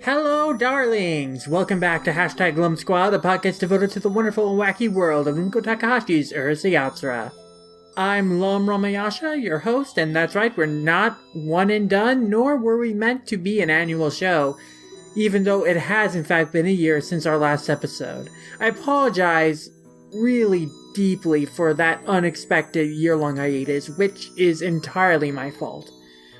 Hello, darlings! Welcome back to Hashtag Lum Squad, the podcast devoted to the wonderful and wacky world of Rumiko Takahashi's Urusei Yatsura. I'm Lum Squad, your host, and that's right, we're not one and done, nor were we meant to be an annual show, even though it has in fact been a year since our last episode. I apologize really deeply for that unexpected year-long hiatus, which is entirely my fault.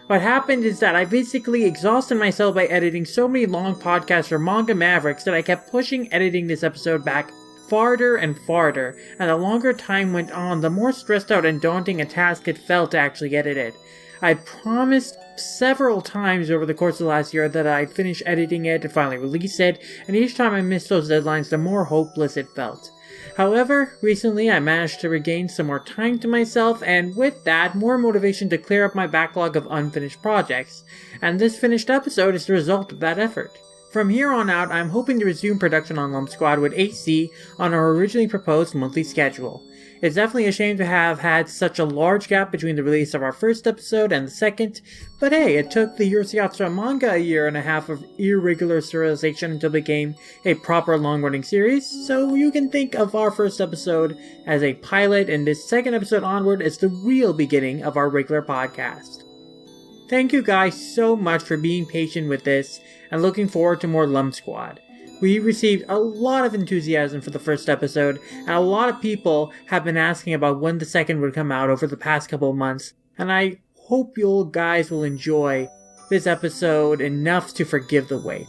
What happened is that I basically exhausted myself by editing so many long podcasts for Manga Mavericks that I kept pushing editing this episode back farther and farther, and the longer time went on, the more stressed out and daunting a task it felt to actually edit it. I promised several times over the course of the last year that I'd finish editing it and finally release it, and each time I missed those deadlines, the more hopeless it felt. However, recently I managed to regain some more time to myself, and with that, more motivation to clear up my backlog of unfinished projects, and this finished episode is the result of that effort. From here on out, I'm hoping to resume production on Lum Squad with AC on our originally proposed monthly schedule. It's definitely a shame to have had such a large gap between the release of our first episode and the second, but hey, it took the Urusei Yatsura manga a year and a half of irregular serialization until it became a proper long-running series, so you can think of our first episode as a pilot and this second episode onward as the real beginning of our regular podcast. Thank you guys so much for being patient with this and looking forward to more Lum Squad. We received a lot of enthusiasm for the first episode, and a lot of people have been asking about when the second would come out over the past couple of months, and I hope you guys will enjoy this episode enough to forgive the wait.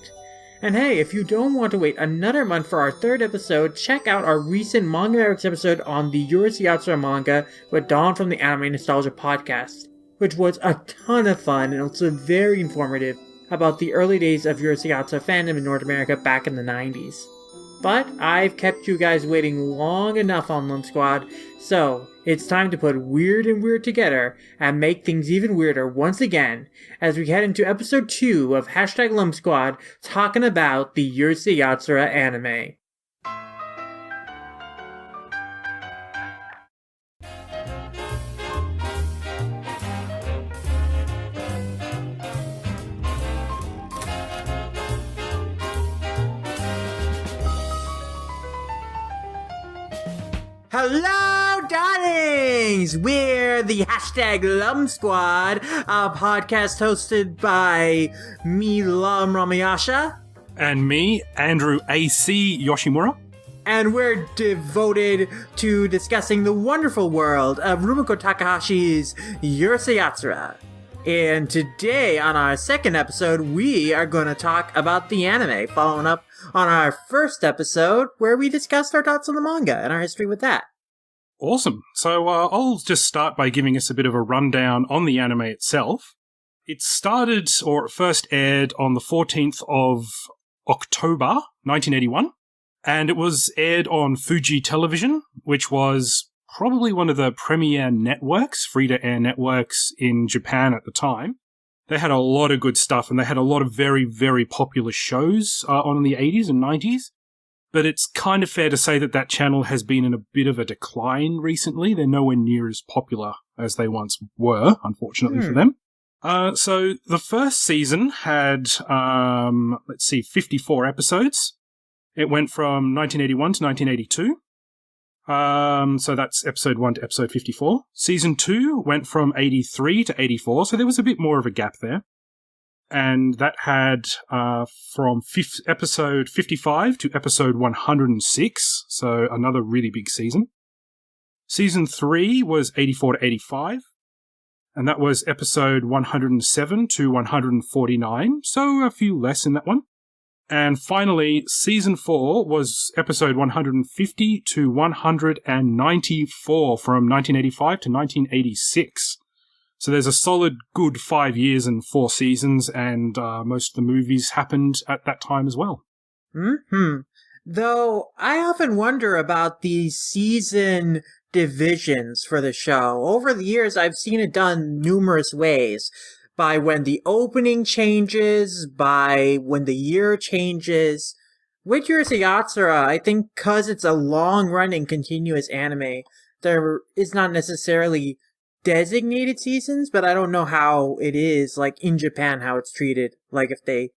And hey, if you don't want to wait another month for our third episode, check out our recent Manga Mavericks episode on the Urusei Yatsura manga with Dawn from the Anime Nostalgia podcast, which was a ton of fun and also very informative about the early days of Urusei Yatsura fandom in North America back in the 90s. But I've kept you guys waiting long enough on Lum Squad, so it's time to put weird and weird together and make things even weirder once again as we head into episode 2 of Hashtag Lum Squad talking about the Urusei Yatsura anime. Hello, darlings! We're the Hashtag Lum Squad, a podcast hosted by me, Lum Squad. And me, Andrew A.C. Yoshimura. And we're devoted to discussing the wonderful world of Rumiko Takahashi's Urusei Yatsura. And today, on our second episode, we are going to talk about the anime, following up on our first episode, where we discussed our thoughts on the manga and our history with that. Awesome. So I'll just start by giving us a bit of a rundown on the anime itself. It started, or first aired, on the 14th of October, 1981, and it was aired on Fuji Television, which was probably one of the premier networks, free-to-air networks in Japan at the time. They had a lot of good stuff, and they had a lot of very, very popular shows on in the 80s and 90s. But it's kind of fair to say that that channel has been in a bit of a decline recently. They're nowhere near as popular as they once were, unfortunately for them. So the first season had, 54 episodes. It went from 1981 to 1982. So that's episode 1 to episode 54. Season 2 went from 83 to 84, so there was a bit more of a gap there. And that had from episode 55 to episode 106, so another really big season. Season 3 was 84 to 85, and that was episode 107 to 149, so a few less in that one. And finally, Season 4 was episode 150 to 194 from 1985 to 1986. So there's a solid good 5 years and 4 seasons, and most of the movies happened at that time as well. Though, I often wonder about the season divisions for the show. Over the years, I've seen it done numerous ways. By when the opening changes, by when the year changes. With Urusei Yatsura, I think because it's a long-running continuous anime, there is not necessarily designated seasons, but I don't know how it is, like, in Japan, how it's treated. Like, if they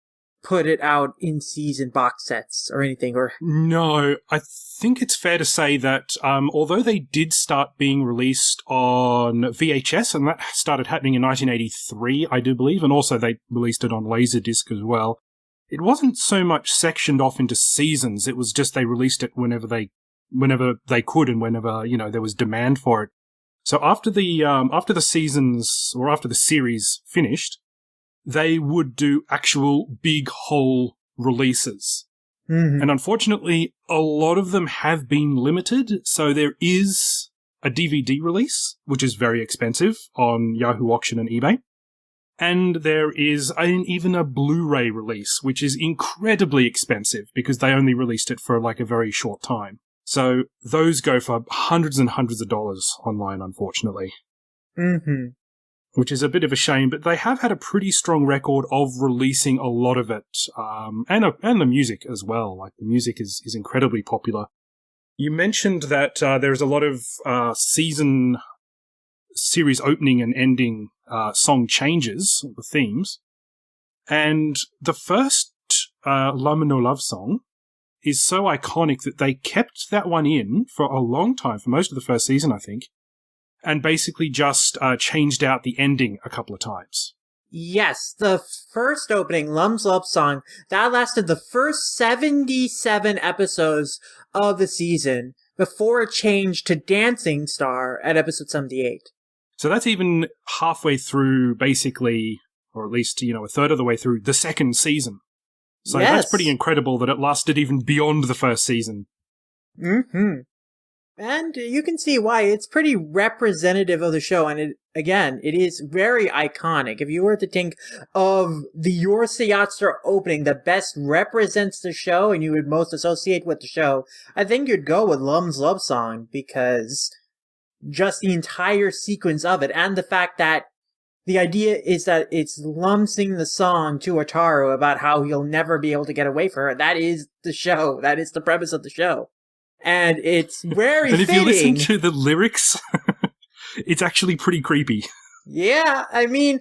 put it out in season box sets or anything, or No, I think it's fair to say that although they did start being released on VHS, and that started happening in 1983, I do believe, and also they released it on Laserdisc as well, it wasn't so much sectioned off into seasons. It was just they released it whenever they could and whenever, there was demand for it. So after the seasons, or after the series finished, they would do actual big whole releases. Mm-hmm. And unfortunately, a lot of them have been limited. So there is a DVD release, which is very expensive on Yahoo Auction and eBay. And there is even a Blu-ray release, which is incredibly expensive because they only released it for like a very short time. So those go for hundreds and hundreds of dollars online, unfortunately. Mm-hmm. Which is a bit of a shame, but they have had a pretty strong record of releasing a lot of it, and the music as well. Like, the music is incredibly popular. You mentioned that there's a lot of series opening and ending song changes, the themes, and the first Lum No Love song is so iconic that they kept that one in for a long time, for most of the first season, I think, and basically just changed out the ending a couple of times. Yes, the first opening, Lum's Love Song, that lasted the first 77 episodes of the season before it changed to Dancing Star at episode 78. So that's even halfway through, basically, or at least, a third of the way through the second season. So yes. That's pretty incredible that it lasted even beyond the first season. Mm-hmm. And you can see why. It's pretty representative of the show, and it is very iconic. If you were to think of the Urusei Yatsura opening that best represents the show and you would most associate with the show, I think you'd go with Lum's Love Song, because just the entire sequence of it, and the fact that the idea is that it's Lum singing the song to Ataru about how he'll never be able to get away from her. That is the show. That is the premise of the show. And it's very and if fitting. you listen to the lyrics, it's actually pretty creepy. Yeah, I mean,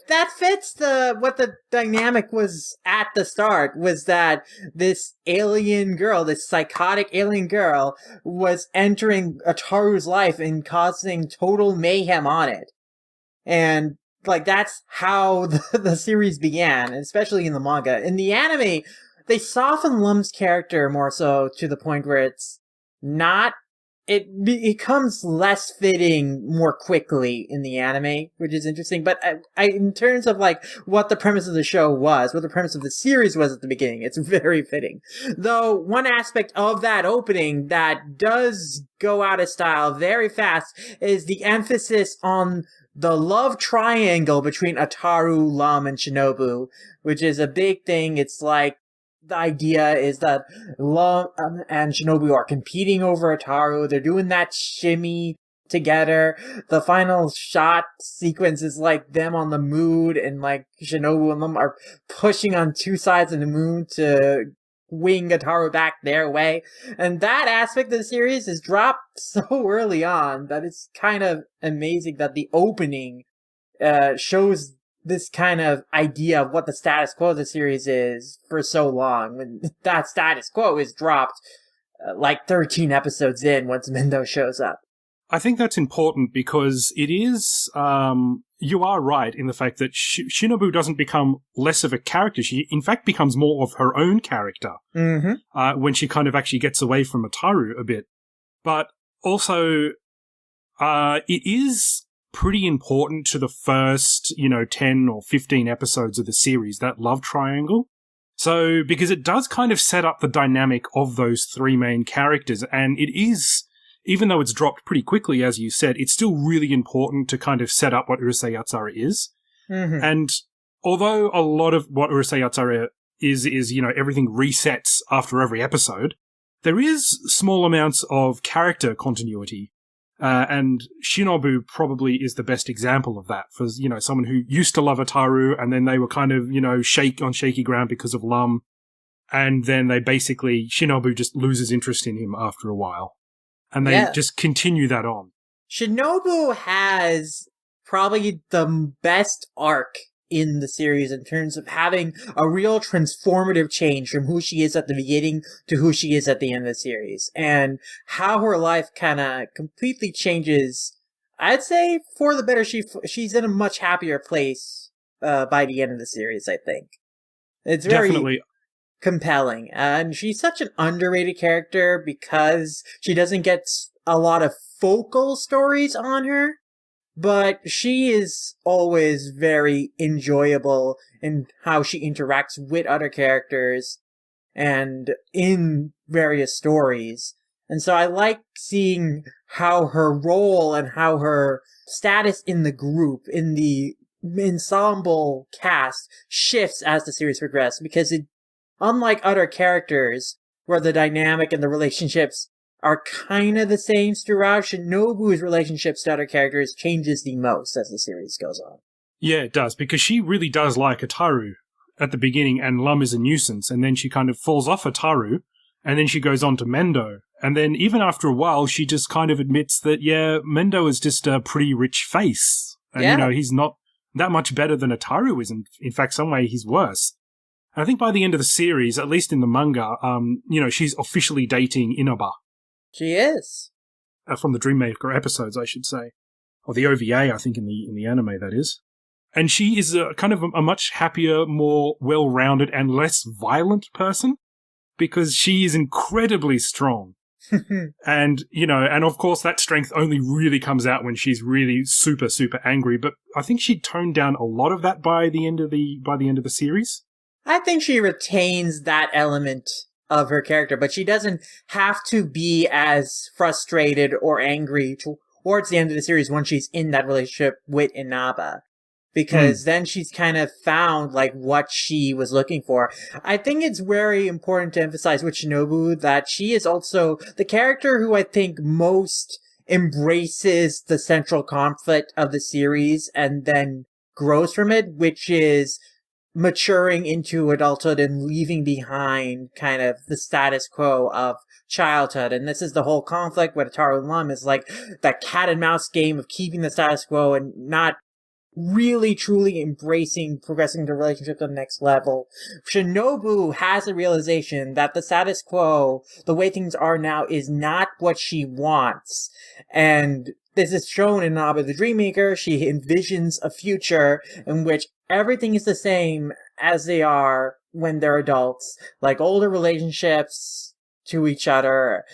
that fits what the dynamic was at the start, was that this alien girl, this psychotic alien girl, was entering Ataru's life and causing total mayhem on it. And, that's how the series began, especially in the manga. In the anime, they soften Lum's character more so to the point where it becomes less fitting more quickly in the anime, which is interesting. But in terms of what the premise of the show was, what the premise of the series was at the beginning, it's very fitting. Though one aspect of that opening that does go out of style very fast is the emphasis on the love triangle between Ataru, Lum, and Shinobu, which is a big thing. It's the idea is that Lum and Shinobu are competing over Ataru. They're doing that shimmy together. The final shot sequence is them on the moon, and Shinobu and Lum are pushing on two sides of the moon to wing Ataru back their way. And that aspect of the series is dropped so early on that it's kind of amazing that the opening shows this kind of idea of what the status quo of the series is for so long, when that status quo is dropped 13 episodes in once Mendo shows up. I think that's important because it is, you are right in the fact that Shinobu doesn't become less of a character. She, in fact, becomes more of her own character when she kind of actually gets away from Ataru a bit. But also, it is pretty important to the first, 10 or 15 episodes of the series, that love triangle. So, because it does kind of set up the dynamic of those three main characters, and it is, even though it's dropped pretty quickly, as you said, it's still really important to kind of set up what Urusei Yatsura is. Mm-hmm. And although a lot of what Urusei Yatsura is, everything resets after every episode, there is small amounts of character continuity. And Shinobu probably is the best example of that for, someone who used to love Ataru, and then they were kind of, on shaky ground because of Lum. And then Shinobu just loses interest in him after a while. And they just continue that on. Shinobu has probably the best arc in the series in terms of having a real transformative change from who she is at the beginning to who she is at the end of the series. And how her life kind of completely changes, I'd say, for the better. She's in a much happier place by the end of the series, I think. It's very Definitely compelling. And she's such an underrated character because she doesn't get a lot of focal stories on her, but she is always very enjoyable in how she interacts with other characters and in various stories. And so I like seeing how her role and how her status in the group, in the ensemble cast, shifts as the series progresses, because unlike other characters where the dynamic and the relationships are kind of the same throughout, Shinobu's relationships to other characters changes the most as the series goes on. Yeah, it does, because she really does like Ataru at the beginning, and Lum is a nuisance, and then she kind of falls off Ataru, and then she goes on to Mendo. And then even after a while, she just kind of admits that, yeah, Mendo is just a pretty rich face. And, Yeah. He's not that much better than Ataru is. In fact, some way he's worse. And I think by the end of the series, at least in the manga, she's officially dating Inaba. She is. From the Dreammaker episodes, I should say. Or the OVA, I think, in the anime, that is. And she is kind of a much happier, more well-rounded and less violent person, because she is incredibly strong. And, and of course that strength only really comes out when she's really super, super angry. But I think she toned down a lot of that by the end of the series. I think she retains that element of her character, but she doesn't have to be as frustrated or angry towards the end of the series when she's in that relationship with Inaba. Because then she's kind of found, what she was looking for. I think it's very important to emphasize with Shinobu that she is also the character who I think most embraces the central conflict of the series and then grows from it, which is maturing into adulthood and leaving behind kind of the status quo of childhood. And this is the whole conflict with Ataru and Lum, is that cat and mouse game of keeping the status quo and not really truly embracing progressing the relationship to the next level. Shinobu has a realization that the status quo, the way things are now, is not what she wants. And this is shown in Inaba the Dreammaker. She envisions a future in which everything is the same as they are when they're adults. Older relationships to each other,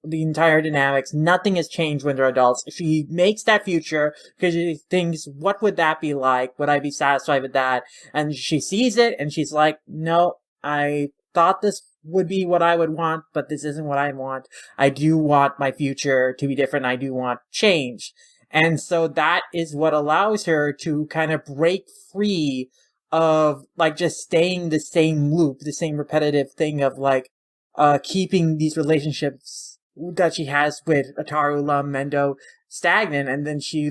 the entire dynamics, nothing has changed when they're adults. She makes that future because she thinks, what would that be like? Would I be satisfied with that? And she sees it and she's like, no, I thought this would be what I would want, but this isn't what I want. I do want my future to be different. I do want change. And so that is what allows her to kind of break free of just staying the same loop, the same repetitive thing of keeping these relationships that she has with Ataru, Lum, Mendo stagnant, and then she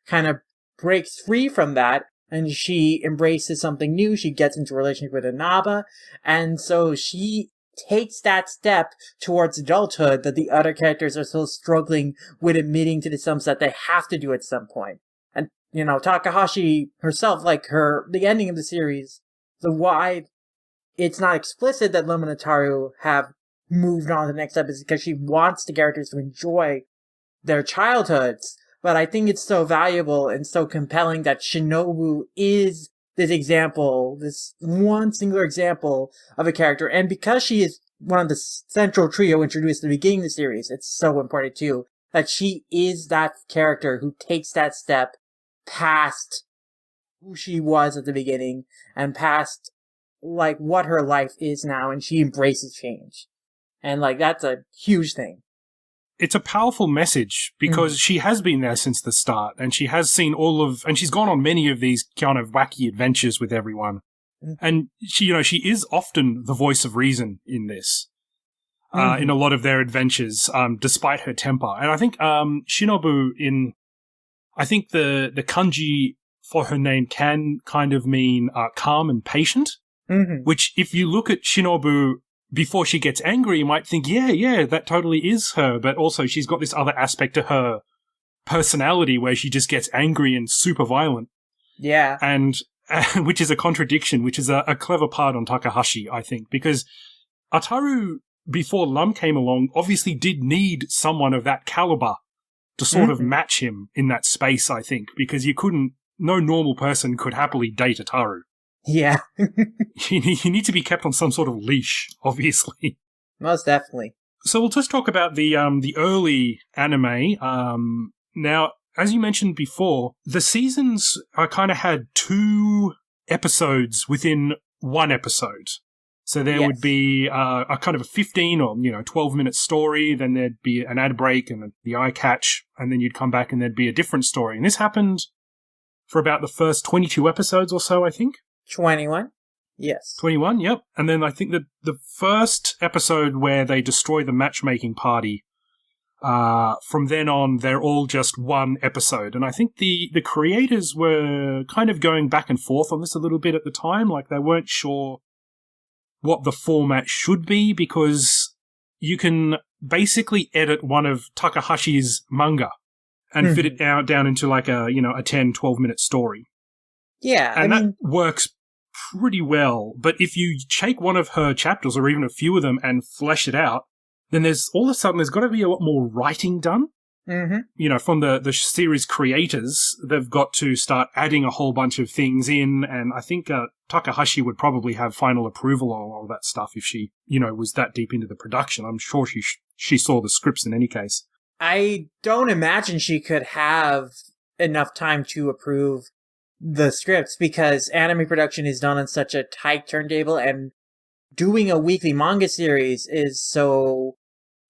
kind of breaks free from that and she embraces something new. She gets into a relationship with Inaba, and so she takes that step towards adulthood that the other characters are still struggling with admitting to themselves that they have to do at some point. And Takahashi herself, the ending of the series, the why it's not explicit that Lum and Ataru have moved on to the next step is because she wants the characters to enjoy their childhoods. But I think it's so valuable and so compelling that Shinobu is this example, this one singular example of a character. And because she is one of the central trio introduced at the beginning of the series, it's so important too, that she is that character who takes that step past who she was at the beginning and past what her life is now, and she embraces change. And that's a huge thing. It's a powerful message because she has been there since the start, and she has seen and she's gone on many of these kind of wacky adventures with everyone. And she is often the voice of reason in this, in a lot of their adventures, despite her temper. And I think, Shinobu I think the kanji for her name can kind of mean, calm and patient, which if you look at Shinobu before she gets angry, you might think, yeah, that totally is her. But also she's got this other aspect to her personality where she just gets angry and super violent. Yeah. And which is a contradiction, which is a clever part on Takahashi, I think, because Ataru, before Lum came along, obviously did need someone of that caliber to sort of match him in that space, I think, because no normal person could happily date Ataru. Yeah. You need to be kept on some sort of leash, obviously. Most definitely. So we'll just talk about the early anime. Now, as you mentioned before, the seasons kind of had 2 episodes within one episode. So there would be a kind of a 15 or 12-minute story, then there'd be an ad break and the eye catch, and then you'd come back and there'd be a different story. And this happened for about the first 22 episodes or so, I think. 21? Yes. 21, yep. And then I think that the first episode where they destroy the matchmaking party, from then on, they're all just one episode. And I think the creators were kind of going back and forth on this a little bit at the time. Like, they weren't sure what the format should be, because you can basically edit one of Takahashi's manga and fit it down into like a 10, 12-minute story. Yeah. And that works pretty well. But if you take one of her chapters or even a few of them and flesh it out, then there's all of a sudden there's got to be a lot more writing done. From the series creators, they've got to start adding a whole bunch of things in, and I think Takahashi would probably have final approval on all that stuff if she, was that deep into the production. I'm sure she saw the scripts in any case. I don't imagine she could have enough time to approve the scripts, because anime production is done on such a tight turntable, and doing a weekly manga series is so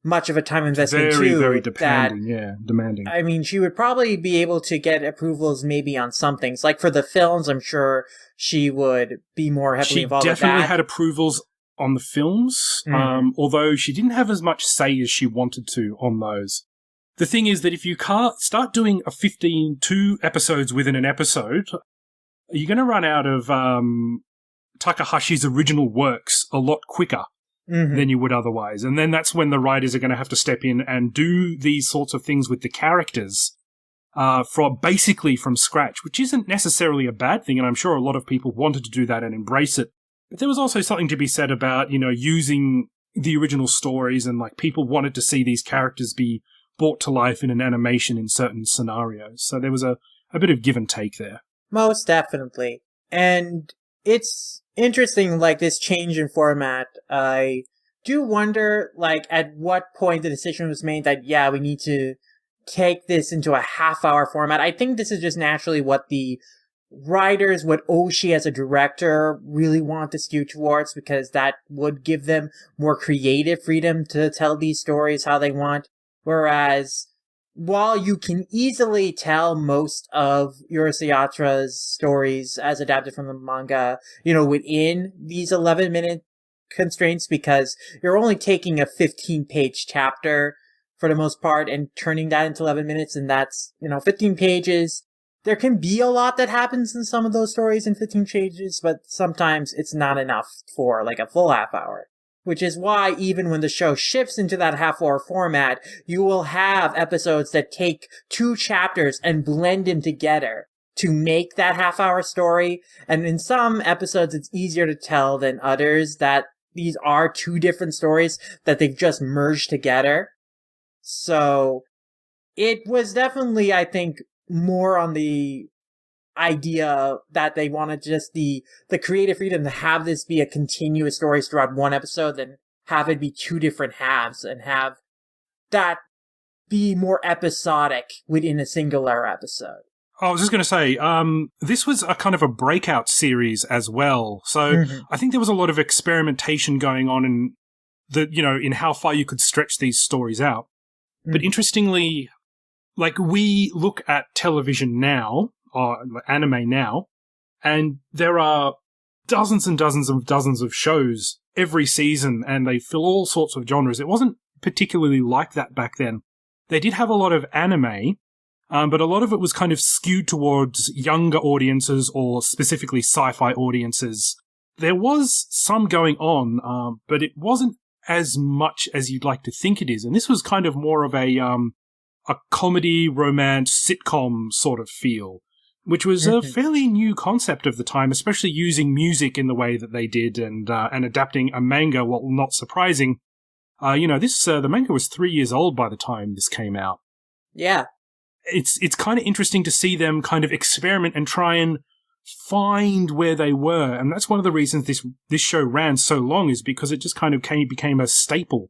much of a time investment very, too. Very demanding. I mean, she would probably be able to get approvals maybe on some things. Like for the films, I'm sure she would be more heavily involved with that. She definitely had approvals on the films, although she didn't have as much say as she wanted to on those. The thing is that if you can't start doing 2 episodes within an episode, you're going to run out of Takahashi's original works a lot quicker than you would otherwise. And then that's when the writers are going to have to step in and do these sorts of things with the characters basically from scratch, which isn't necessarily a bad thing, and I'm sure a lot of people wanted to do that and embrace it. But there was also something to be said about, using the original stories, and like people wanted to see these characters be brought to life in an animation in certain scenarios. So there was a bit of give and take there. Most definitely. And it's interesting, like, this change in format. I do wonder, like, at what point the decision was made that, yeah, we need to take this into a half-hour format. I think this is just naturally what the writers, what Oshii as a director really want to skew towards, because that would give them more creative freedom to tell these stories how they want. Whereas, while you can easily tell most of Urusei Yatsura's stories as adapted from the manga, within these 11-minute constraints, because you're only taking a 15-page chapter for the most part and turning that into 11 minutes, and that's, 15 pages. There can be a lot that happens in some of those stories in 15 pages, but sometimes it's not enough for, like, a full half hour. Which is why even when the show shifts into that half-hour format, you will have episodes that take 2 chapters and blend them together to make that half-hour story. And in some episodes, it's easier to tell than others that these are 2 different stories that they've just merged together. So it was definitely, I think, more on the idea that they wanted just the creative freedom to have this be a continuous story throughout one episode than have it be 2 different halves, and have that be more episodic within a singular episode. I was just going to say, this was a kind of a breakout series as well. So I think there was a lot of experimentation going on in in how far you could stretch these stories out. But interestingly, like, we look at television now, or anime now, and there are dozens and dozens of shows every season, and they fill all sorts of genres. It wasn't particularly like that back then. They did have a lot of anime, but a lot of it was kind of skewed towards younger audiences, or specifically sci-fi audiences. There was some going on, but it wasn't as much as you'd like to think it is. And this was kind of more of a comedy, romance, sitcom sort of feel. which was a fairly new concept of the time, especially using music in the way that they did and adapting a manga, while not surprising. The manga was 3 years old by the time this came out. Yeah. It's kind of interesting to see them kind of experiment and try and find where they were. And that's one of the reasons this show ran so long, is because it just kind of became a staple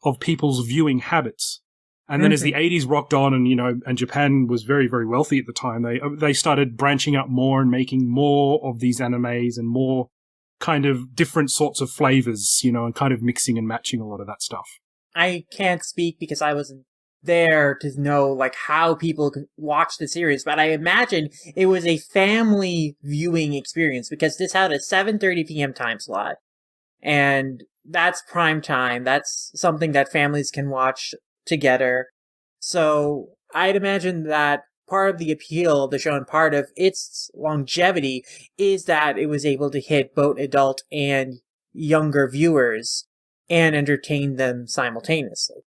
of people's viewing habits. And then as the 80s rocked on and Japan was very, very wealthy at the time, they started branching out more and making more of these animes and more kind of different sorts of flavors, and kind of mixing and matching a lot of that stuff. I can't speak because I wasn't there to know like how people could watch the series, but I imagine it was a family viewing experience because this had a 7:30 p.m. time slot. And that's prime time. That's something that families can watch together. So I'd imagine that part of the appeal of the show and part of its longevity is that it was able to hit both adult and younger viewers and entertain them simultaneously.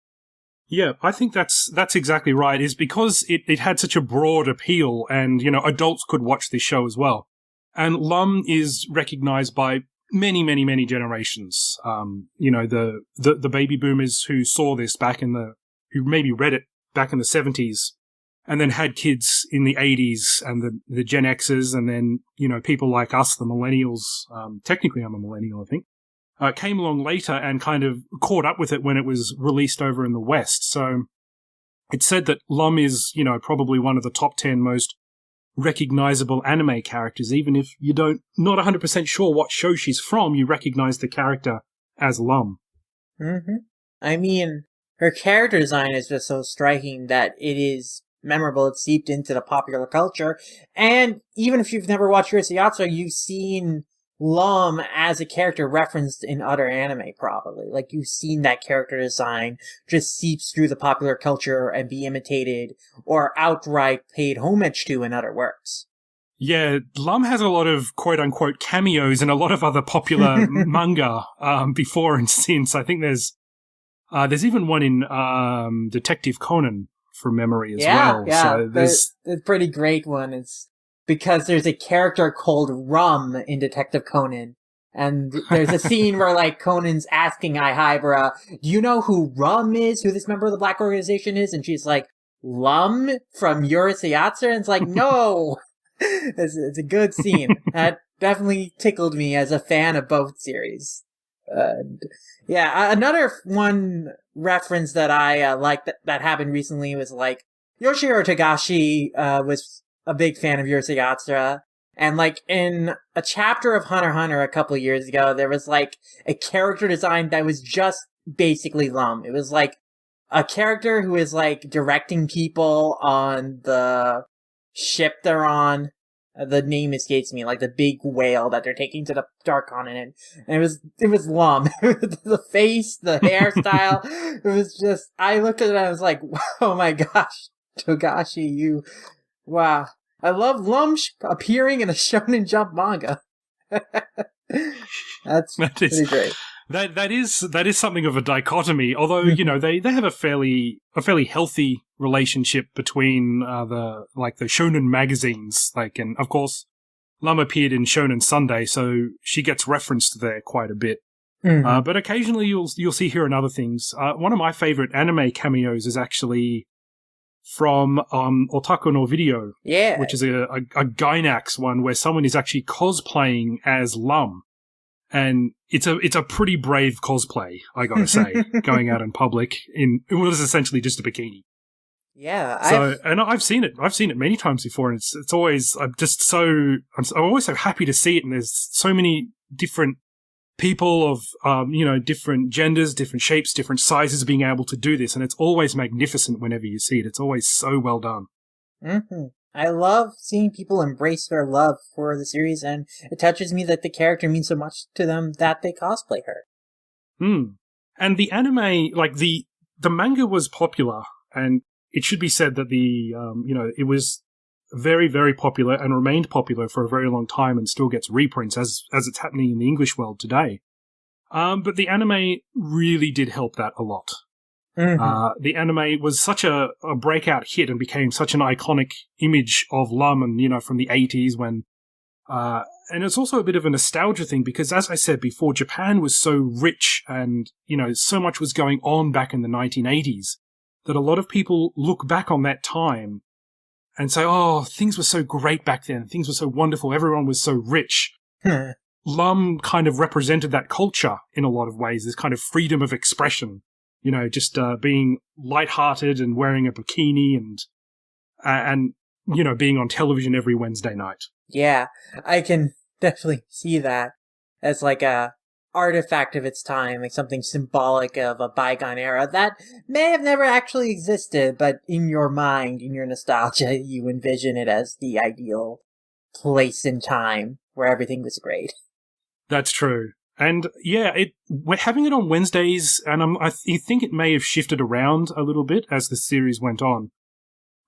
Yeah, I think that's exactly right, is because it had such a broad appeal and, adults could watch this show as well. And Lum is recognized by many, many, many generations. The baby boomers who saw this who maybe read it back in the 70s and then had kids in the 80s, and the Gen Xers, and then, people like us, the millennials, technically I'm a millennial, I think, came along later and kind of caught up with it when it was released over in the West. So it's said that Lum is, probably one of the top 10 most recognizable anime characters. Even if you not 100% sure what show she's from, you recognize the character as Lum. I mean, her character design is just so striking that it is memorable. It's seeped into the popular culture. And even if you've never watched Urusei Yatsura, you've seen Lum as a character referenced in other anime, probably. Like, you've seen that character design just seeps through the popular culture and be imitated or outright paid homage to in other works. Yeah, Lum has a lot of quote-unquote cameos in a lot of other popular manga before and since. I think there's even one in Detective Conan from memory as well. Yeah, so there's a pretty great one. It's because there's a character called Rum in Detective Conan. And there's a scene where, like, Conan's asking Aihibara, do you know who Rum is? Who this member of the Black Organization is? And she's like, Lum from Urusei Yatsura? And it's like, no! It's a good scene. That definitely tickled me as a fan of both series. Another one reference that I liked that happened recently was, like, Yoshihiro Togashi was a big fan of Urusei Yatsura. And, like, in a chapter of Hunter x Hunter a couple of years ago, there was, like, a character design that was just basically Lum. It was, like, a character who is, like, directing people on the ship they're on. The name escapes me, like the big whale that they're taking to the Dark Continent. And it was Lum. The face, the hairstyle. It was just, I looked at it and I was like, oh my gosh, Togashi, wow. I love Lum appearing in a Shonen Jump manga. That's pretty great. That is something of a dichotomy. Although they have a fairly healthy relationship between the Shonen magazines. And of course, Lum appeared in Shonen Sunday, so she gets referenced there quite a bit. Mm-hmm. But occasionally you'll see her in other things. One of my favorite anime cameos is actually from Otaku no Video, which is a Gainax one where someone is actually cosplaying as Lum. And it's a pretty brave cosplay, I gotta say, going out in public in what is essentially just a bikini. Yeah. I've seen it. I've seen it many times before, and it's always I'm always so happy to see it. And there's so many different people of different genders, different shapes, different sizes being able to do this, and it's always magnificent whenever you see it. It's always so well done. Mm-hmm. I love seeing people embrace their love for the series, and it touches me that the character means so much to them that they cosplay her. And the anime, like the manga was popular, and it should be said that it was very, very popular and remained popular for a very long time and still gets reprints as it's happening in the English world today. But the anime really did help that a lot. The anime was such a breakout hit and became such an iconic image of Lum and, from the 80s when... and it's also a bit of a nostalgia thing because, as I said before, Japan was so rich and, so much was going on back in the 1980s that a lot of people look back on that time and say, oh, things were so great back then. Things were so wonderful. Everyone was so rich. Lum kind of represented that culture in a lot of ways, this kind of freedom of expression, just being lighthearted and wearing a bikini and being on television every Wednesday night. Yeah, I can definitely see that as like a artifact of its time, like something symbolic of a bygone era that may have never actually existed, but in your mind, in your nostalgia, you envision it as the ideal place in time where everything was great. That's true. And yeah, we're having it on Wednesdays, and I think it may have shifted around a little bit as the series went on.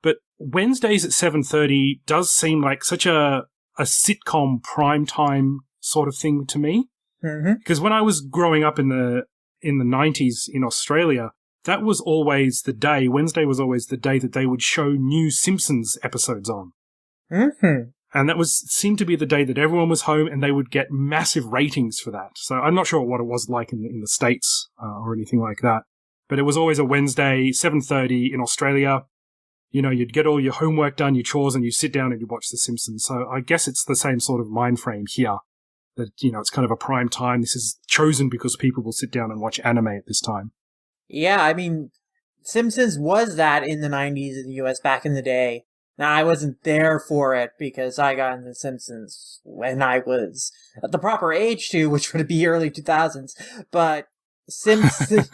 But Wednesdays at 7:30 does seem like such a sitcom primetime sort of thing to me. Because when I was growing up in the 90s in Australia, that was always the day. Wednesday was always the day that they would show new Simpsons episodes on. And that seemed to be the day that everyone was home and they would get massive ratings for that. So I'm not sure what it was like in the States or anything like that. But it was always a Wednesday, 7:30 in Australia. You'd get all your homework done, your chores, and you sit down and you watch The Simpsons. So I guess it's the same sort of mind frame here. That, it's kind of a prime time. This is chosen because people will sit down and watch anime at this time. Yeah, I mean, Simpsons was that in the 90s in the US back in the day. Now, I wasn't there for it because I got into Simpsons when I was at the proper age to, which would be early 2000s. But Simpsons...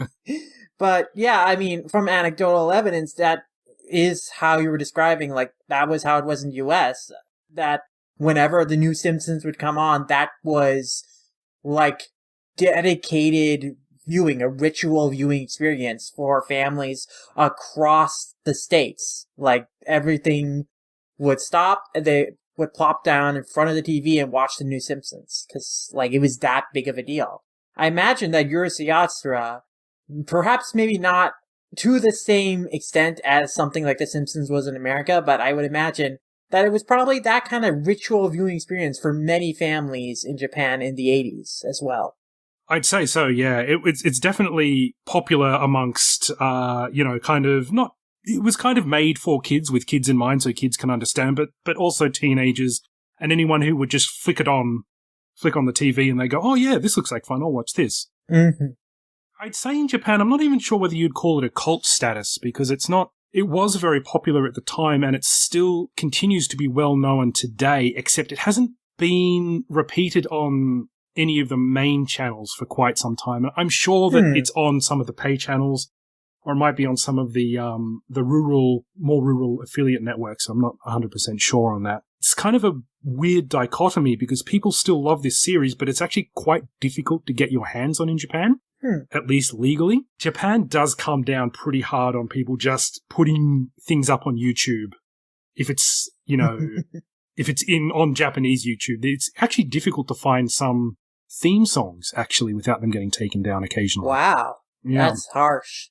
But yeah, I mean, from anecdotal evidence, that is how you were describing, like, that was how it was in the US. That whenever the new Simpsons would come on, that was, like, dedicated viewing, a ritual viewing experience for families across the states. Like, everything would stop, and they would plop down in front of the TV and watch the new Simpsons, because, like, it was that big of a deal. I imagine that Urusei Yatsura, perhaps maybe not to the same extent as something like The Simpsons was in America, but I would imagine that it was probably that kind of ritual viewing experience for many families in Japan in the 80s as well. I'd say so, yeah. It's definitely popular amongst, kind of not... It was kind of made for kids, with kids in mind, so kids can understand, but also teenagers and anyone who would just flick on the TV and they go, oh yeah, this looks like fun, I'll watch this. I'd say in Japan, I'm not even sure whether you'd call it a cult status, because it's not... It was very popular at the time, and it still continues to be well known today, except it hasn't been repeated on any of the main channels for quite some time. And I'm sure that it's on some of the pay channels, or it might be on some of the more rural affiliate networks. I'm not 100% sure on that. It's kind of a weird dichotomy because people still love this series, but it's actually quite difficult to get your hands on in Japan. At least legally. Japan does come down pretty hard on people just putting things up on YouTube. If it's, if it's on Japanese YouTube, it's actually difficult to find some theme songs, actually, without them getting taken down occasionally. Wow. Yeah. That's harsh.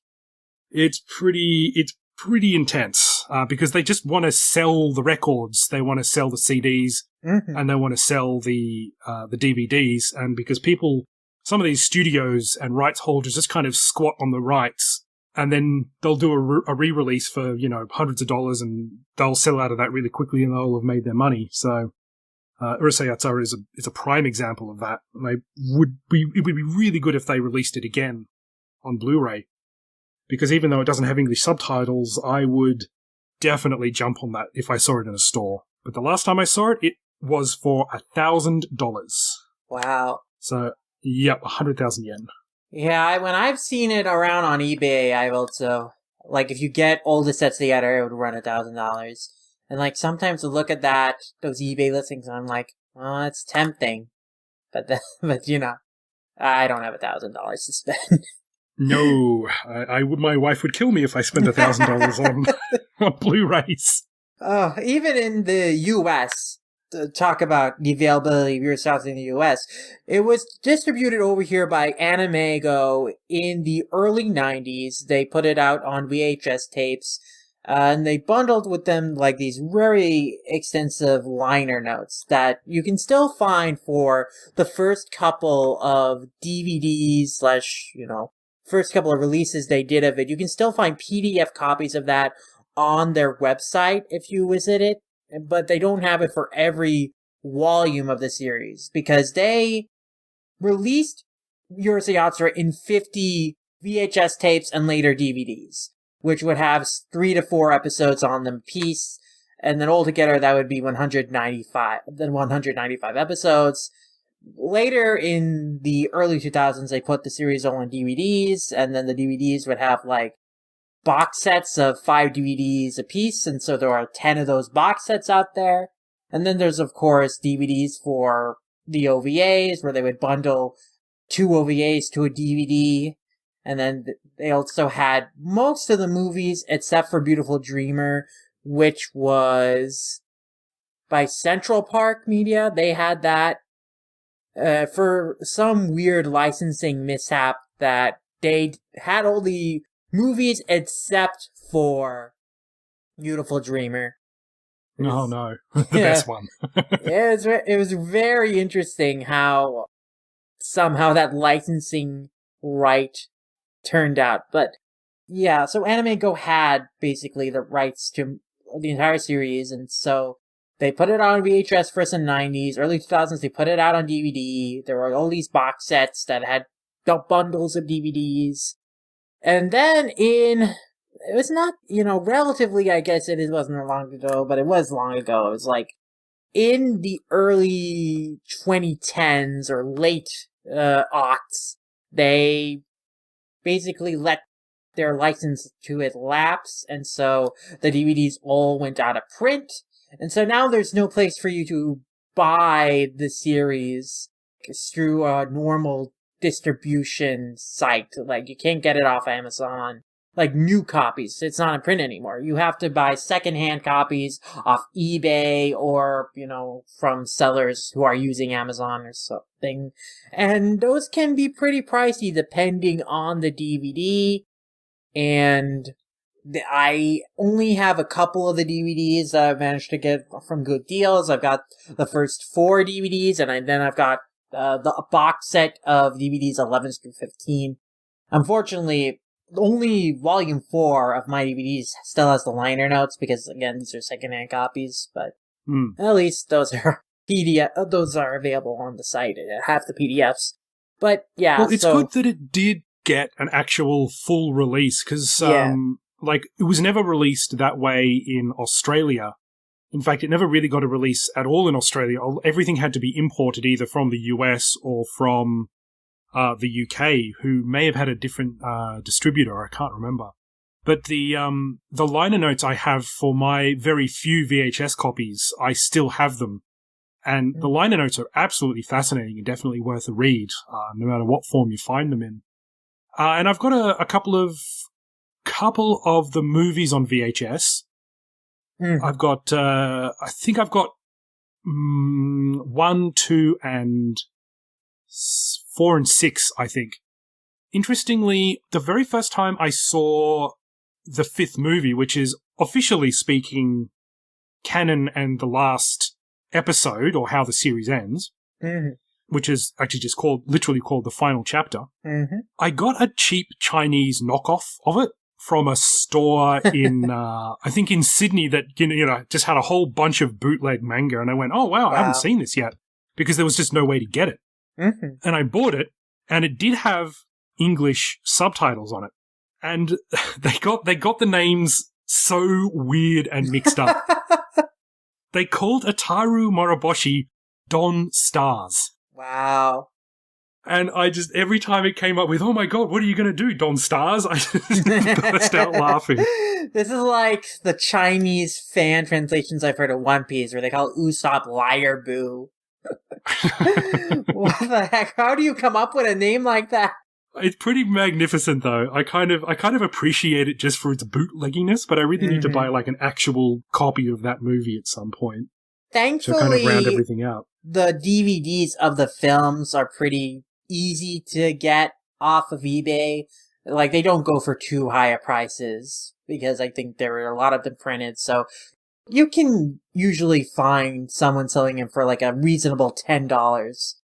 It's pretty intense, because they just want to sell the records, they want to sell the CDs, and they want to sell the DVDs, and because some of these studios and rights holders just kind of squat on the rights, and then they'll do a re-release for, hundreds of dollars, and they'll sell out of that really quickly and they'll have made their money. So, Urusei Yatsura is a prime example of that. It would be really good if they released it again on Blu-ray, because even though it doesn't have English subtitles, I would definitely jump on that if I saw it in a store. But the last time I saw it, it was for $1,000. Wow. So, yep, 100,000 yen. Yeah, when I've seen it around on eBay, I've also, like, if you get all the sets together, it would run $1,000. And, like, sometimes to look at those eBay listings, I'm like, oh, it's tempting. But I don't have $1,000 to spend. No, my wife would kill me if I spent $1,000 on Blu-rays. Oh, even in the US, talk about the availability of Urusei in the US. It was distributed over here by Animego in the early 90s. They put it out on VHS tapes, and they bundled with them like these very extensive liner notes that you can still find for the first couple of DVDs first couple of releases they did of it. You can still find PDF copies of that on their website if you visit it, but they don't have it for every volume of the series because they released Urusei Yatsura in 50 VHS tapes and later DVDs, which would have 3 to 4 episodes on them piece, and then altogether that would be 195 episodes. Later in the early 2000s, they put the series all on DVDs, and then the DVDs would have like box sets of 5 DVDs a piece, and so there are 10 of those box sets out there. And then there's, of course, DVDs for the OVAs, where they would bundle 2 OVAs to a DVD. And then they also had most of the movies, except for Beautiful Dreamer, which was by Central Park Media. They had that for some weird licensing mishap that they had all the movies except for Beautiful Dreamer. Oh no, the best one. It was very interesting how somehow that licensing right turned out. But yeah, so Animego had basically the rights to the entire series, and so they put it on VHS first in the 90s, early 2000s, they put it out on DVD. There were all these box sets that had bundles of DVDs. And then it was not, relatively, I guess it wasn't long ago, but it was long ago. It was like in the early 2010s or late aughts, they basically let their license to it lapse, and so the DVDs all went out of print. And so now there's no place for you to buy the series through a normal distribution site. Like, you can't get it off Amazon. Like, new copies. It's not in print anymore. You have to buy secondhand copies off eBay or, from sellers who are using Amazon or something. And those can be pretty pricey depending on the DVD. And I only have a couple of the DVDs that I've managed to get from good deals. I've got the first 4 DVDs, and then I've got the box set of DVDs 11 through 15. Unfortunately, only volume 4 of my DVDs still has the liner notes because, again, these are secondhand copies. But at least those are those are available on the site. Half the PDFs. But yeah, well, it's good that it did get an actual full release because, it was never released that way in Australia. In fact, it never really got a release at all in Australia. Everything had to be imported either from the US or from the UK, who may have had a different distributor. I can't remember. But the liner notes I have for my very few VHS copies, I still have them. And the liner notes are absolutely fascinating and definitely worth a read, no matter what form you find them in. And I've got a couple of the movies on VHS. I've got, I think I've got 1, 2, and 4 and 6, I think. Interestingly, the very first time I saw the 5th movie, which is officially speaking canon and the last episode, or how the series ends, which is actually just literally called the final chapter, I got a cheap Chinese knockoff of it from a store in, I think in Sydney that, just had a whole bunch of bootleg manga. And I went, oh, wow, I haven't seen this yet because there was just no way to get it. And I bought it, and it did have English subtitles on it. And they got the names so weird and mixed up. They called Ataru Moroboshi Don Stars. Wow. And I just, every time it came up with, oh my god, what are you going to do, Don Stars? I just burst out laughing. This is like the Chinese fan translations I've heard of One Piece, where they call Usopp Liar Boo. What the heck? How do you come up with a name like that? It's pretty magnificent, though. I kind of appreciate it just for its bootlegginess, but I really need to buy like an actual copy of that movie at some point. Thankfully, to kind of round everything out. The DVDs of the films are pretty easy to get off of eBay. Like, they don't go for too high a prices, because I think there are a lot of them printed, so you can usually find someone selling them for like a reasonable $10.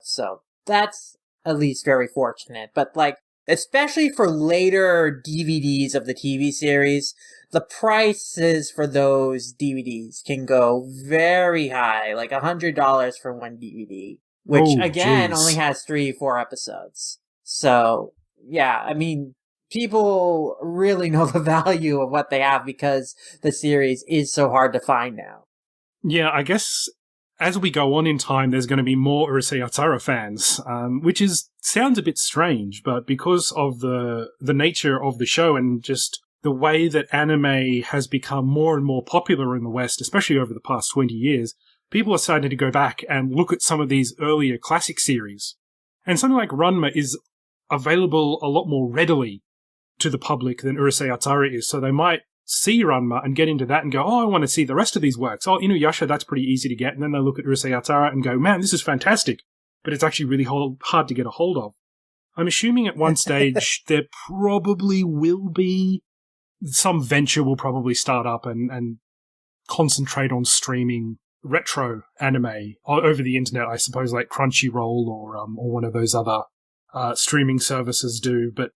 So that's at least very fortunate. But like, especially for later DVDs of the TV series, the prices for those DVDs can go very high, like $100 for one DVD, which again only has 3-4 episodes. So yeah, I mean, people really know the value of what they have because the series is so hard to find now. Yeah, I guess as we go on in time, there's going to be more Urusei Yatsura fans, which sounds a bit strange, but because of the nature of the show and just the way that anime has become more and more popular in the West, especially over the past 20 years, people are starting to go back and look at some of these earlier classic series. And something like Ranma is available a lot more readily to the public than Urusei Yatsura is, so they might see Ranma and get into that and go, oh, I want to see the rest of these works. Oh, Inuyasha, that's pretty easy to get. And then they look at Urusei Yatsura and go, man, this is fantastic. But it's actually really hard to get a hold of. I'm assuming at one stage there probably will be some venture will probably start up and concentrate on streaming retro anime over the internet, I suppose, like Crunchyroll or one of those other streaming services do. But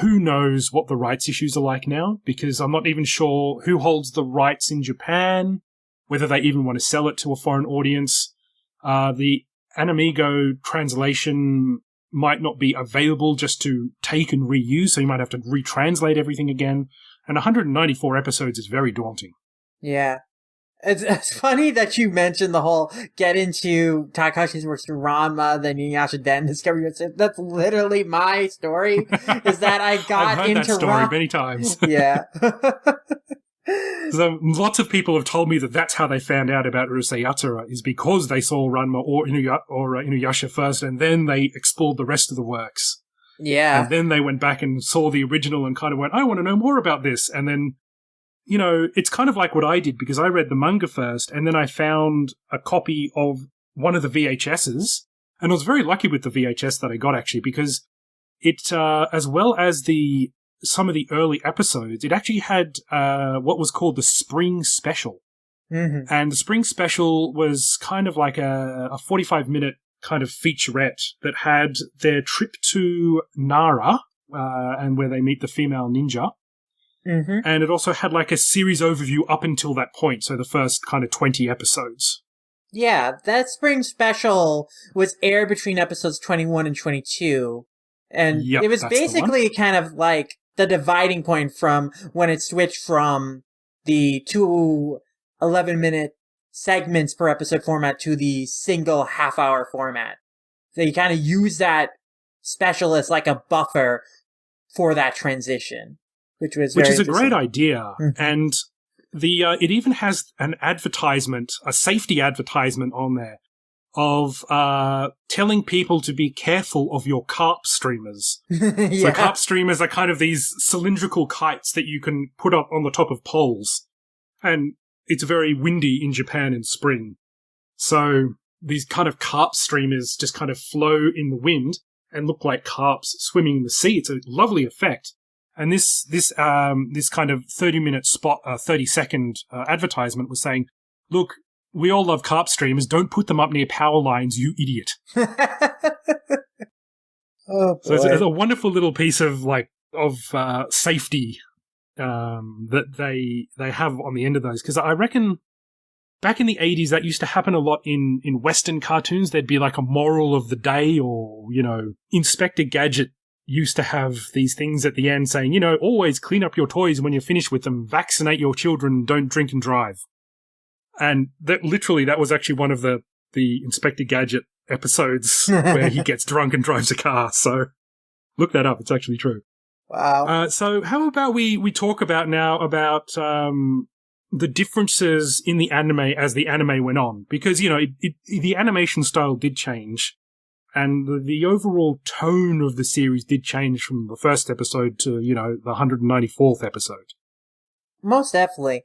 who knows what the rights issues are like now, because I'm not even sure who holds the rights in Japan, whether they even want to sell it to a foreign audience. The Animigo translation might not be available just to take and reuse, so you might have to retranslate everything again. And 194 episodes is very daunting. Yeah. It's funny that you mentioned the whole get into Takahashi's works through Ranma, then Inuyasha, then discover yourself. That's literally my story, is that I got I've heard into that story many times. Yeah. So lots of people have told me that that's how they found out about Urusei Yatsura, is because they saw Ranma or Inuyasha first, and then they explored the rest of the works. Yeah. And then they went back and saw the original and kind of went, I want to know more about this. And then, you know, it's kind of like what I did, because I read the manga first, and then I found a copy of one of the VHSs, and I was very lucky with the VHS that I got, actually, because it, as well as some of the early episodes, it actually had what was called the Spring Special. Mm-hmm. And the Spring Special was kind of like a 45-minute kind of featurette that had their trip to Nara, and where they meet the female ninja. Mm-hmm. And it also had like a series overview up until that point, so the first kind of 20 episodes. Yeah, that Spring Special was aired between episodes 21 and 22. And it was basically kind of like the dividing point from when it switched from the 2 11-minute segments per episode format to the single half-hour format. So you kind of use that special as like a buffer for that transition, which is a great idea. Mm-hmm. And it even has an advertisement, a safety advertisement on there of telling people to be careful of your carp streamers. Yeah. So carp streamers are kind of these cylindrical kites that you can put up on the top of poles. And it's very windy in Japan in spring. So these kind of carp streamers just kind of flow in the wind and look like carps swimming in the sea. It's a lovely effect. And this kind of 30-minute spot, 30-second advertisement was saying, look, we all love carp streamers. Don't put them up near power lines, you idiot. Oh, boy. So it's a wonderful little piece of safety that they have on the end of those. Because I reckon back in the 80s, that used to happen a lot in Western cartoons. There'd be like a moral of the day, or, you know, Inspector Gadget used to have these things at the end saying, you know, always clean up your toys when you're finished with them, vaccinate your children, don't drink and drive. And that was actually one of the Inspector Gadget episodes where he gets drunk and drives a car. So look that up. It's actually true. Wow. So how about we talk about the differences in the anime as the anime went on? Because, you know, the animation style did change, and the overall tone of the series did change from the first episode to, you know, the 194th episode. Most definitely.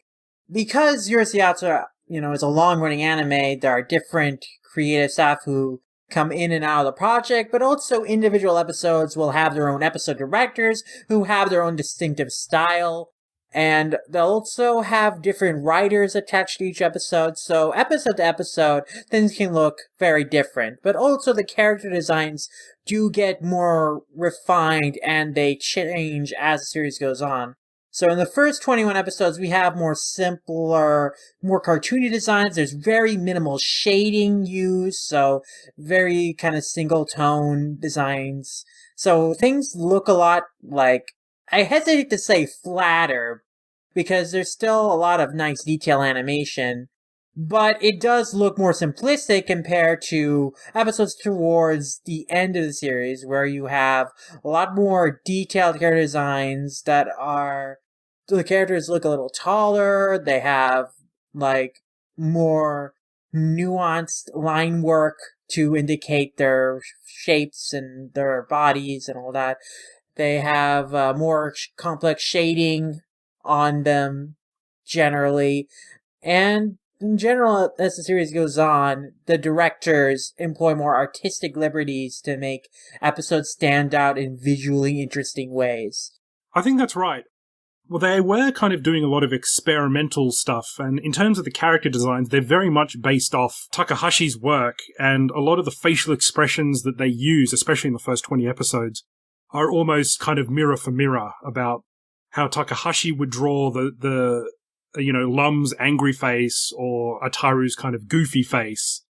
Because Urusei Yatsura it's a long-running anime, there are different creative staff who come in and out of the project, but also individual episodes will have their own episode directors who have their own distinctive style. And they'll also have different writers attached to each episode, so episode to episode, things can look very different. But also the character designs do get more refined, and they change as the series goes on. So in the first 21 episodes, we have more simpler, more cartoony designs. There's very minimal shading used, so very kind of single-tone designs. So things look a lot like, I hesitate to say flatter, because there's still a lot of nice detail animation, but it does look more simplistic compared to episodes towards the end of the series, where you have a lot more detailed character designs that are, the characters look a little taller, they have, like, more nuanced line work to indicate their shapes and their bodies and all that. They have more complex shading on them, generally. And in general, as the series goes on, the directors employ more artistic liberties to make episodes stand out in visually interesting ways. I think that's right. Well, they were kind of doing a lot of experimental stuff, and in terms of the character designs, they're very much based off Takahashi's work, and a lot of the facial expressions that they use, especially in the first 20 episodes, are almost kind of mirror for mirror about how Takahashi would draw the Lum's angry face or Ataru's kind of goofy face.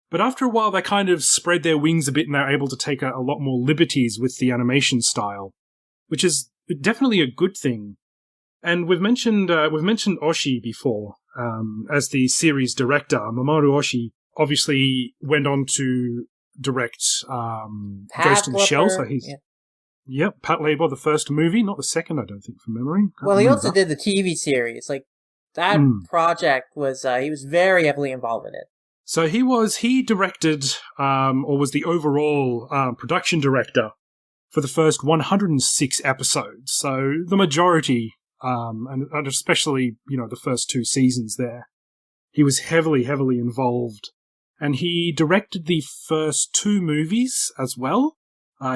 But after a while, they kind of spread their wings a bit, and they're able to take a lot more liberties with the animation style, which is definitely a good thing. And we've mentioned Oshii before as the series director. Mamoru Oshii obviously went on to direct Ghost in the Shell, so he's... Yeah. Yep, Pat Labor, the first movie, not the second, I don't think, from memory. Well, he also did the TV series. Like, that project was, he was very heavily involved in it. So he directed, or was the overall production director for the first 106 episodes. So the majority, and especially, the first 2 seasons there, he was heavily, heavily involved. And he directed the first 2 movies as well.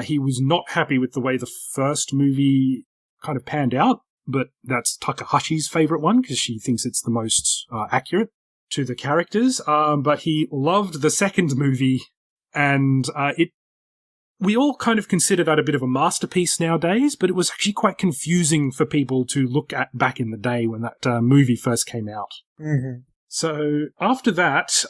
He was not happy with the way the first movie kind of panned out, but that's Takahashi's favorite one because she thinks it's the most accurate to the characters. But he loved the second movie, and we all kind of consider that a bit of a masterpiece nowadays, but it was actually quite confusing for people to look at back in the day when that movie first came out. Mm-hmm. So after that,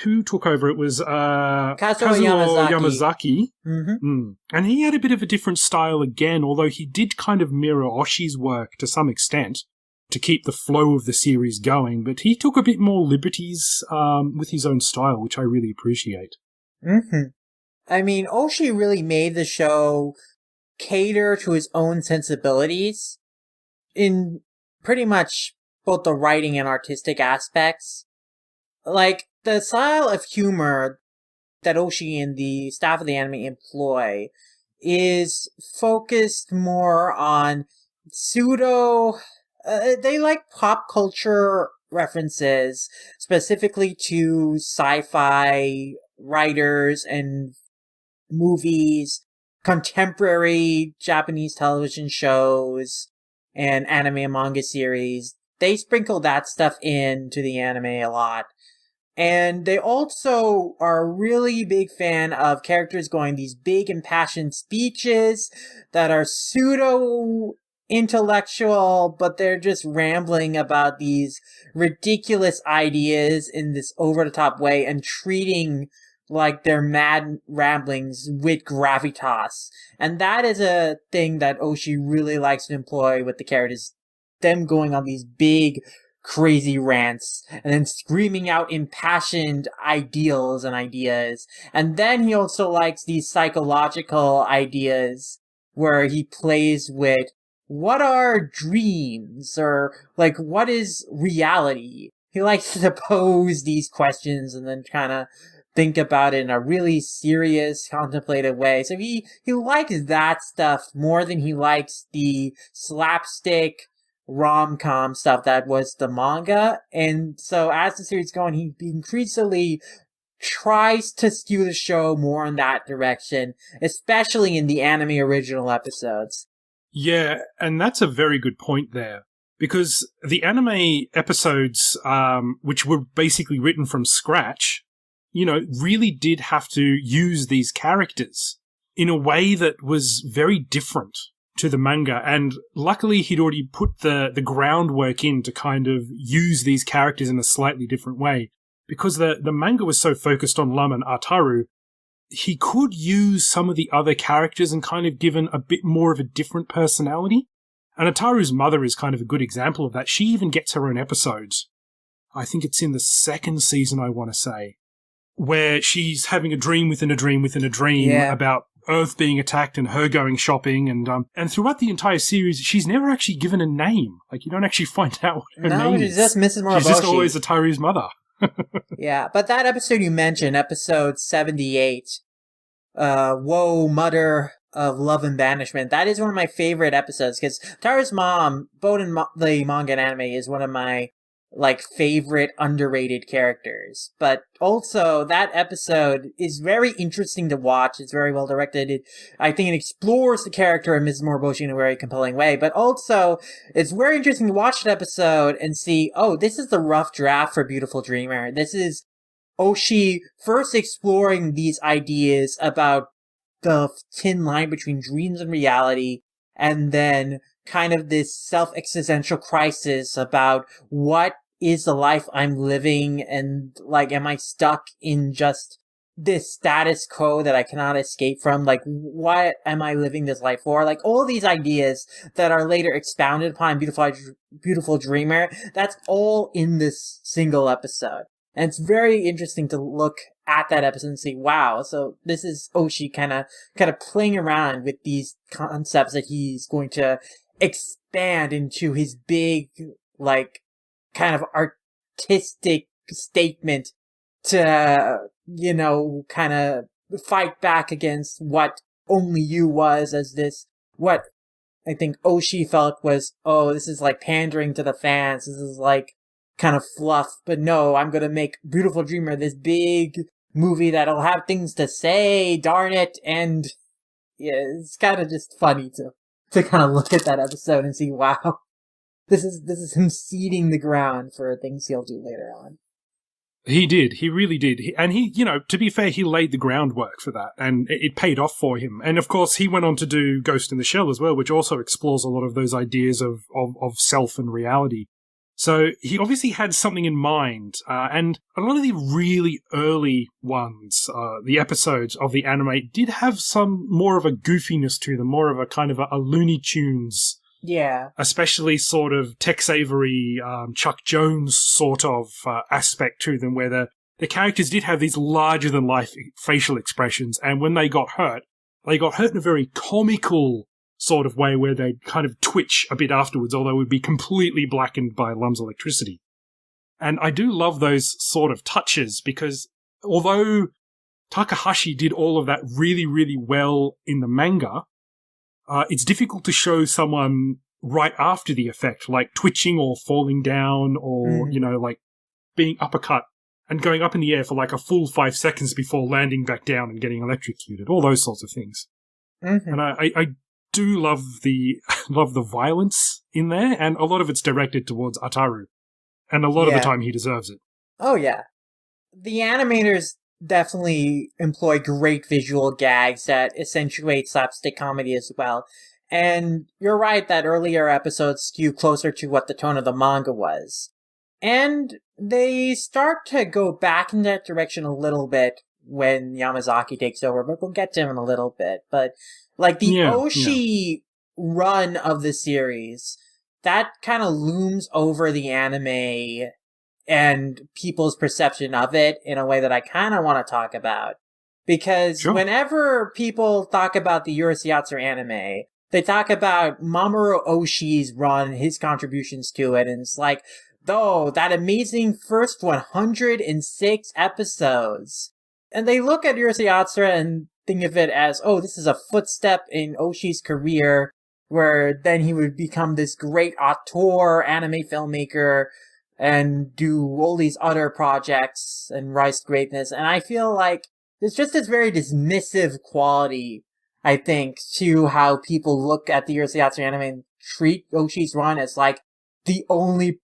who took over? It was Kazuo Yamazaki. Mm-hmm. And he had a bit of a different style again, although he did kind of mirror Oshii's work to some extent to keep the flow of the series going, but he took a bit more liberties with his own style, which I really appreciate. Mm-hmm. I mean, Oshii really made the show cater to his own sensibilities in pretty much both the writing and artistic aspects. Like, the style of humor that Oshii and the staff of the anime employ is focused more on they like pop culture references, specifically to sci-fi writers and movies, contemporary Japanese television shows, and anime and manga series. They sprinkle that stuff into the anime a lot. And they also are a really big fan of characters going these big impassioned speeches that are pseudo-intellectual, but they're just rambling about these ridiculous ideas in this over-the-top way and treating like their mad ramblings with gravitas. And that is a thing that Oshii really likes to employ with the characters. Them going on these big, crazy rants, and then screaming out impassioned ideals and ideas. And then he also likes these psychological ideas, where he plays with, what are dreams? Or, like, what is reality? He likes to pose these questions and then kind of think about it in a really serious, contemplative way. So he likes that stuff more than he likes the slapstick, rom-com stuff that was the manga. And so as the series is going, he increasingly tries to skew the show more in that direction, especially in the anime original episodes. Yeah, and that's a very good point there. Because the anime episodes, which were basically written from scratch, really did have to use these characters in a way that was very different to the manga. And luckily, he'd already put the groundwork in to kind of use these characters in a slightly different way. Because the manga was so focused on Lum and Ataru, he could use some of the other characters and kind of given a bit more of a different personality. And Ataru's mother is kind of a good example of that. She even gets her own episode. I think it's in the second season, I want to say, where she's having a dream within a dream within a dream about Earth being attacked and her going shopping. And throughout the entire series, she's never actually given a name. Like, you don't actually find out what her name is. No, she's just Mrs. Moroboshi. She's just always Ataru's mother. Yeah, but that episode you mentioned, episode 78, Woe, Mother of Love and Banishment, that is one of my favorite episodes, because Tara's mom, both in the manga and anime, is one of my, favorite underrated characters. But also, that episode is very interesting to watch. It's very well directed. I think it explores the character of Mrs. Moroboshi in a very compelling way. But also, it's very interesting to watch that episode and see, oh, this is the rough draft for Beautiful Dreamer. This is Oshii first exploring these ideas about the thin line between dreams and reality, and then kind of this self-existential crisis about what is the life I'm living, and am I stuck in just this status quo that I cannot escape from? What am I living this life for? All these ideas that are later expounded upon Beautiful Dreamer, that's all in this single episode. And it's very interesting to look at that episode and see, wow, so this is Oshii kind of playing around with these concepts that he's going to expand into his big, kind of artistic statement to, kind of fight back against what Only You was as this, what I think Oshii felt was, oh, this is pandering to the fans, this is kind of fluff, but no, I'm gonna make Beautiful Dreamer this big movie that'll have things to say, darn it, and yeah, it's kind of just funny to kind of look at that episode and see, wow, this is him seeding the ground for things he'll do later on. He did. He really did. And he, to be fair, he laid the groundwork for that, and it paid off for him. And of course, he went on to do Ghost in the Shell as well, which also explores a lot of those ideas of self and reality. So he obviously had something in mind, and a lot of the really early ones, the episodes of the anime, did have some more of a goofiness to them, more of a kind of a Looney Tunes. Yeah. Especially sort of Tex Avery, Chuck Jones sort of aspect to them, where the characters did have these larger-than-life facial expressions, and when they got hurt in a very comical sort of way where they'd kind of twitch a bit afterwards, although it would be completely blackened by Lum's electricity. And I do love those sort of touches, because although Takahashi did all of that really, really well in the manga, it's difficult to show someone right after the effect, like twitching or falling down or, being uppercut and going up in the air for a full 5 seconds before landing back down and getting electrocuted, all those sorts of things. Mm-hmm. And I do love the violence in there, and a lot of it's directed towards Ataru, and a lot of the time he deserves it. Oh yeah, the animators definitely employ great visual gags that accentuate slapstick comedy as well. And you're right that earlier episodes skew closer to what the tone of the manga was, and they start to go back in that direction a little bit when Yamazaki takes over, but we'll get to him in a little bit. But Oshii run of the series, that kind of looms over the anime and people's perception of it in a way that I kind of want to talk about. Because whenever people talk about the Urusei Yatsura anime, they talk about Mamoru Oshii's run, his contributions to it, and it's that amazing first 106 episodes. And they look at Urusei Yatsura and think of it as, oh, this is a footstep in Oshii's career, where then he would become this great auteur, anime filmmaker, and do all these other projects and rise to greatness. And I feel like there's just this very dismissive quality, I think, to how people look at the Urusei Yatsura anime and treat Oshii's run as like the only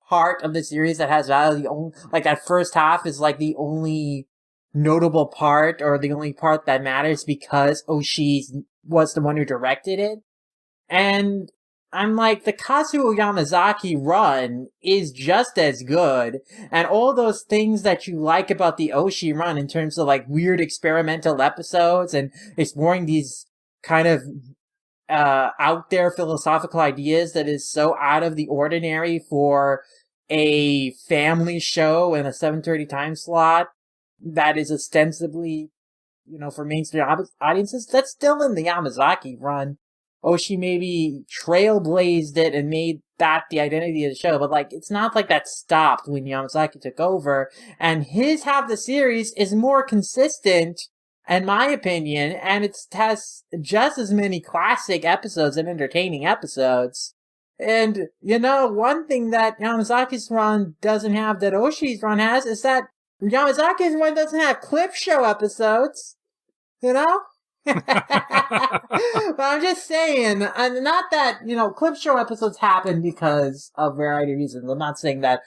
part of the series that has value. The only, like that first half is like the only notable part or the only part that matters because Oshii was the one who directed it. And I'm like, the Kazuo Yamazaki run is just as good, and all those things that you like about the Oshii run in terms of like weird experimental episodes and exploring these kind of out there philosophical ideas that is so out of the ordinary for a family show in a 7:30 time slot that is ostensibly, for mainstream audiences, that's still in the Yamazaki run. Oshii maybe trailblazed it and made that the identity of the show, but like it's not like that stopped when Yamazaki took over, and his half of the series is more consistent in my opinion, and it has just as many classic episodes and entertaining episodes. And, one thing that Yamazaki's run doesn't have that Oshii's run has is that Yamazaki's run doesn't have clip show episodes. But I'm just saying, not that, clip show episodes happen because of a variety of reasons. I'm not saying that,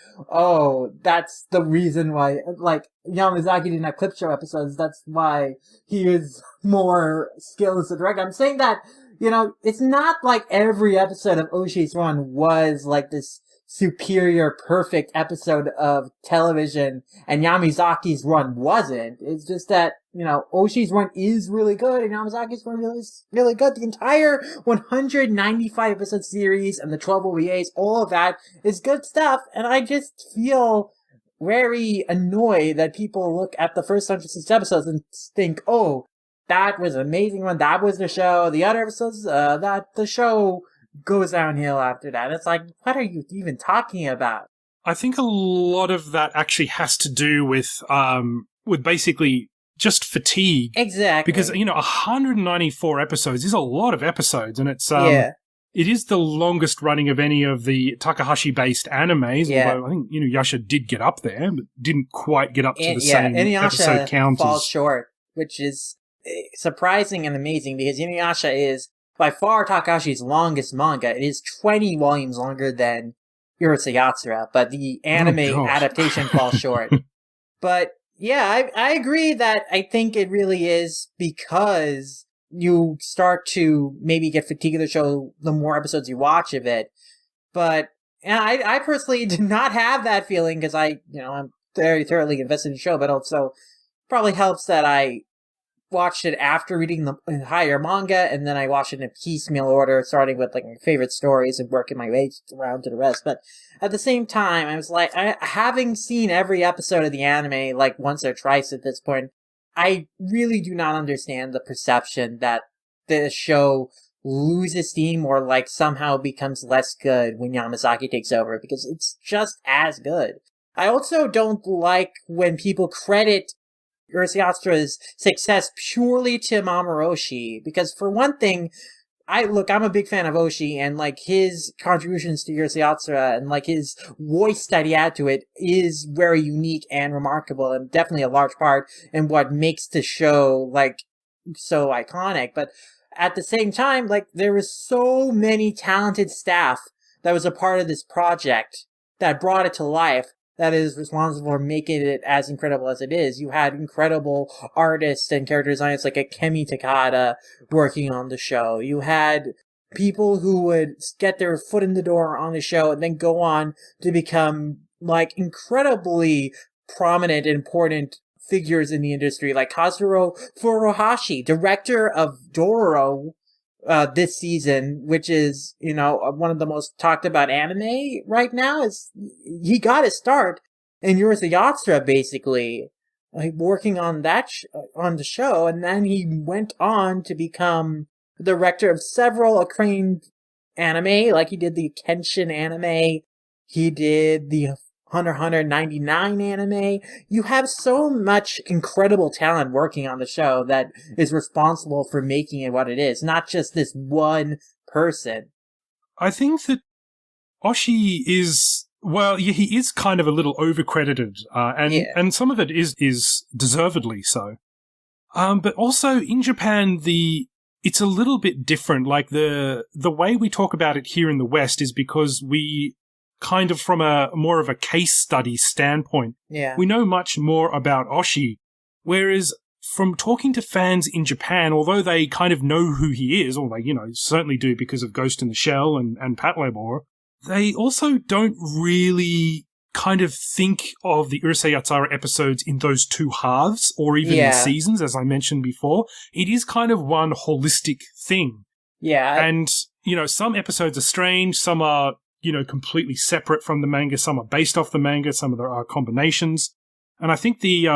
that's the reason why, like, Yamazaki didn't have clip show episodes, that's why he is more skilled as a director. I'm saying that, it's not like every episode of Oshii's run was like this superior, perfect episode of television, and Yamazaki's run wasn't. It's just that, Oshii's run is really good, and Yamazaki's run is really good. The entire 195 episode series and the 12 OVAs, all of that is good stuff, and I just feel very annoyed that people look at the first 106 episodes and think, that was an amazing one, that was the show, the other episodes, that the show goes downhill after that. It's like, what are you even talking about? I think a lot of that actually has to do with basically just fatigue. Exactly. Because, 194 episodes is a lot of episodes, and it's it is the longest running of any of the Takahashi-based animes, although I think Inuyasha did get up there, but didn't quite get up to the same episode count. Falls short, which is surprising and amazing, because Inuyasha is by far Takahashi's longest manga. It is 20 volumes longer than Urusei Yatsura, but the anime adaptation falls short. But yeah, I agree that I think it really is because you start to maybe get fatigued of the show the more episodes you watch of it. But I personally did not have that feeling because I'm very thoroughly invested in the show, but also probably helps that I watched it after reading the entire manga, and then I watched it in a piecemeal order, starting with like my favorite stories and working my way around to the rest. But at the same time, I was like, having seen every episode of the anime like once or twice at this point, I really do not understand the perception that the show loses steam or like somehow becomes less good when Yamazaki takes over, because it's just as good. I also don't like when people credit Urusei Yatsura's success purely to Mamoru Oshii, because for one thing, I'm a big fan of Oshii, and like his contributions to Urusei Yatsura and like his voice that he had to it is very unique and remarkable, and definitely a large part in what makes the show like so iconic. But at the same time, like there was so many talented staff that was a part of this project that brought it to life, that is responsible for making it as incredible as it is. You had incredible artists and character designers like Akemi Takada working on the show. You had people who would get their foot in the door on the show and then go on to become like incredibly prominent and important figures in the industry, like Kazuro Furuhashi, director of Dororo, this season, which is, one of the most talked about anime right now. Is he got his start in Urusei Yatsura, basically, like working on that on the show, and then he went on to become the director of several acclaimed anime, like he did the Kenshin anime, he did the Hunter x Hunter 99 anime. You have so much incredible talent working on the show that is responsible for making it what it is. Not just this one person. I think that Oshii is, well, yeah, he is kind of a little overcredited, and some of it is deservedly so. But also in Japan, it's a little bit different. Like the way we talk about it here in the West is because we kind of from a more of a case study standpoint, we know much more about Oshii, whereas from talking to fans in Japan, although they kind of know who he is, or they, certainly do because of Ghost in the Shell and Patlabor, they also don't really kind of think of the Urusei Yatsura episodes in those two halves, or even in seasons, as I mentioned before. It is kind of one holistic thing. Yeah. And, some episodes are strange, some are, completely separate from the manga, some are based off the manga, some of there are combinations. And I think the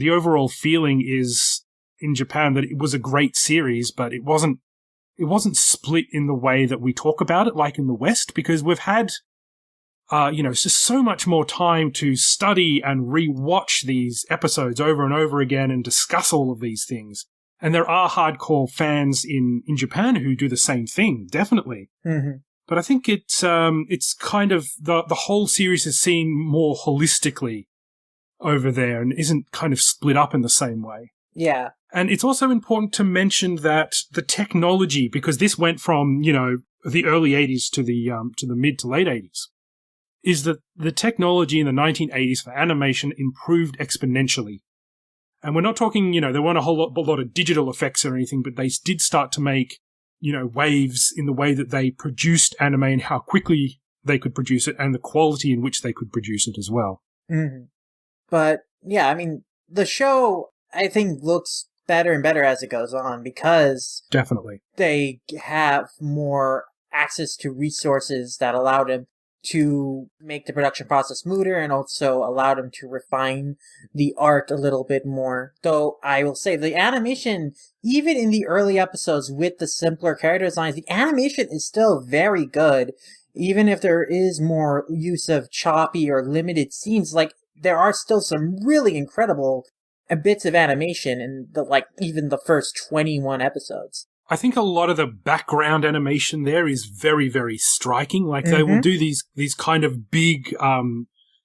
overall feeling is in Japan that it was a great series, but it wasn't split in the way that we talk about it, like in the West, because we've had, just so much more time to study and re-watch these episodes over and over again and discuss all of these things. And there are hardcore fans in Japan who do the same thing, definitely. Mm-hmm. But I think it's kind of the whole series is seen more holistically over there and isn't kind of split up in the same way. Yeah. And it's also important to mention that the technology, because this went from, the early 80s to the mid to late 80s, is that the technology in the 1980s for animation improved exponentially. And we're not talking, there weren't a whole lot of digital effects or anything, but they did start to make, waves in the way that they produced anime and how quickly they could produce it and the quality in which they could produce it as well. Mm-hmm. But, yeah, I mean, the show, I think, looks better and better as it goes on because definitely they have more access to resources that allow them to make the production process smoother and also allow them to refine the art a little bit more. Though I will say the animation, even in the early episodes with the simpler character designs, the animation is still very good. Even if there is more use of choppy or limited scenes, there are still some really incredible bits of animation in even the first 21 episodes. I think a lot of the background animation there is very, very striking. They will do these kind of big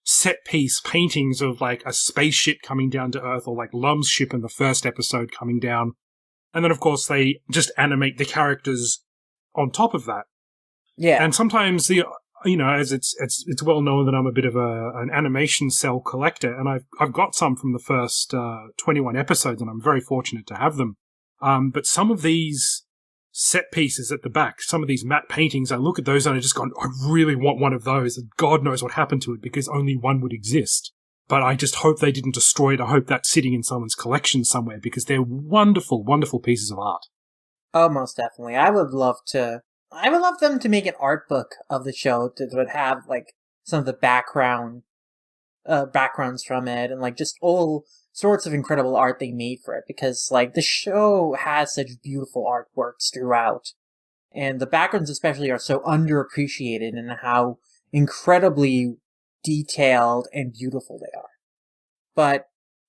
set piece paintings of a spaceship coming down to Earth, or Lum's ship in the first episode coming down. And then, of course, they just animate the characters on top of that. Yeah. And sometimes as it's well known that I'm a bit of an animation cell collector, and I've got some from the first 21 episodes, and I'm very fortunate to have them. But some of these set pieces at the back, some of these matte paintings, I look at those and I just go, I really want one of those. And God knows what happened to it because only one would exist. But I just hope they didn't destroy it. I hope that's sitting in someone's collection somewhere because they're wonderful, wonderful pieces of art. Oh, most definitely. I would love them to make an art book of the show that would have some of the backgrounds from it and just all sorts of incredible art they made for it because the show has such beautiful artworks throughout, and the backgrounds especially are so underappreciated in how incredibly detailed and beautiful they are. But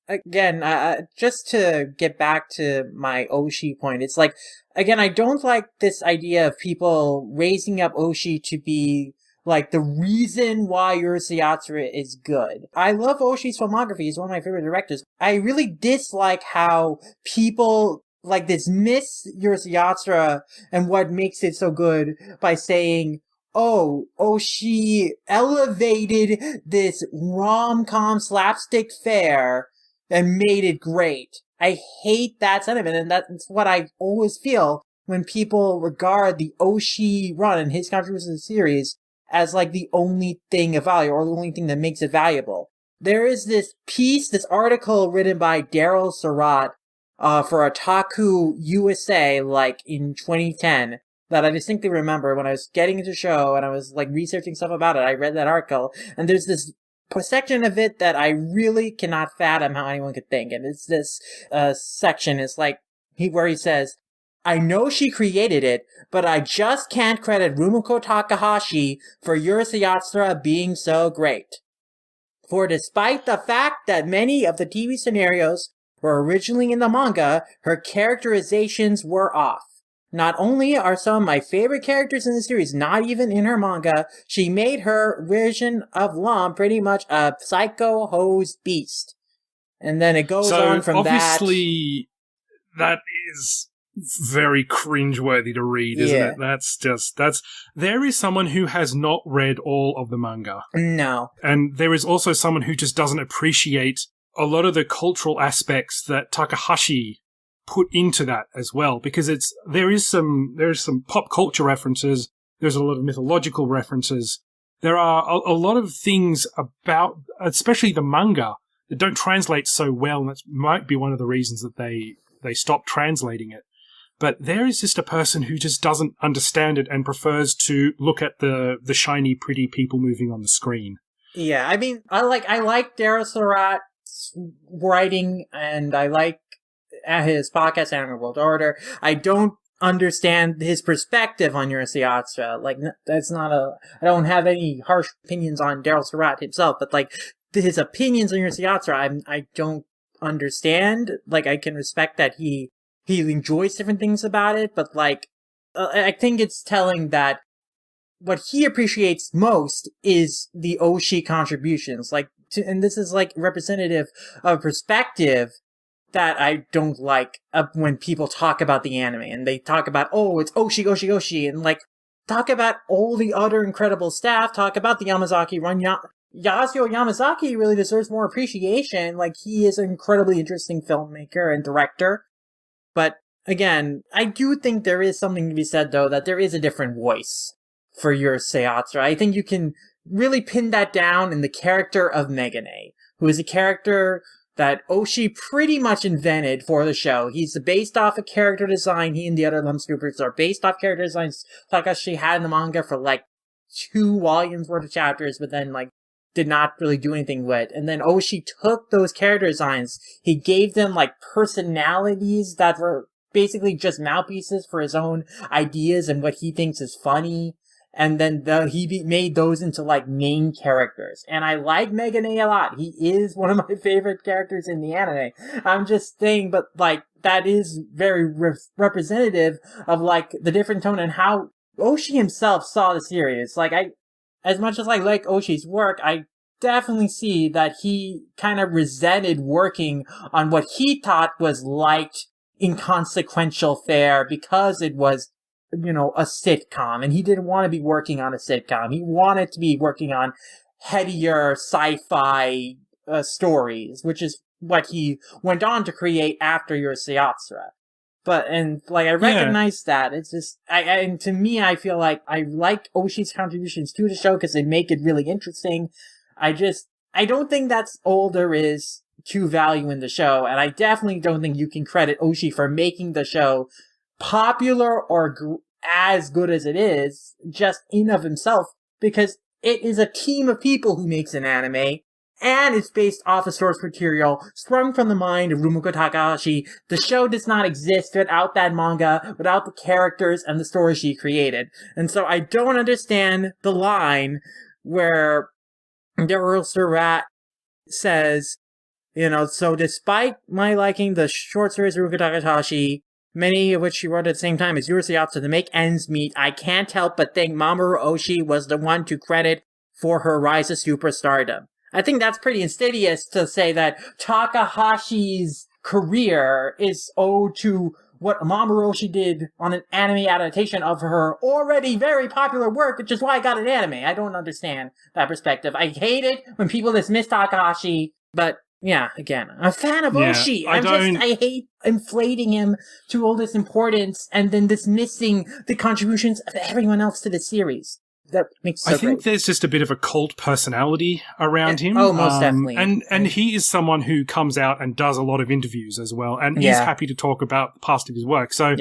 again, just to get back to my Oshii point, it's again, I don't like this idea of people raising up Oshii to be the reason why Urusei Yatsura is good. I love Oshii's filmography. He's one of my favorite directors. I really dislike how people dismiss Urusei Yatsura and what makes it so good by saying, oh, Oshii elevated this rom-com slapstick fare and made it great. I hate that sentiment, and that's what I always feel when people regard the Oshii run and his contributions to the series as the only thing of value, or the only thing that makes it valuable. There is this article written by Daryl Surratt for Otaku USA, in 2010, that I distinctly remember when I was getting into the show and I was researching stuff about it. I read that article, and there's this section of it that I really cannot fathom how anyone could think, and it's this section is where he says, I know she created it, but I just can't credit Rumiko Takahashi for Urusei Yatsura being so great. For despite the fact that many of the TV scenarios were originally in the manga, her characterizations were off. Not only are some of my favorite characters in the series not even in her manga, she made her version of Lum pretty much a psycho-hosed beast. And then it goes on from obviously, that is very cringeworthy to read, isn't it? There is someone who has not read all of the manga. No. And there is also someone who just doesn't appreciate a lot of the cultural aspects that Takahashi put into that as well, because there's some pop culture references, there's a lot of mythological references. There are a lot of things about, especially the manga, that don't translate so well, and that might be one of the reasons that they stopped translating it. But there is just a person who just doesn't understand it and prefers to look at the shiny, pretty people moving on the screen. Yeah, I mean, I like Daryl Surratt's writing, and I like his podcast, Animal World Order. I don't understand his perspective on Urusei Yatsura. Like, I don't have any harsh opinions on Daryl Surratt himself, but like, his opinions on Urusei Yatsura, I don't understand. Like, I can respect that he enjoys different things about it, but like, I think it's telling that what he appreciates most is the Oshii contributions. Like, and this is like representative of a perspective that I don't like when people talk about the anime and they talk about, oh, it's Oshii, Oshii, Oshii, and like, talk about all the other incredible staff, talk about the Yamazaki run. Yasuo Yamazaki really deserves more appreciation. Like, he is an incredibly interesting filmmaker and director. But again, I do think there is something to be said, though, that there is a different voice for Urusei Yatsura. I think you can really pin that down in the character of Megane, who is a character that Oshii pretty much invented for the show. He's based off a character design. He and the other Lum Scoopers are based off character designs Takahashi had in the manga for like 2 volumes worth of chapters, but then like did not really do anything with. And then Oshii took those character designs, he gave them like personalities that were basically just mouthpieces for his own ideas and what he thinks is funny. And then he made those into like main characters. And I like Megane a lot. He is one of my favorite characters in the anime. I'm just saying, but like, that is very representative of like the different tone and how Oshii himself saw the series. Like, as much as I like Oshii's work, I definitely see that he kind of resented working on what he thought was light, inconsequential fare because it was, you know, a sitcom, and he didn't want to be working on a sitcom. He wanted to be working on headier sci-fi stories, which is what he went on to create after Urusei Yatsura. But, and, like, I recognize that. It's just, and to me, I feel like I like Oshii's contributions to the show because they make it really interesting. I don't think that's all there is to value in the show, and I definitely don't think you can credit Oshii for making the show popular or as good as it is, just in of himself, because it is a team of people who makes an anime, and it's based off of source material sprung from the mind of Rumiko Takahashi. The show does not exist without that manga, without the characters and the story she created. And so I don't understand the line where Daryl Surratt says, you know, so despite my liking the short stories of Rumiko Takahashi, many of which she wrote at the same time as Urusei Yatsura to make ends meet, I can't help but think Mamoru Oshii was the one to credit for her rise to superstardom. I think that's pretty insidious to say that Takahashi's career is owed to what Mamoru Oshii did on an anime adaptation of her already very popular work, which is why I got an anime. I don't understand that perspective. I hate it when people dismiss Takahashi, but yeah, again, I'm a fan of Oshii. I hate inflating him to all this importance and then dismissing the contributions of everyone else to the series. That makes so I think there's just a bit of a cult personality around him. Oh, most definitely. And he is someone who comes out and does a lot of interviews as well, and he's happy to talk about the past of his work. So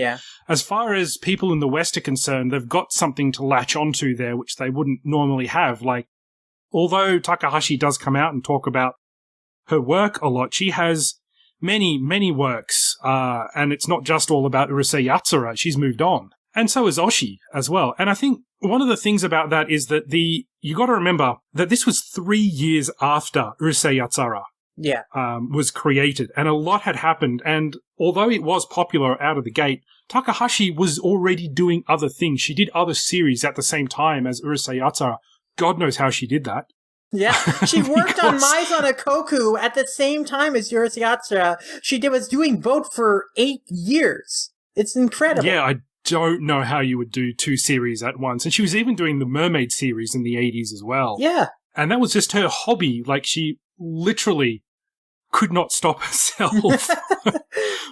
as far as people in the West are concerned, they've got something to latch onto there, which they wouldn't normally have. Like, although Takahashi does come out and talk about her work a lot, she has many, many works, and it's not just all about Urusei Yatsura. She's moved on. And so is Oshii as well. And I think one of the things about that is that you got to remember that this was 3 years after Urusei Yatsura was created, and a lot had happened. And although it was popular out of the gate, Takahashi was already doing other things. She did other series at the same time as Urusei Yatsura. God knows how she did that. Yeah, she worked on Maison Koku at the same time as Urusei Yatsura. She was doing both for 8 years. It's incredible. Yeah, I don't know how you would do 2 series at once. And she was even doing the Mermaid series in the 80s as well. Yeah. And that was just her hobby. Like, she literally could not stop herself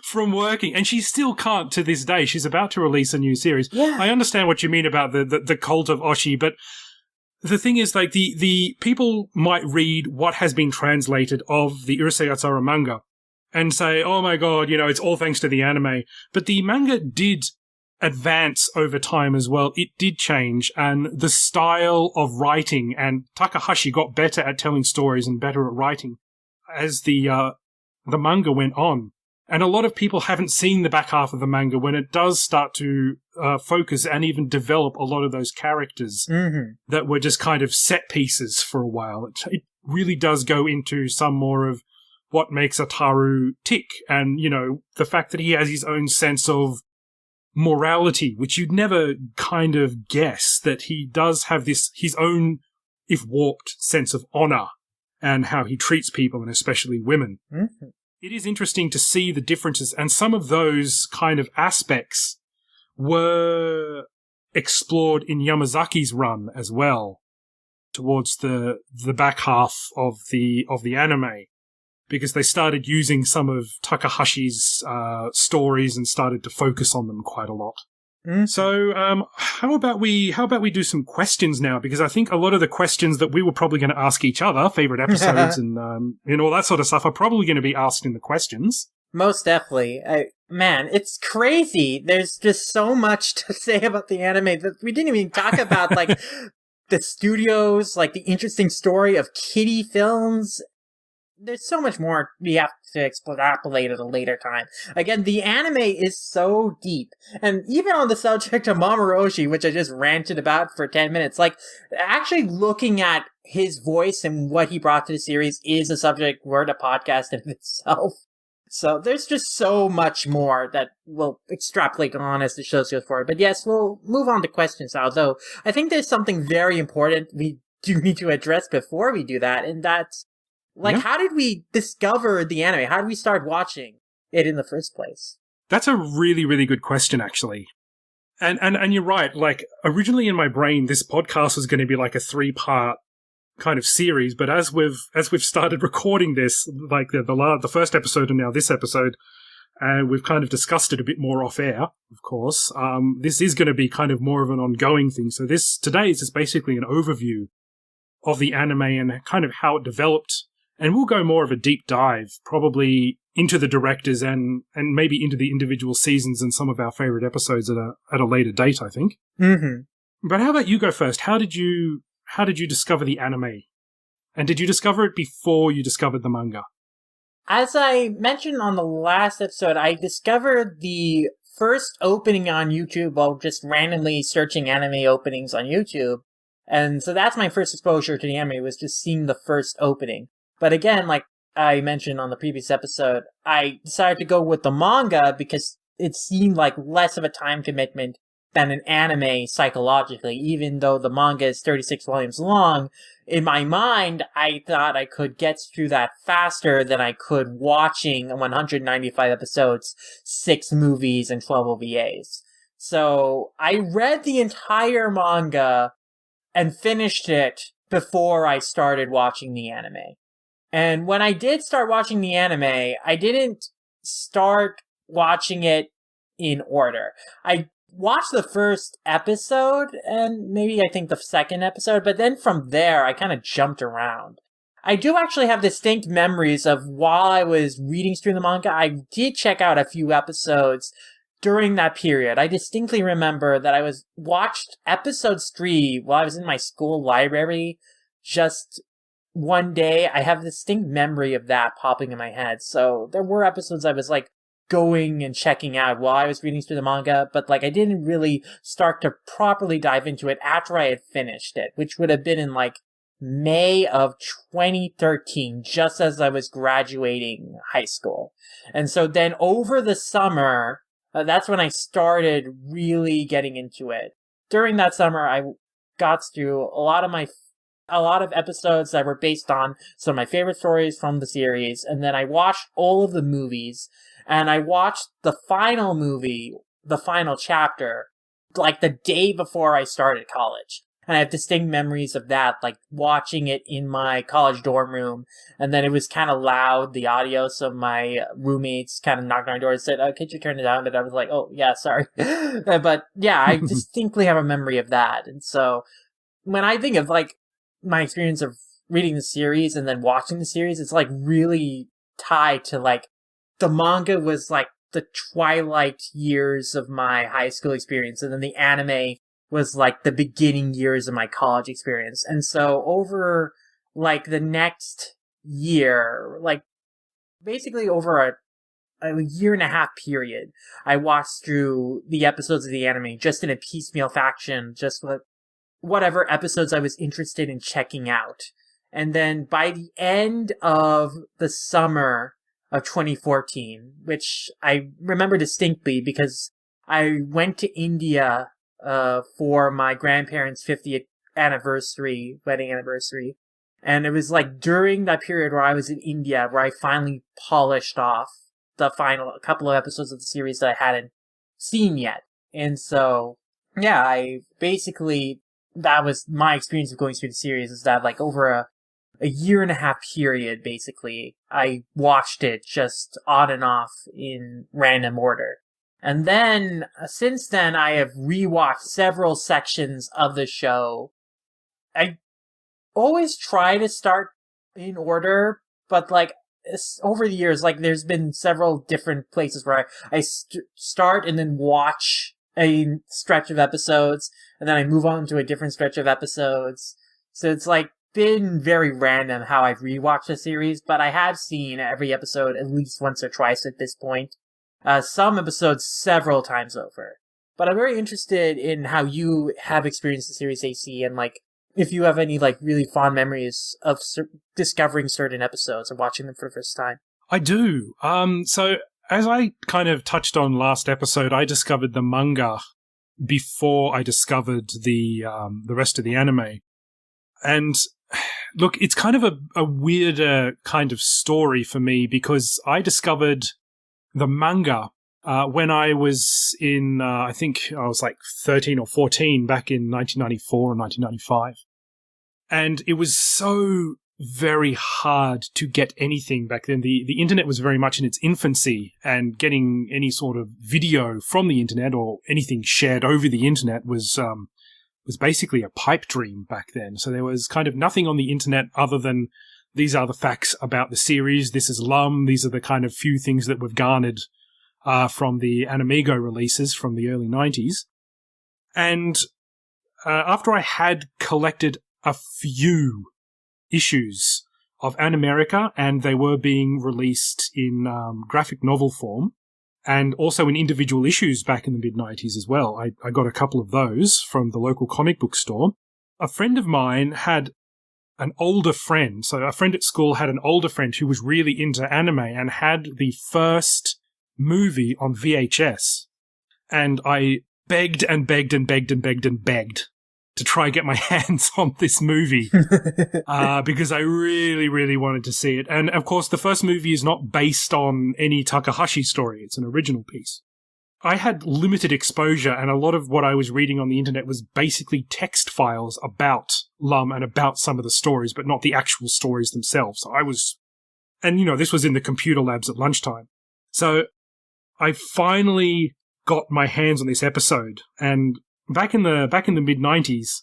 from working. And she still can't to this day. She's about to release a new series. Yeah. I understand what you mean about the cult of Oshii, but the thing is, like, the people might read what has been translated of the Urusei Yatsura manga and say, oh my god, it's all thanks to the anime. But the manga did advance over time as well. It did change, and the style of writing, and Takahashi got better at telling stories and better at writing as the manga went on. And a lot of people haven't seen the back half of the manga when it does start to focus and even develop a lot of those characters that were just kind of set pieces for a while. It really does go into some more of what makes Ataru tick, and, the fact that he has his own sense of morality, which you'd never kind of guess, that he does have his own, if warped, sense of honor and how he treats people, and especially women. It is interesting to see the differences, and some of those kind of aspects were explored in Yamazaki's run as well, towards the back half of the anime, because they started using some of Takahashi's stories and started to focus on them quite a lot. So, how about we do some questions now? Because I think a lot of the questions that we were probably going to ask each other, favorite episodes and all that sort of stuff, are probably going to be asked in the questions. Most definitely. Man, it's crazy. There's just so much to say about the anime that we didn't even talk about, like, the studios, like, the interesting story of Kitty Films. There's so much more we have to extrapolate at a later time. Again, the anime is so deep. And even on the subject of Mamoru Oshii, which I just ranted about for 10 minutes, like, actually looking at his voice and what he brought to the series is a subject worth a podcast in itself. So there's just so much more that we'll extrapolate on as the show goes forward. But yes, we'll move on to questions, although I think there's something very important we do need to address before we do that, and that's, like, how did we discover the anime? How did we start watching it in the first place? That's a really, really good question, actually. And you're right. Like, originally in my brain, this podcast was going to be like a 3-part kind of series. But as we've started recording this, like the first episode and now this episode, and we've kind of discussed it a bit more off air, of course. This is going to be kind of more of an ongoing thing. So today is just basically an overview of the anime and kind of how it developed. And we'll go more of a deep dive, probably into the directors and maybe into the individual seasons and some of our favorite episodes at a later date, I think. But how about you go first? How did you discover the anime? And did you discover it before you discovered the manga? As I mentioned on the last episode, I discovered the first opening on YouTube while just randomly searching anime openings on YouTube. And so that's my first exposure to the anime, was just seeing the first opening. But again, like I mentioned on the previous episode, I decided to go with the manga because it seemed like less of a time commitment than an anime psychologically. Even though the manga is 36 volumes long, in my mind, I thought I could get through that faster than I could watching 195 episodes, 6 movies, and 12 OVAs. So I read the entire manga and finished it before I started watching the anime. And when I did start watching the anime, I didn't start watching it in order. I watched the first episode and maybe I think the second episode, but then from there I kind of jumped around. I do actually have distinct memories of while I was reading through the manga, I did check out a few episodes during that period. I distinctly remember that I watched episode 3 while I was in my school library just one day. I have a distinct memory of that popping in my head. So there were episodes I was like going and checking out while I was reading through the manga, but like I didn't really start to properly dive into it after I had finished it, which would have been in like May of 2013, just as I was graduating high school. And so then over the summer, That's when I started really getting into it. During that summer, I got through a lot of episodes that were based on some of my favorite stories from the series, and then I watched all of the movies, and I watched the final movie, the final chapter, like the day before I started college. And I have distinct memories of that, like watching it in my college dorm room. And then it was kind of loud, the audio. So my roommates kind of knocked on my door and said, "Oh, could you turn it down?" And I was like, "Oh, yeah, sorry." But yeah, I distinctly have a memory of that. And so when I think of like my experience of reading the series and then watching the series, it's like really tied to like the manga was like the twilight years of my high school experience. And then the anime was like the beginning years of my college experience. And so over like the next year, like basically over a year and a half period, I watched through the episodes of the anime just in a piecemeal fashion, just with whatever episodes I was interested in checking out. And then by the end of the summer of 2014, which I remember distinctly because I went to India for my grandparents' 50th wedding anniversary. And it was like during that period where I was in India where I finally polished off the final couple of episodes of the series that I hadn't seen yet. And so, yeah, that was my experience of going through the series, is that like over a year and a half period, basically, I watched it just on and off in random order. And then, since then, I have rewatched several sections of the show. I always try to start in order, but like, over the years, like, there's been several different places where I start and then watch a stretch of episodes, and then I move on to a different stretch of episodes. So it's like been very random how I've rewatched the series, but I have seen every episode at least once or twice at this point. Some episodes several times over. But I'm very interested in how you have experienced the series, AC, and like if you have any like really fond memories of discovering certain episodes or watching them for the first time. I do. So as I kind of touched on last episode, I discovered the manga before I discovered the rest of the anime. And look, it's kind of a weirder kind of story for me because I discovered the manga when I was in, I think I was like 13 or 14 back in 1994 or 1995. And it was so very hard to get anything back then. The internet was very much in its infancy, and getting any sort of video from the internet or anything shared over the internet was basically a pipe dream back then. So there was kind of nothing on the internet other than these are the facts about the series. This is Lum. These are the kind of few things that we've garnered from the Animigo releases from the early 90s. And after I had collected a few issues of Animerica, and they were being released in graphic novel form, and also in individual issues back in the mid-90s as well. I got a couple of those from the local comic book store. A friend of mine had an older friend, so a friend at school had an older friend who was really into anime and had the first movie on VHS. And I begged and begged and begged and begged and begged to try and get my hands on this movie because I really, really wanted to see it. And, of course, the first movie is not based on any Takahashi story. It's an original piece. I had limited exposure, and a lot of what I was reading on the internet was basically text files about Lum and about some of the stories, but not the actual stories themselves. So this was in the computer labs at lunchtime. So I finally got my hands on this episode, and back in the mid-90s,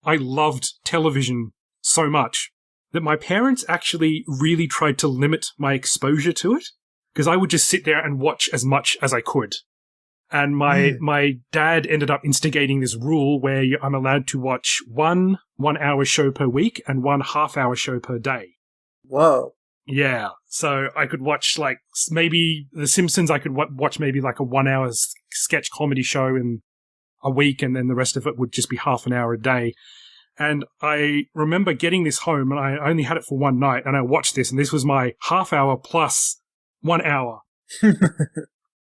I loved television so much that my parents actually really tried to limit my exposure to it, because I would just sit there and watch as much as I could. And my dad ended up instigating this rule where I'm allowed to watch one 1-hour show per week and 1 half-hour show per day. Whoa. Yeah. So I could watch like maybe The Simpsons. I could watch maybe like a 1-hour sketch comedy show in a week, and then the rest of it would just be half an hour a day. And I remember getting this home, and I only had it for one night, and I watched this, and this was my half hour plus 1 hour.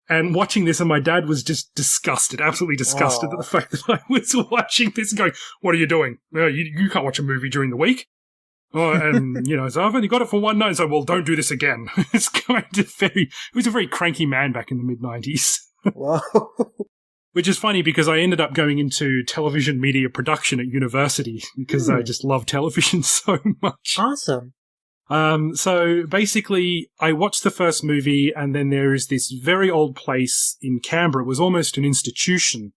And watching this, and my dad was just disgusted, absolutely disgusted at the fact that I was watching this and going, what are you doing? No, you can't watch a movie during the week. Oh, and, so I've only got it for one night. So, well, don't do this again. It's he was a very cranky man back in the mid-90s. Whoa. Which is funny because I ended up going into television media production at university because I just love television so much. Awesome. So basically, I watched the first movie, and then there is this very old place in Canberra. It was almost an institution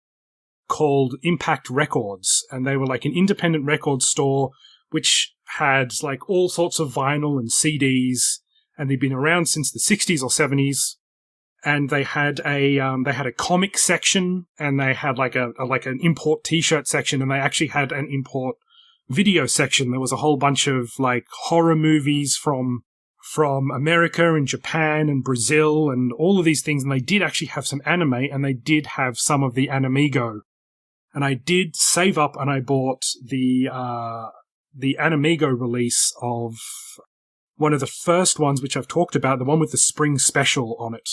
called Impact Records, and they were like an independent record store which had like all sorts of vinyl and CDs, and they'd been around since the 60s or 70s. And they had a comic section, and they had like an import T-shirt section, and they actually had an import video section. There was a whole bunch of like horror movies from America and Japan and Brazil and all of these things. And they did actually have some anime, and they did have some of the Animigo. And I did save up, and I bought the Animigo release of one of the first ones, which I've talked about, the one with the spring special on it.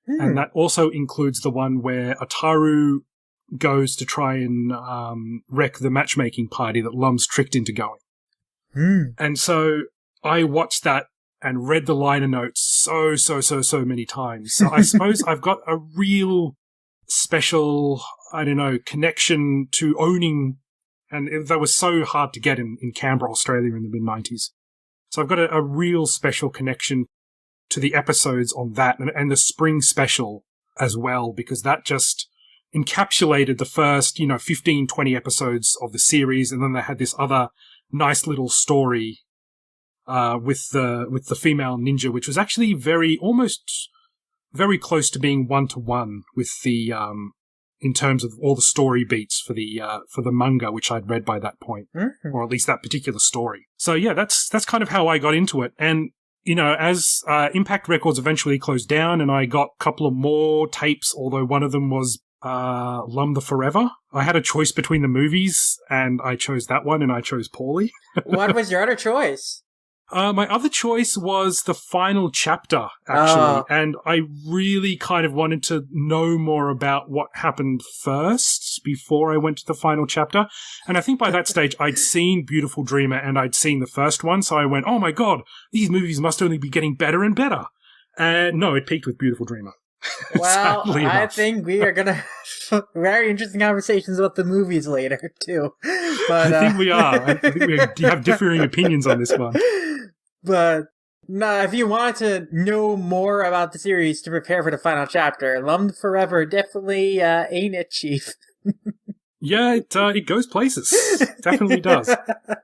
And that also includes the one where Ataru goes to try and wreck the matchmaking party that Lum's tricked into going. And so I watched that and read the liner notes so many times. So I suppose I've got a real special, connection to owning, and that was so hard to get in Canberra, Australia in the mid-90s. So I've got a real special connection to the episodes on that and the spring special as well, because that just encapsulated the first, 15, 20 episodes of the series. And then they had this other nice little story, with the female ninja, which was actually almost very close to being one-to-one with the, in terms of all the story beats for the manga, which I'd read by that point, or at least that particular story. So yeah, that's kind of how I got into it. And as Impact Records eventually closed down, and I got a couple of more tapes, although one of them was Lum the Forever. I had a choice between the movies, and I chose that one, and I chose poorly. What was your other choice? My other choice was the final chapter, actually, and I really kind of wanted to know more about what happened first before I went to the final chapter. And I think by that stage, I'd seen Beautiful Dreamer and I'd seen the first one, so I went, oh my god, these movies must only be getting better and better. And no, it peaked with Beautiful Dreamer. Well, I think we are going to have very interesting conversations about the movies later, too. But, I think we are. I think we have differing opinions on this one. But, no, if you want to know more about the series to prepare for the final chapter, Lum Forever definitely ain't it, Chief. Yeah, it goes places. Definitely does.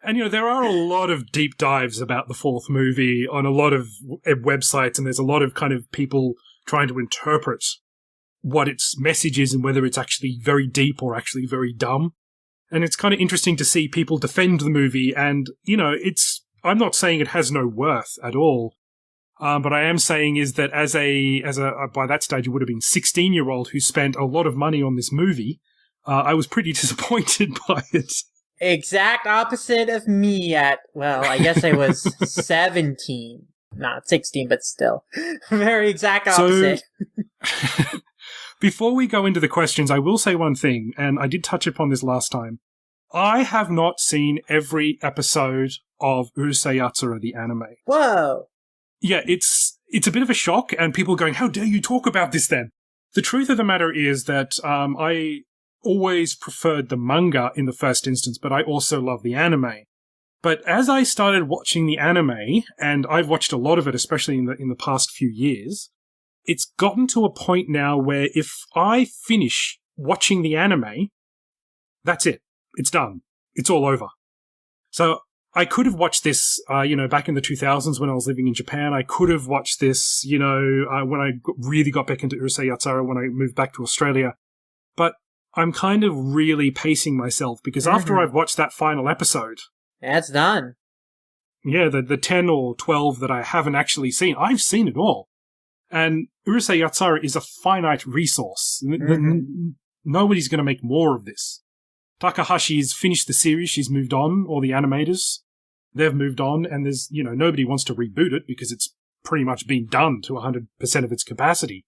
And, there are a lot of deep dives about the fourth movie on a lot of websites, and there's a lot of kind of people trying to interpret what its message is and whether it's actually very deep or actually very dumb. And it's kind of interesting to see people defend the movie, and, I'm not saying it has no worth at all. But I am saying is that as a by that stage it would have been 16-year-old who spent a lot of money on this movie, I was pretty disappointed by it. Exact opposite of me I guess I was 17. Not 16, but still. Very exact opposite. So, before we go into the questions, I will say one thing, and I did touch upon this last time. I have not seen every episode of Urusei Yatsura, the anime. Whoa! Yeah, it's a bit of a shock, and people are going, how dare you talk about this then? The truth of the matter is that I always preferred the manga in the first instance, but I also love the anime. But as I started watching the anime, and I've watched a lot of it, especially in the past few years, it's gotten to a point now where if I finish watching the anime, that's it. It's done. It's all over. So I could have watched this, back in the 2000s when I was living in Japan. I could have watched this, when I really got back into Urusei Yatsura when I moved back to Australia. But I'm kind of really pacing myself because after I've watched that final episode, that's done. Yeah, the 10 or 12 that I haven't actually seen, I've seen it all. And Urusei Yatsura is a finite resource. Nobody's going to make more of this. Takahashi's finished the series, she's moved on, or the animators, they've moved on, and there's, nobody wants to reboot it because it's pretty much been done to 100% of its capacity.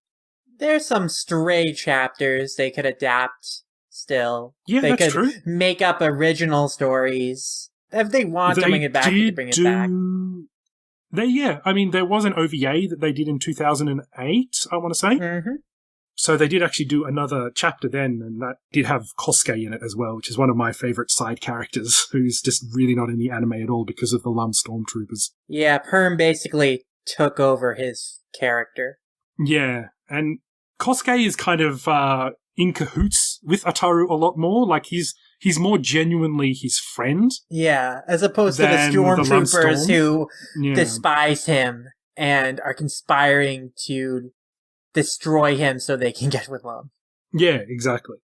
There's some stray chapters they could adapt still. Yeah, they that's could true. make up original stories. If they want to bring it back, they could bring it back. There was an OVA that they did in 2008, I want to say. Mm-hmm. So they did actually do another chapter then, and that did have Kosuke in it as well, which is one of my favourite side characters, who's just really not in the anime at all because of the Lum Stormtroopers. Yeah, Perm basically took over his character. Yeah, and Kosuke is kind of in cahoots with Ataru a lot more. Like, he's more genuinely his friend. Yeah, as opposed to the stormtroopers who Yeah. despise him and are conspiring to destroy him so they can get with Lum. Yeah, exactly.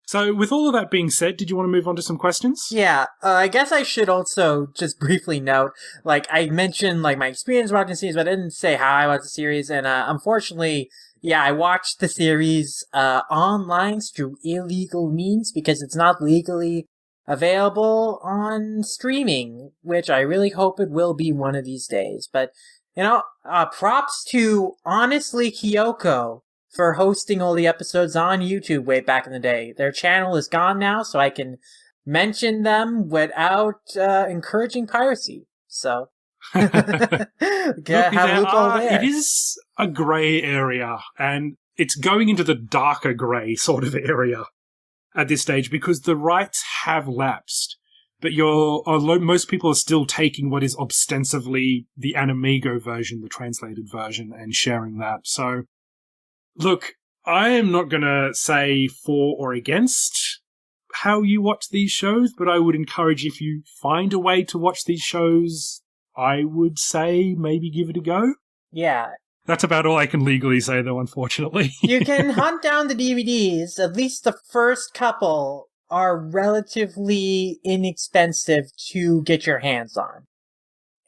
So, with all of that being said, did you want to move on to some questions? Yeah, I guess I should also just briefly note, like, I mentioned, like, my experience watching the series, but I didn't say how I watched the series, and unfortunately, yeah, I watched the series online through illegal means because it's not legally available on streaming, which I really hope it will be one of these days. But, props to, honestly, Kyoko for hosting all the episodes on YouTube way back in the day. Their channel is gone now, so I can mention them without encouraging piracy. So, have a loophole there. It is a grey area, and it's going into the darker grey sort of area at this stage because the rights have lapsed. But most people are still taking what is ostensibly the Animigo version, the translated version, and sharing that. So, look, I am not going to say for or against how you watch these shows, but I would encourage, if you find a way to watch these shows, I would say maybe give it a go. Yeah. That's about all I can legally say, though, unfortunately. You can hunt down the DVDs. At least the first couple are relatively inexpensive to get your hands on.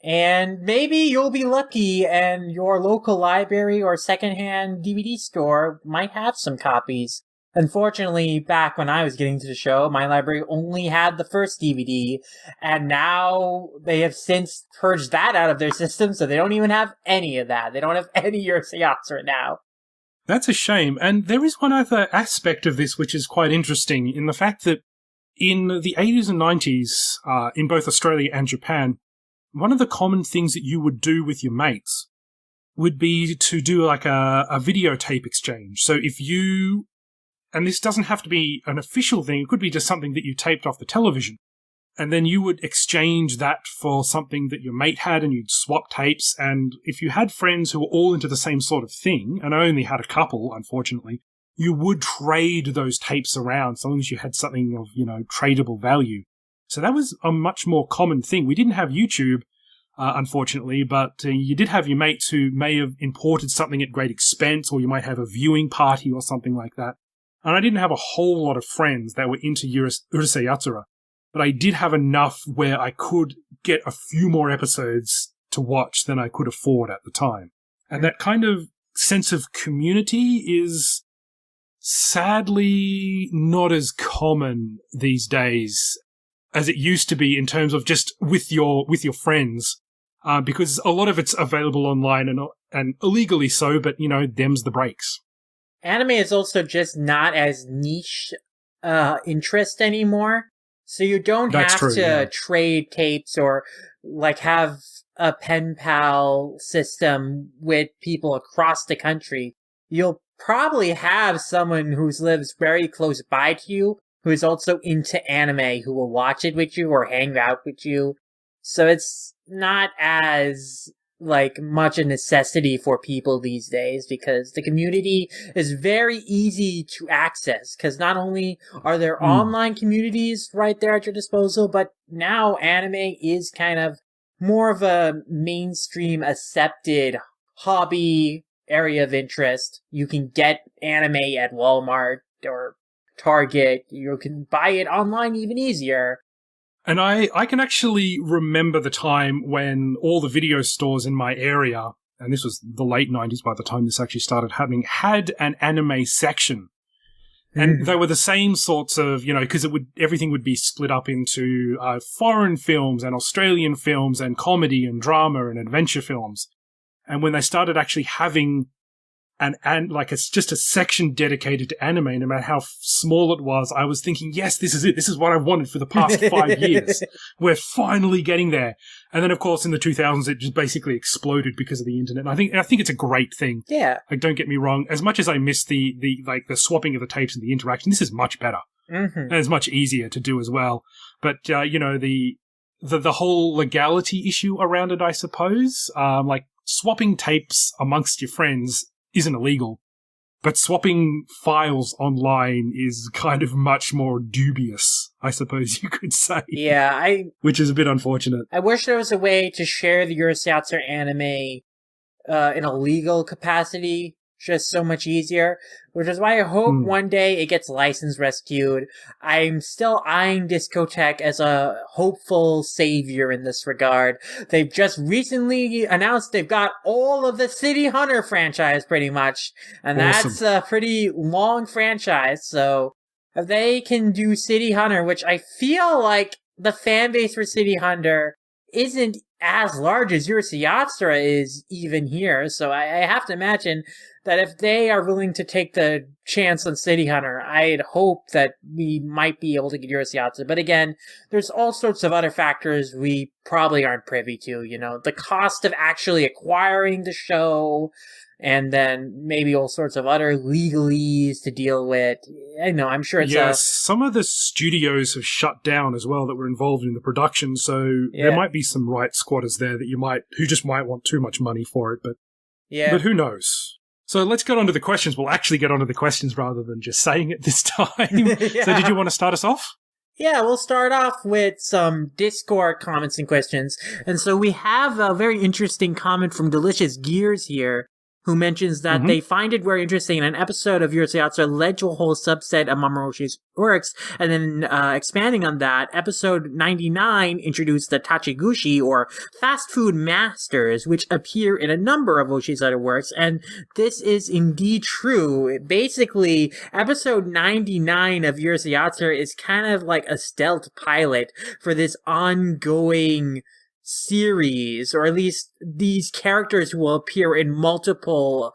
And maybe you'll be lucky and your local library or secondhand DVD store might have some copies. Unfortunately, back when I was getting to the show, my library only had the first DVD, and now they have since purged that out of their system, so they don't even have any of that. They don't have any Urusei Yatsura now. That's a shame. And there is one other aspect of this which is quite interesting, in the fact that in the 80s and 90s, in both Australia and Japan, one of the common things that you would do with your mates would be to do like a videotape exchange. So if you, and this doesn't have to be an official thing, it could be just something that you taped off the television, and then you would exchange that for something that your mate had, and you'd swap tapes. And if you had friends who were all into the same sort of thing, and I only had a couple, unfortunately, you would trade those tapes around so long as you had something of, tradable value. So that was a much more common thing. We didn't have YouTube, unfortunately, but you did have your mates who may have imported something at great expense, or you might have a viewing party or something like that. And I didn't have a whole lot of friends that were into Urusei Yatsura, but I did have enough where I could get a few more episodes to watch than I could afford at the time. And that kind of sense of community is sadly not as common these days as it used to be in terms of just with your friends, because a lot of it's available online and illegally so, but, them's the breaks. Anime is also just not as niche interest anymore, so you don't have to trade tapes or, have a pen pal system with people across the country. You'll probably have someone who lives very close by to you who is also into anime who will watch it with you or hang out with you. So it's not as, much a necessity for people these days because the community is very easy to access because not only are there online communities right there at your disposal, but now anime is kind of more of a mainstream accepted hobby area of interest. You can get anime at Walmart or Target. You can buy it online even easier. And I can actually remember the time when all the video stores in my area, and this was the late 90s by the time this actually started happening, had an anime section. And they were the same sorts of, because everything would be split up into foreign films and Australian films and comedy and drama and adventure films. And when they started actually having and like it's just a section dedicated to anime, no matter how small it was. I was thinking, yes, this is it. This is what I've wanted for the past 5 years. We're finally getting there. And then, of course, in the 2000s, it just basically exploded because of the internet. And I think it's a great thing. Yeah. Like, don't get me wrong. As much as I miss the swapping of the tapes and the interaction, this is much better. Mm-hmm. And it's much easier to do as well. But, the whole legality issue around it, I suppose, like swapping tapes amongst your friends isn't illegal, but swapping files online is kind of much more dubious, I suppose you could say. Yeah, which is a bit unfortunate. I wish there was a way to share the Urusei anime in a legal capacity. Just so much easier, which is why I hope one day it gets license rescued. I'm still eyeing Discotek as a hopeful savior in this regard. They've just recently announced they've got all of the City Hunter franchise, pretty much, and awesome. That's a pretty long franchise, so if they can do City Hunter, which I feel like the fan base for City Hunter isn't as large as Urusei Yatsura is even here, so I have to imagine that if they are willing to take the chance on City Hunter, I'd hope that we might be able to get Urusei Yatsura. But again, there's all sorts of other factors we probably aren't privy to, the cost of actually acquiring the show, and then maybe all sorts of other legalese to deal with. I know, I'm sure it's some of the studios have shut down as well that were involved in the production, so there might be some right squatters there that who just might want too much money for it, but who knows? So let's get on to the questions. We'll actually get on to the questions rather than just saying it this time. Yeah. So did you want to start us off? Yeah, we'll start off with some Discord comments and questions. And so we have a very interesting comment from Delicious Gears here, who mentions that they find it very interesting. An episode of Urusei Yatsura led to a whole subset of Mamoru Oshii's works, and then expanding on that, episode 99 introduced the Tachigushi, or fast food masters, which appear in a number of Oshii's other works, and this is indeed true. Basically, episode 99 of Urusei Yatsura is kind of like a stealth pilot for this ongoing series, or at least these characters will appear in multiple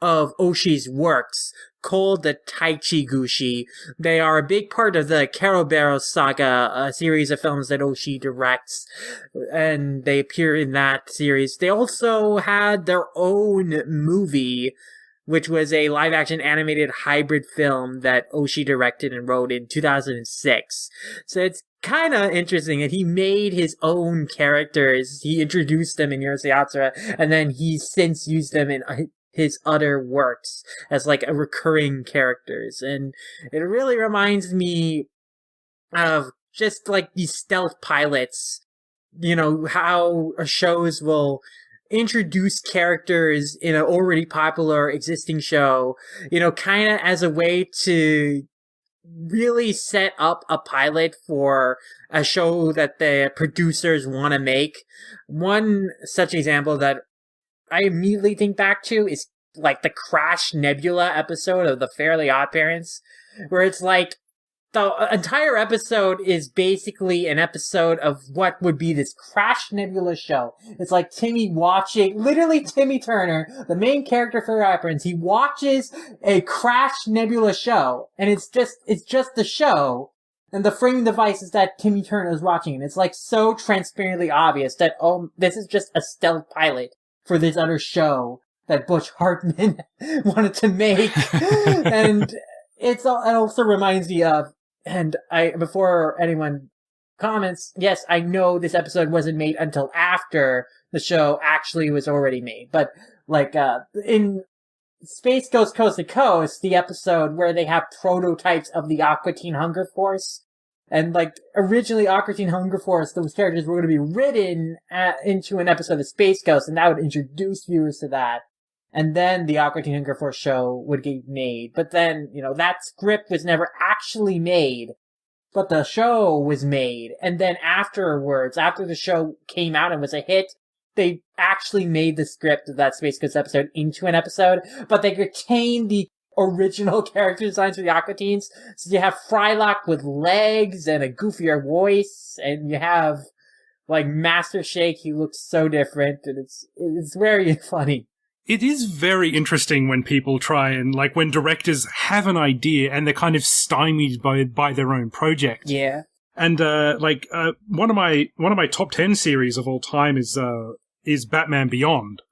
of Oshii's works, called the Tachigushi. They are a big part of the Kerobero Saga, a series of films that Oshii directs, and they appear in that series. They also had their own movie, which was a live-action animated hybrid film that Oshii directed and wrote in 2006. So it's kind of interesting that he made his own characters. He introduced them in Urusei Yatsura, and then he's since used them in his other works as like a recurring characters. And it really reminds me of just like these stealth pilots, how shows will introduce characters in an already popular existing show, kind of as a way to really set up a pilot for a show that the producers want to make. One such example that I immediately think back to is like the Crash Nebula episode of The Fairly Odd Parents, where it's like the entire episode is basically an episode of what would be this Crash Nebula show. It's like Timmy Turner, the main character for the Parents, he watches a Crash Nebula show, and it's just the show, and the framing device is that Timmy Turner is watching it. It's like so transparently obvious that, this is just a stealth pilot for this other show that Butch Hartman wanted to make. And it also reminds me of, and before anyone comments, yes, I know this episode wasn't made until after the show actually was already made, but like in Space Ghost Coast to Coast, the episode where they have prototypes of the Aqua Teen Hunger Force, and like originally Aqua Teen Hunger Force, those characters were going to be written into an episode of Space Ghost, and that would introduce viewers to that. And then the Aqua Teen Hunger Force show would get made. But then, that script was never actually made. But the show was made. And then afterwards, after the show came out and was a hit, they actually made the script of that Space Ghost episode into an episode. But they retained the original character designs for the Aqua Teens. So you have Frylock with legs and a goofier voice. And you have, like, Master Shake. He looks so different. And it's very funny. It is very interesting when people try and, like, when directors have an idea and they're kind of stymied by their own project. Yeah. And, one of my top 10 series of all time is Batman Beyond,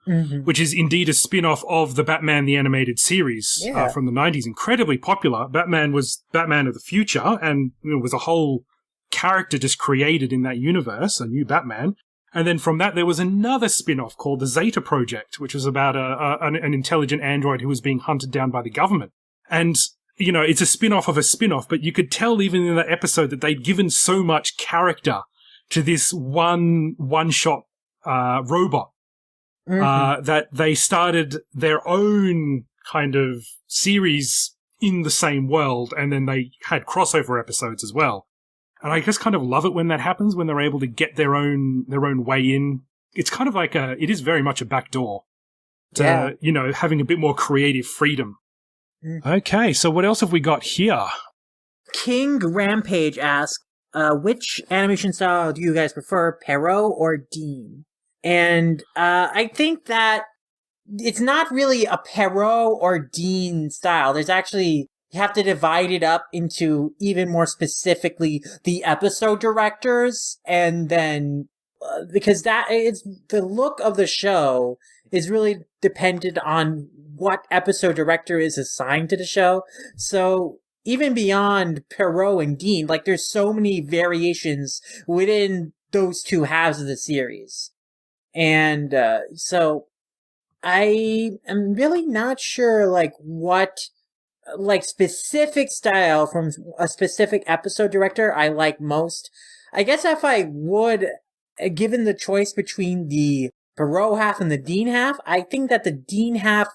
which is indeed a spin-off of the Batman the Animated Series from the 90s. Incredibly popular. Batman was Batman of the future, and was a whole character just created in that universe, a new Batman. And then from that, there was another spin-off called the Zeta Project, which was about an intelligent android who was being hunted down by the government. And, it's a spin-off of a spin-off, but you could tell even in that episode that they'd given so much character to this one-shot robot that they started their own kind of series in the same world, and then they had crossover episodes as well. And I just kind of love it when that happens, when they're able to get their own way in. It's kind of like it is very much a backdoor to, having a bit more creative freedom. Okay, so what else have we got here? King Rampage asks, which animation style do you guys prefer, Perrault or Dean? And I think that it's not really a Perrault or Dean style. There's actually... You have to divide it up into even more specifically the episode directors, and then because it's the look of the show is really dependent on what episode director is assigned to the show. So even beyond Perrault and Dean, like there's so many variations within those two halves of the series, and so I am really not sure what specific style from a specific episode director I like most. I guess if I would, given the choice between the Perrault half and the Dean half, I think that the Dean half,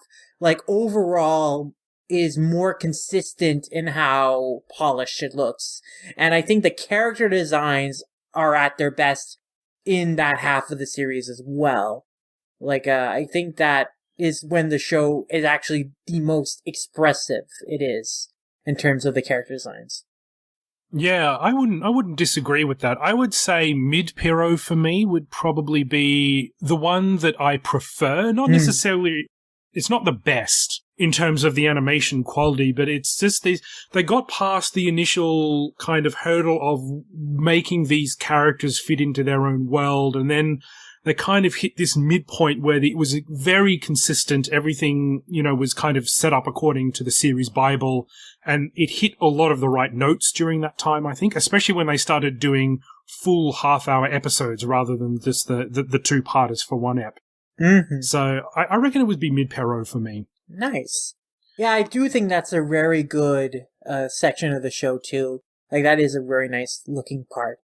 overall, is more consistent in how polished it looks. And I think the character designs are at their best in that half of the series as well. I think that is when the show is actually the most expressive it is in terms of the character designs. Yeah, I wouldn't disagree with that. I would say mid-Perrault for me would probably be the one that I prefer. Not necessarily, it's not the best in terms of the animation quality, but it's just they got past the initial kind of hurdle of making these characters fit into their own world, and then they kind of hit this midpoint where it was very consistent. Everything, was kind of set up according to the series Bible, and it hit a lot of the right notes during that time, I think, especially when they started doing full half-hour episodes rather than just the two-parters for one ep. Mm-hmm. So I reckon it would be mid-Perrault for me. Nice. Yeah, I do think that's a very good section of the show, too. That is a very nice-looking part.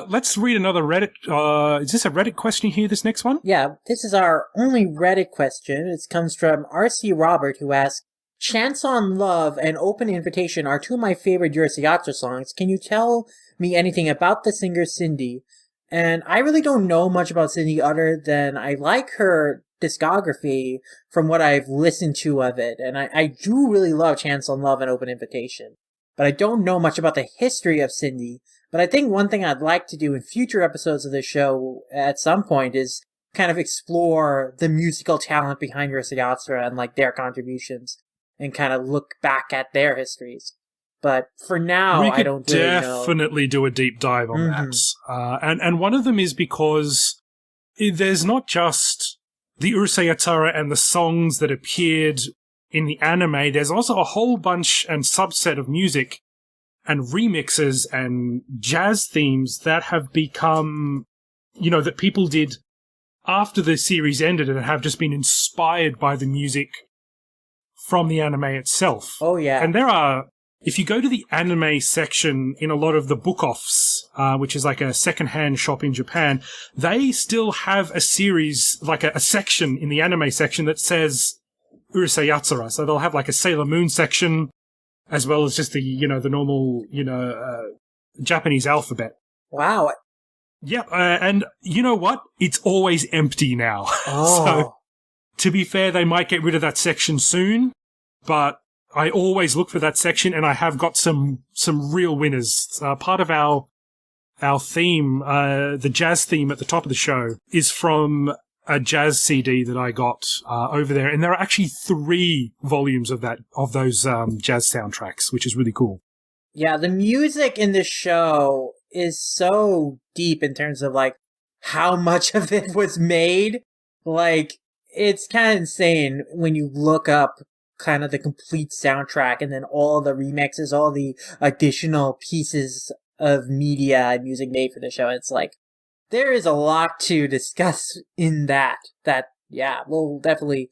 Let's read another Reddit. Is this a Reddit question here, this next one? Yeah, this is our only Reddit question. It comes from RC Robert, who asks, Chance on Love and Open Invitation are two of my favorite Urusei Yatsura songs. Can you tell me anything about the singer Cindy? And I really don't know much about Cindy other than I like her discography from what I've listened to of it. And I do really love Chance on Love and Open Invitation. But I don't know much about the history of Cindy. But I think one thing I'd like to do in future episodes of the show at some point is kind of explore the musical talent behind Urusei Yatsura and their contributions and kind of look back at their histories. But for now, I don't really know. We could definitely do a deep dive on that. And one of them is because there's not just the Urusei Yatsura and the songs that appeared in the anime, there's also a whole bunch and subset of music and remixes and jazz themes that have become, that people did after the series ended and have just been inspired by the music from the anime itself. Oh, yeah. And there are, if you go to the anime section in a lot of the book-offs, which is like a second-hand shop in Japan, they still have a series, a section in the anime section that says Urusei Yatsura. So they'll have a Sailor Moon section, as well as just the, the normal, Japanese alphabet. Wow. Yep, and you know what? It's always empty now. Oh. So, to be fair, they might get rid of that section soon, but I always look for that section, and I have got some real winners. Part of our theme, the jazz theme at the top of the show, is from a jazz CD that I got over there, and there are actually 3 volumes of those jazz soundtracks, which is really cool. Yeah, the music in this show is so deep in terms of like how much of it was made. Like, it's kind of insane when you look up kind of the complete soundtrack and then all the remixes, all the additional pieces of media and music made for the show. It's like, there is a lot to discuss in that, yeah, we'll definitely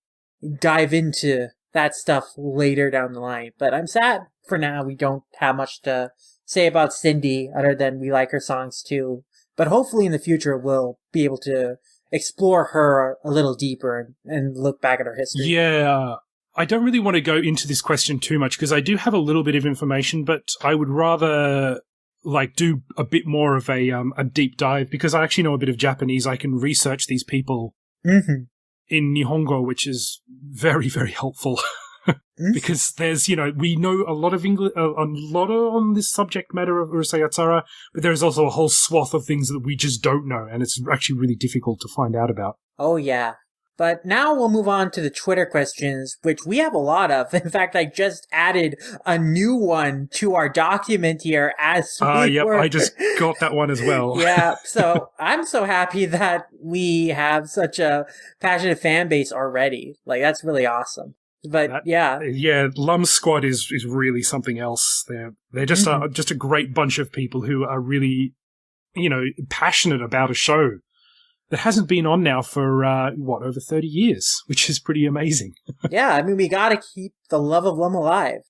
dive into that stuff later down the line. But I'm sad for now we don't have much to say about Cindy other than we like her songs too. But hopefully in the future we'll be able to explore her a little deeper and look back at her history. Yeah. I don't really want to go into this question too much because I do have a little bit of information, but I would rather do a bit more of a deep dive because I actually know a bit of Japanese. I can research these people in Nihongo, which is very, very helpful. Because there's, we know a lot of English, a lot on this subject matter of Urusei Yatsura, but there's also a whole swath of things that we just don't know, and it's actually really difficult to find out about. Oh, yeah. But now we'll move on to the Twitter questions, which we have a lot of. In fact, I just added a new one to our document here as we yep, were. I just got that one as well. Yeah, so I'm so happy that we have such a passionate fan base already. Like, that's really awesome. But yeah, Lum Squad is really something else. They're just just a great bunch of people who are really, passionate about a show that hasn't been on now for over 30 years, which is pretty amazing. Yeah, I mean, we got to keep the love of Lum alive.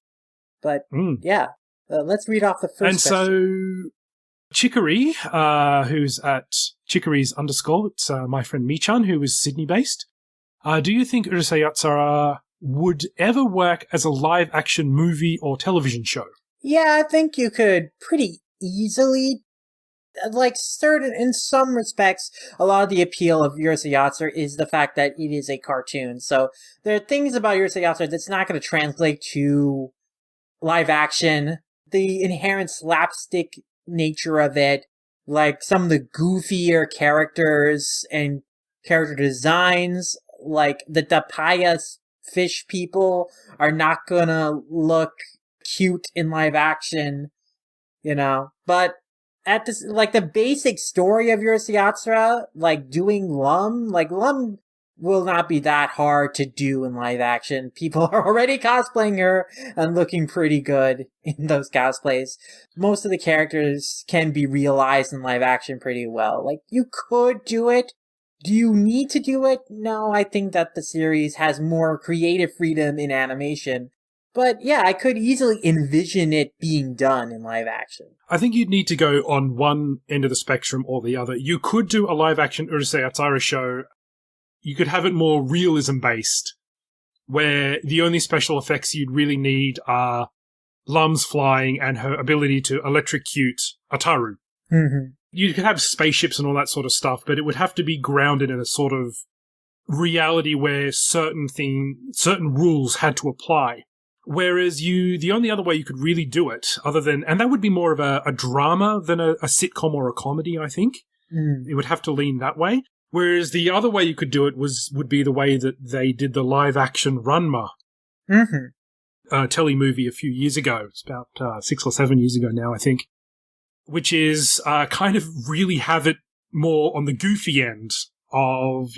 But yeah, let's read off the first. And question. So Chicory, who's at Chicory's _ it's my friend Michan, who is Sydney based. Do you think Urusei Yatsura would ever work as a live-action movie or television show? Yeah, I think you could pretty easily. Like, in some respects, a lot of the appeal of Urusei Yatsura is the fact that it is a cartoon. So there are things about Urusei Yatsura that's not going to translate to live action. The inherent slapstick nature of it, like some of the goofier characters and character designs, like the Tapaya fish people are not gonna look cute in live action, but at this, like, the basic story of Urusei Yatsura, like doing Lum will not be that hard to do in live action. People are already cosplaying her and looking pretty good in those cosplays. Most of the characters can be realized in live action pretty well. Like, you could do it. Do you need to do it? No, I think that the series has more creative freedom in animation. But yeah, I could easily envision it being done in live action. I think you'd need to go on one end of the spectrum or the other. You could do a live action Urusei Yatsura show. You could have it more realism based, where the only special effects you'd really need are Lum's flying and her ability to electrocute Ataru. Mm-hmm. You could have spaceships and all that sort of stuff, but it would have to be grounded in a sort of reality where certain rules had to apply. Whereas the only other way you could really do it, and that would be more of a drama than a sitcom or a comedy, I think. It would have to lean that way. Whereas the other way you could do it would be the way that they did the live action Ranma telemovie a few years ago. It's about 6 or 7 years ago now, I think. Which is kind of really have it more on the goofy end of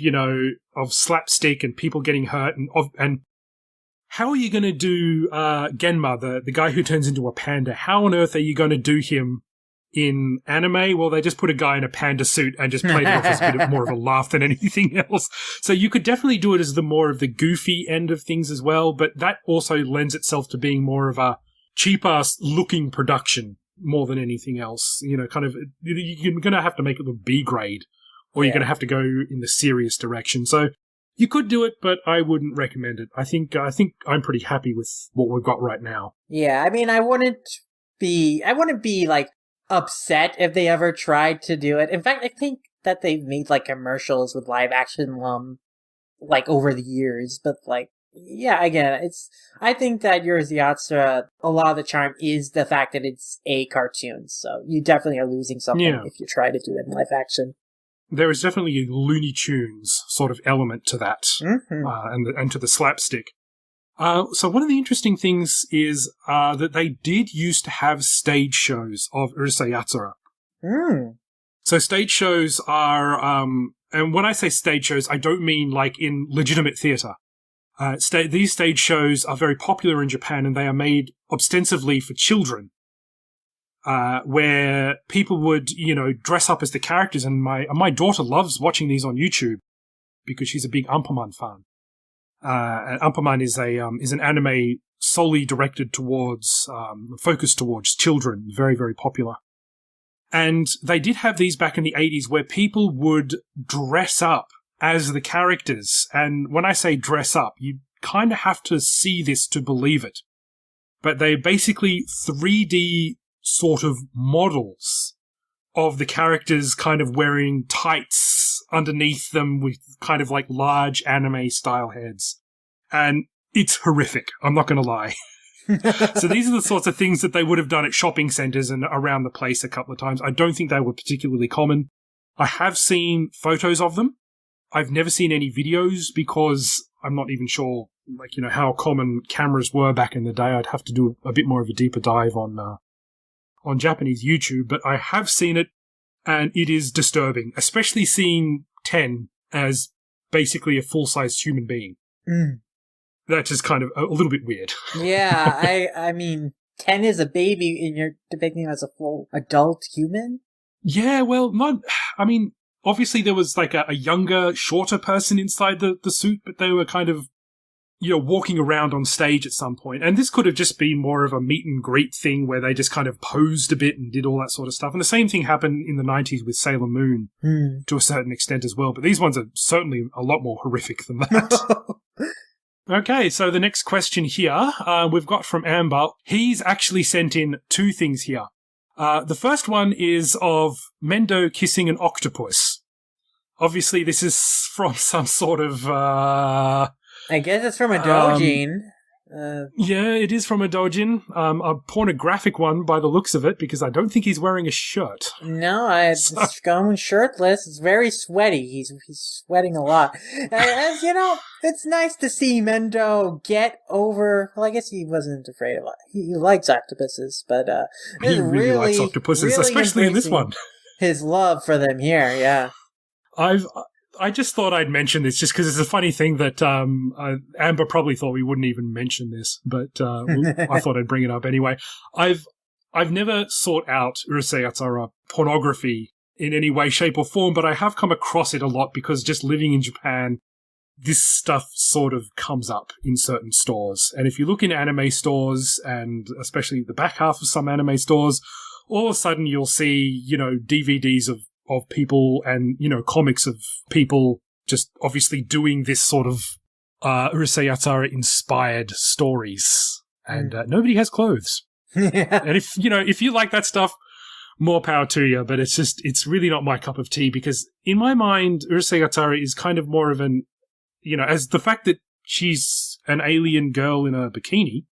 slapstick and people getting hurt and how are you going to do Genma, the guy who turns into a panda? How on earth are you going to do him in anime? Well, they just put a guy in a panda suit and just played it off as a bit more of a laugh than anything else. So you could definitely do it as the more of the goofy end of things as well, but that also lends itself to being more of a cheap-ass looking production more than anything else. You're going to have to make it look B grade, or you're going to have to go in the serious direction. So you could do it, but I wouldn't recommend it. I think I'm pretty happy with what we've got right now. Yeah, I mean, I wouldn't be like upset if they ever tried to do it. In fact, I think that they've made like commercials with live action Lum like over the years, but like, yeah, again, I think that Urusei Yatsura, a lot of the charm is the fact that it's a cartoon, so you definitely are losing something if you try to do it in live action. there is definitely a Looney Tunes sort of element to that, and to the slapstick. So one of the interesting things is that they did used to have stage shows of Urusei Yatsura. So stage shows are, and when I say stage shows, I don't mean like in legitimate theatre. These stage shows are very popular in Japan, and they are made ostensibly for children, where people would, dress up as the characters. And my daughter loves watching these on YouTube because she's a big Amperman fan. And Amperman is an anime solely directed towards, focused towards children, very, very popular. And they did have these back in the 80s where people would dress up as the characters. And when I say dress up, you kind of have to see this to believe it. But they're basically 3D sort of models of the characters kind of wearing tights underneath them with kind of like large anime style heads. And it's horrific. I'm not going to lie. So these are the sorts of things that they would have done at shopping centres and around the place a couple of times. I don't think they were particularly common. I have seen photos of them. I've never seen any videos because I'm not even sure, how common cameras were back in the day. I'd have to do a bit more of a deeper dive on Japanese YouTube, but I have seen it, and it is disturbing, especially seeing Ten as basically a full-sized human being. That's just kind of a little bit weird. Yeah, I mean, Ten is a baby, and you're depicting him as a full adult human? Yeah, well, obviously there was like a younger, shorter person inside the suit, but they were kind of, walking around on stage at some point. And this could have just been more of a meet and greet thing where they just kind of posed a bit and did all that sort of stuff. And the same thing happened in the 90s with Sailor Moon to a certain extent as well. But these ones are certainly a lot more horrific than that. Okay, so the next question here we've got from Amber. He's actually sent in two things here. The first one is of Mendo kissing an octopus. Obviously, this is from some sort of... I guess it's from a doujin. Yeah, it is from a doujin. A pornographic one by the looks of it, because I don't think he's wearing a shirt. No, it's going shirtless. It's very sweaty. He's sweating a lot. As you know, it's nice to see Mendo get over. Well, I guess he wasn't afraid of it. He likes octopuses, but he really likes octopuses, really especially in this one. His love for them here, yeah. I just thought I'd mention this just because it's a funny thing that Amber probably thought we wouldn't even mention this, but I thought I'd bring it up anyway. I've never sought out Urusei Yatsura pornography in any way, shape, or form, but I have come across it a lot because just living in Japan, this stuff sort of comes up in certain stores. And if you look in anime stores, and especially the back half of some anime stores, all of a sudden you'll see, DVDs of people and, comics of people just obviously doing this sort of Urusei Yatsura inspired stories. And nobody has clothes. Yeah. And if you like that stuff, more power to you. But it's really not my cup of tea because in my mind, Urusei Yatsura is kind of more of an, as the fact that she's an alien girl in a bikini,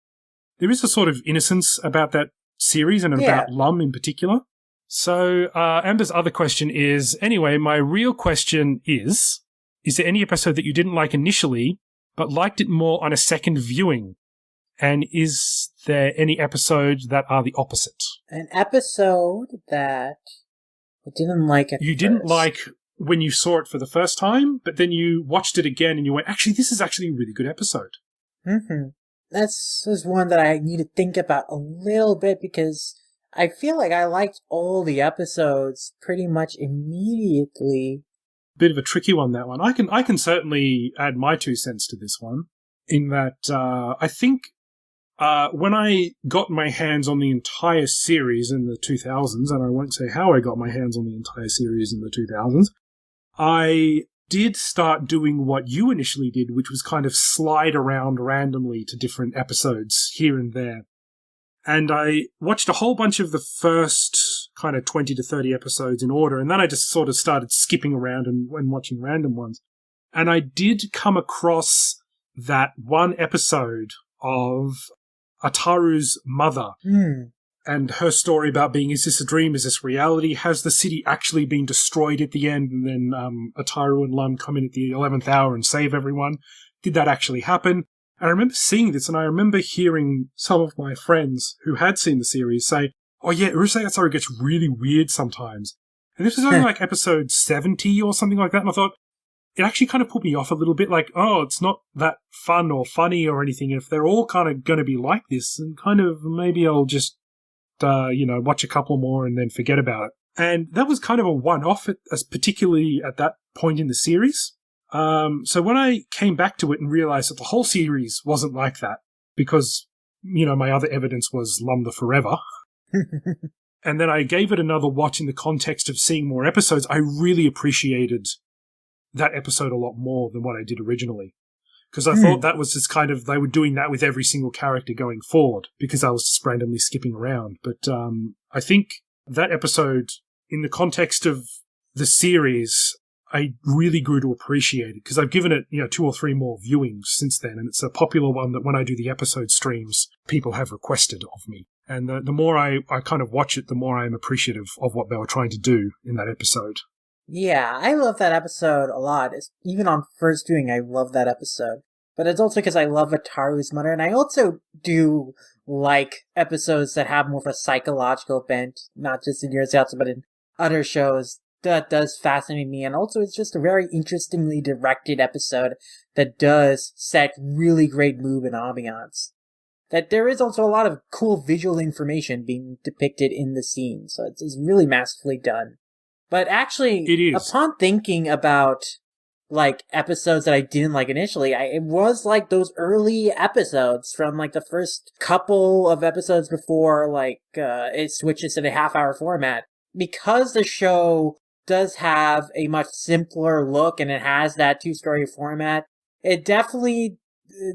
there is a sort of innocence about that series and about Lum in particular. So, Amber's other question is, anyway, my real question is there any episode that you didn't like initially, but liked it more on a second viewing? And is there any episodes that are the opposite? An episode that I didn't like at You didn't like when you saw it for the first time, but then you watched it again and you went, actually, this is actually a really good episode. This is one that I need to think about a little bit because I feel like I liked all the episodes pretty much immediately. Bit of a tricky one, that one. I can certainly add my 2 cents to this one, in that I think when I got my hands on the entire series in the 2000s, and I won't say how I got my hands on the entire series in the 2000s, I did start doing what you initially did, which was kind of slide around randomly to different episodes here and there. And I watched a whole bunch of the first kind of 20 to 30 episodes in order, and then I just sort of started skipping around and watching random ones. And I did come across that one episode of Ataru's mother. and her story about being, is this a dream, is this reality, has the city actually been destroyed at the end, and then Ataru and Lum come in at the 11th hour and save everyone. Did that actually happen? And I remember seeing this, and I remember hearing some of my friends who had seen the series say, oh yeah, Urusei Yatsura gets really weird sometimes. And this was only like episode 70 or something like that, and I thought, it actually kind of put me off a little bit, like, oh, it's not that fun or funny or anything. If they're all kind of going to be like this, and kind of maybe I'll just, watch a couple more and then forget about it. And that was kind of a one-off, particularly at that point in the series. So when I came back to it and realized that the whole series wasn't like that, because, my other evidence was Lum the Forever, and then I gave it another watch in the context of seeing more episodes, I really appreciated that episode a lot more than what I did originally. Because I thought that was just kind of, they were doing that with every single character going forward, because I was just randomly skipping around. But I think that episode, in the context of the series, I really grew to appreciate it, because I've given it, 2 or 3 more viewings since then, and it's a popular one that when I do the episode streams, people have requested of me. And the more I kind of watch it, the more I'm appreciative of what they were trying to do in that episode. Yeah, I love that episode a lot. Even on first viewing, I love that episode. But it's also because I love Ataru's mother, and I also do like episodes that have more of a psychological bent, not just in Urusei Yatsura, but in other shows. That does fascinate me, and also it's just a very interestingly directed episode that does set really great mood and ambiance. That there is also a lot of cool visual information being depicted in the scene, so it's really masterfully done. But actually, it is. Upon thinking about, episodes that I didn't like initially, it was, those early episodes from, the first couple of episodes before, it switches to the half-hour format. Because the show does have a much simpler look and it has that 2-story format, it definitely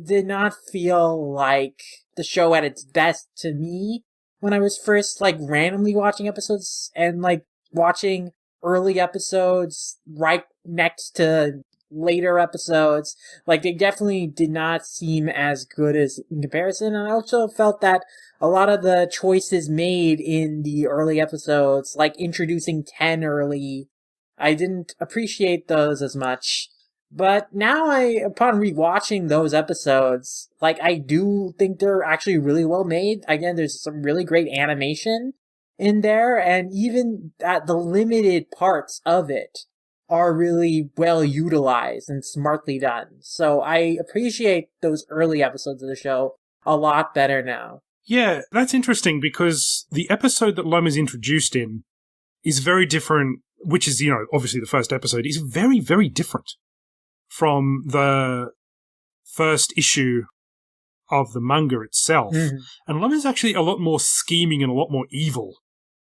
did not feel like the show at its best to me when I was first, randomly watching episodes and, watching early episodes right next to later episodes. They definitely did not seem as good as in comparison. And I also felt that a lot of the choices made in the early episodes, like introducing 10 early, I didn't appreciate those as much. But now upon rewatching those episodes, I do think they're actually really well made. Again, there's some really great animation in there, and even the limited parts of it are really well utilized and smartly done. So I appreciate those early episodes of the show a lot better now. Yeah, that's interesting, because the episode that Lum is introduced in is very different, which is, obviously the first episode, is very, very different from the first issue of the manga itself. Mm-hmm. And Lum is actually a lot more scheming and a lot more evil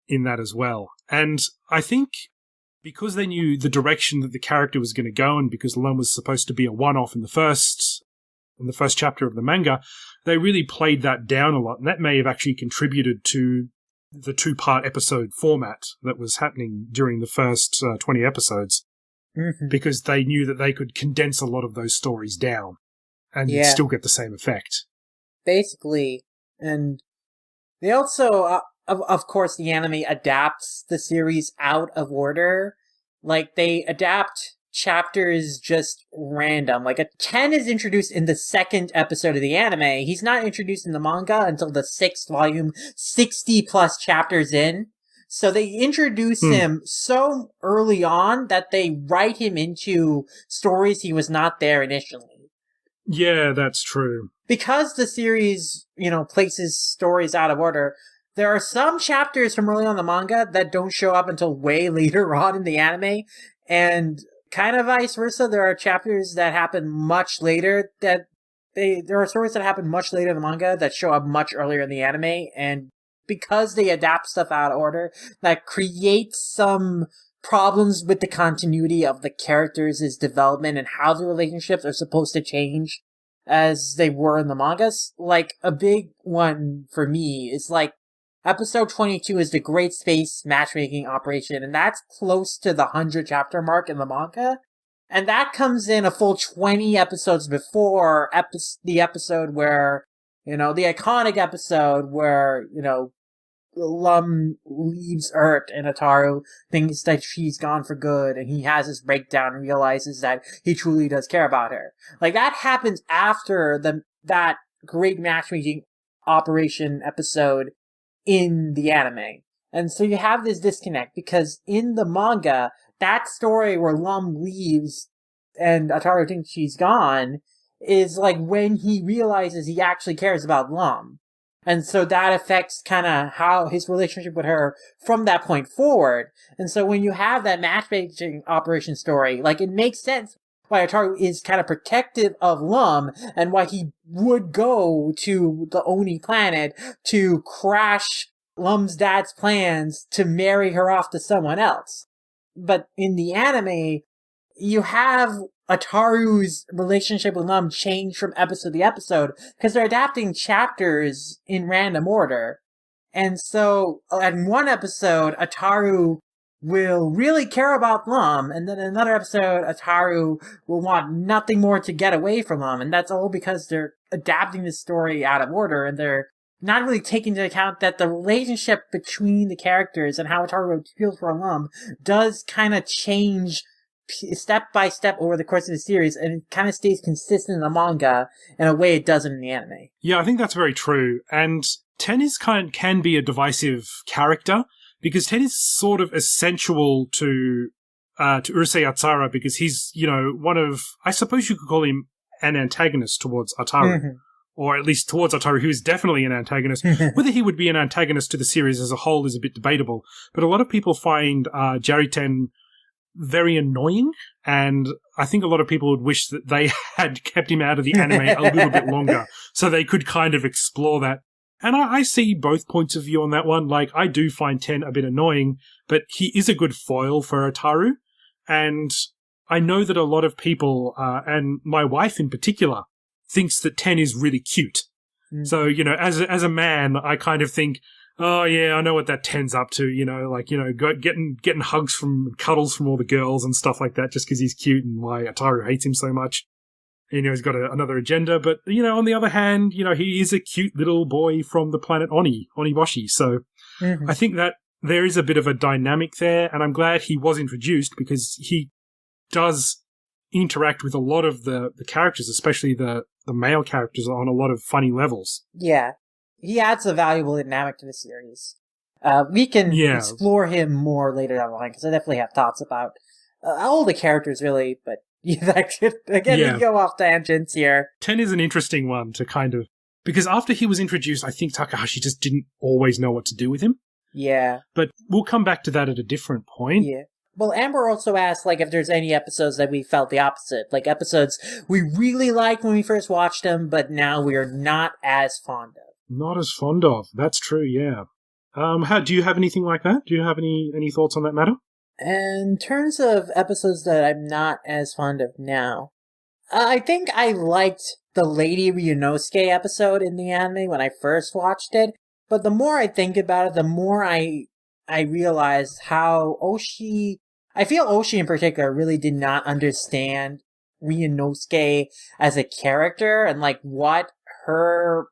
in that as well. And I think because they knew the direction that the character was going to go, and because Lum was supposed to be a one-off in the first chapter of the manga, they really played that down a lot, and that may have actually contributed to the 2-part episode format that was happening during the first 20 episodes, because they knew that they could condense a lot of those stories down and still get the same effect. Basically, and they also... Of course, the anime adapts the series out of order. They adapt chapters just random. A 10 is introduced in the 2nd episode of the anime. He's not introduced in the manga until the 6th volume, 60-plus chapters in. So they introduce him so early on that they write him into stories he was not there initially. Yeah, that's true. Because the series, places stories out of order, there are some chapters from early on in the manga that don't show up until way later on in the anime, and kind of vice versa. There are chapters that happen much later there are stories that happen much later in the manga that show up much earlier in the anime, and because they adapt stuff out of order, that creates some problems with the continuity of the characters' development and how the relationships are supposed to change as they were in the mangas. A big one for me is Episode 22 is the Great Space Matchmaking Operation, and that's close to the 100-chapter mark in the manga. And that comes in a full 20 episodes before the episode where, the iconic episode where, Lum leaves Earth and Ataru thinks that she's gone for good, and he has this breakdown and realizes that he truly does care about her. Like, that happens after that great matchmaking operation episode in the anime. And so you have this disconnect, because in the manga, that story where Lum leaves and Ataru thinks she's gone is like when he realizes he actually cares about Lum. And so that affects kind of how his relationship with her from that point forward. And so when you have that matchmaking operation story, like, it makes sense why Ataru is kind of protective of Lum and why he would go to the Oni planet to crash Lum's dad's plans to marry her off to someone else. But in the anime, you have Ataru's relationship with Lum change from episode to episode because they're adapting chapters in random order. And so, in one episode, Ataru will really care about Lum, and then in another episode, Ataru will want nothing more to get away from Lum, and that's all because they're adapting the story out of order, and they're not really taking into account that the relationship between the characters and how Ataru feels for Lum does kind of change step by step over the course of the series, and it kind of stays consistent in the manga in a way it doesn't in the anime. Yeah, I think that's very true. And Ten can be a divisive character, because Ten is sort of essential to Urusei Yatsura, because he's, one of, I suppose you could call him an antagonist towards Ataru. Mm-hmm. Or at least towards Ataru, who is definitely an antagonist. Whether he would be an antagonist to the series as a whole is a bit debatable. But a lot of people find Jariten very annoying, and I think a lot of people would wish that they had kept him out of the anime a little bit longer so they could kind of explore that. And I see both points of view on that one. Like, I do find Ten a bit annoying, but he is a good foil for Ataru. And I know that a lot of people, and my wife in particular, thinks that Ten is really cute. Mm. So, as a man, I kind of think, oh yeah, I know what that Ten's up to, getting hugs from, cuddles from all the girls and stuff like that just because he's cute, and why Ataru hates him so much. He's got another agenda, but, on the other hand, he is a cute little boy from the planet Oniboshi. So mm-hmm. I think that there is a bit of a dynamic there, and I'm glad he was introduced, because he does interact with a lot of the characters, especially the male characters, on a lot of funny levels. Yeah. He adds a valuable dynamic to the series. We can explore him more later down the line, because I definitely have thoughts about all the characters, really, but we go off tangents here. Ten is an interesting one to kind of... Because after he was introduced, I think Takahashi just didn't always know what to do with him. Yeah. But we'll come back to that at a different point. Yeah. Well, Amber also asked, if there's any episodes that we felt the opposite. Like, episodes we really liked when we first watched them, but now we are not as fond of. Not as fond of. That's true, yeah. Do you have anything like that? Do you have any thoughts on that matter? In terms of episodes that I'm not as fond of now, I think I liked the Lady Ryunosuke episode in the anime when I first watched it, but the more I think about it, the more I realized how I feel Oshii in particular really did not understand Ryunosuke as a character, and what her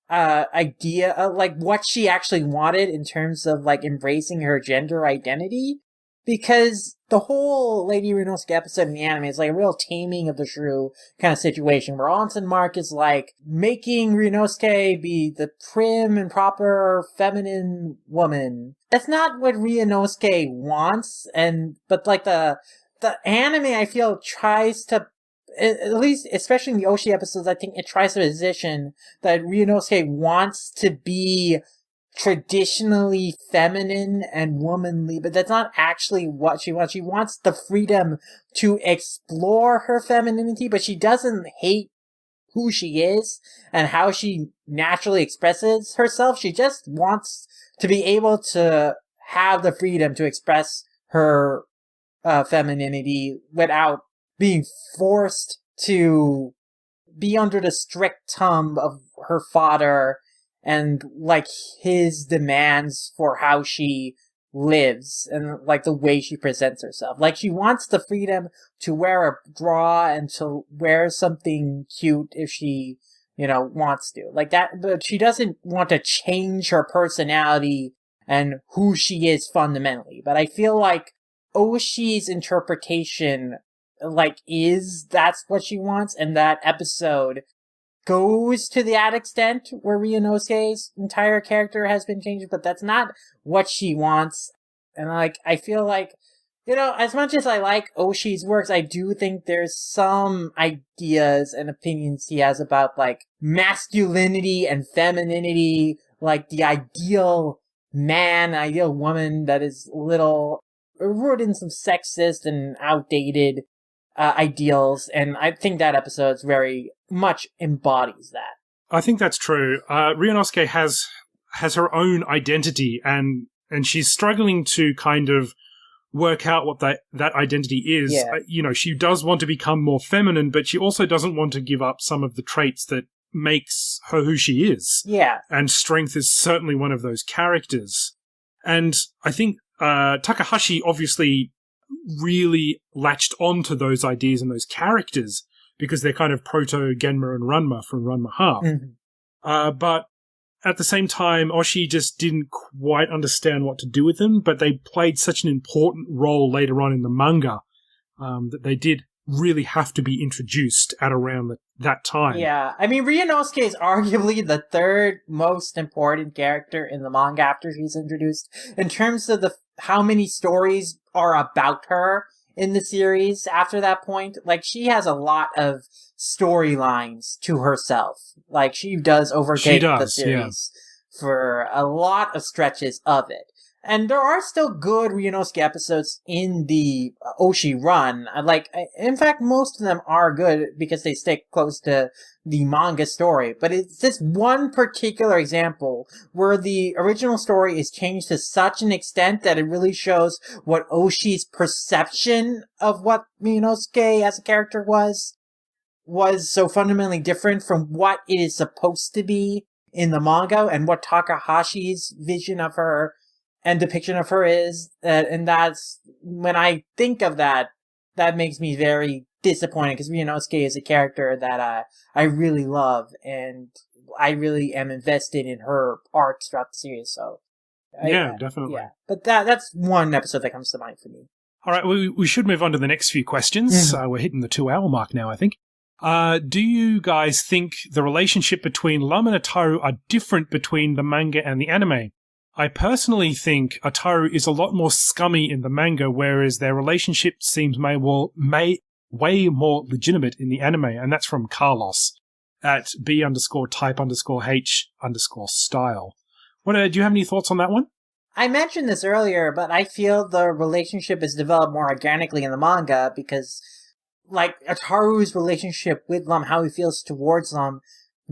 idea of what she actually wanted in terms of embracing her gender identity. Because the whole Lady Ryunosuke episode in the anime is a real taming of the shrew kind of situation, where Onsen Mark is making Ryunosuke be the prim and proper feminine woman. That's not what Ryunosuke wants, but the anime, I feel, tries to, at least, especially in the Oshii episodes, I think it tries to position that Ryunosuke wants to be traditionally feminine and womanly, but that's not actually what she wants. She wants the freedom to explore her femininity, but she doesn't hate who she is and how she naturally expresses herself. She just wants to be able to have the freedom to express her femininity without being forced to be under the strict thumb of her father and his demands for how she lives and the way she presents herself. She wants the freedom to wear a bra and to wear something cute if she, wants to. That, but she doesn't want to change her personality and who she is fundamentally. But I feel like Oshii's interpretation, that's what she wants, and that episode goes to that extent where Ryunosuke's entire character has been changed, but that's not what she wants. And I feel like, as much as I like Oshii's works, I do think there's some ideas and opinions he has about masculinity and femininity, the ideal man, ideal woman that is rooted in some sexist and outdated ideals, and I think that episode's very much embodies that. I think that's true. Ryunosuke has her own identity, and she's struggling to kind of work out what that identity is. Yeah. She does want to become more feminine, but she also doesn't want to give up some of the traits that makes her who she is. Yeah. And strength is certainly one of those characters. And I think Takahashi obviously really latched onto those ideas and those characters because they're kind of proto-Genma and Ranma from Ranma Half. Mm-hmm. But at the same time, Oshii just didn't quite understand what to do with them, but they played such an important role later on in the manga that they did really have to be introduced at around that time. Yeah, I mean, Ryunosuke is arguably the third most important character in the manga after she's introduced, in terms of how many stories are about her in the series after that point. She has a lot of storylines to herself. She does overtake the series for a lot of stretches of it. And there are still good Ryunosuke episodes in the Oshii run. In fact, most of them are good because they stick close to the manga story. But it's this one particular example where the original story is changed to such an extent that it really shows what Oshii's perception of what Ryunosuke as a character was so fundamentally different from what it is supposed to be in the manga and what Takahashi's vision of her and depiction of her is, and that's, when I think of that makes me very disappointed, because Ryunosuke is a character that I really love, and I really am invested in her arcs throughout the series, so... Definitely. Yeah, but that's one episode that comes to mind for me. All right, we should move on to the next few questions. Mm-hmm. We're hitting the 2-hour mark now, I think. Do you guys think the relationship between Lum and Ataru are different between the manga and the anime? I personally think Ataru is a lot more scummy in the manga, whereas their relationship seems way more legitimate in the anime, and that's from Carlos at B_type_H_style. Do you have any thoughts on that one? I mentioned this earlier, but I feel the relationship is developed more organically in the manga because, Ataru's relationship with Lum, how he feels towards Lum,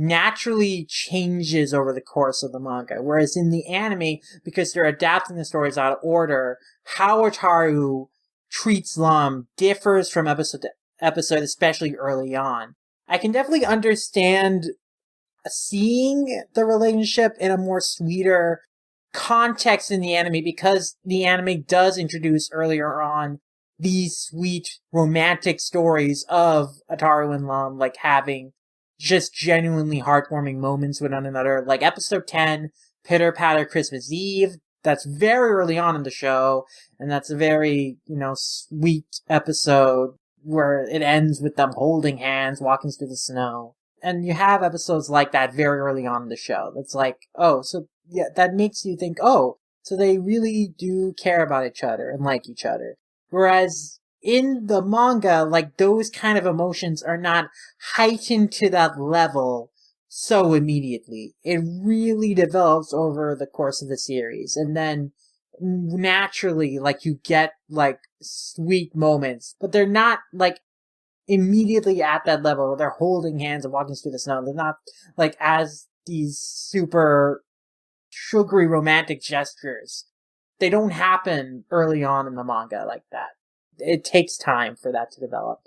naturally changes over the course of the manga. Whereas in the anime, because they're adapting the stories out of order, how Ataru treats Lum differs from episode to episode, especially early on. I can definitely understand seeing the relationship in a more sweeter context in the anime, because the anime does introduce earlier on these sweet romantic stories of Ataru and Lum, having just genuinely heartwarming moments with one another. Episode 10, Pitter Patter Christmas Eve, that's very early on in the show, and that's a very, sweet episode where it ends with them holding hands, walking through the snow. And you have episodes like that very early on in the show. That's that makes you think, so they really do care about each other and like each other. Whereas in the manga, those kind of emotions are not heightened to that level so immediately. It really develops over the course of the series. And then naturally, you get, sweet moments. But they're not, immediately at that level where they're holding hands and walking through the snow. They're not, as these super sugary romantic gestures. They don't happen early on in the manga like that. It takes time for that to develop.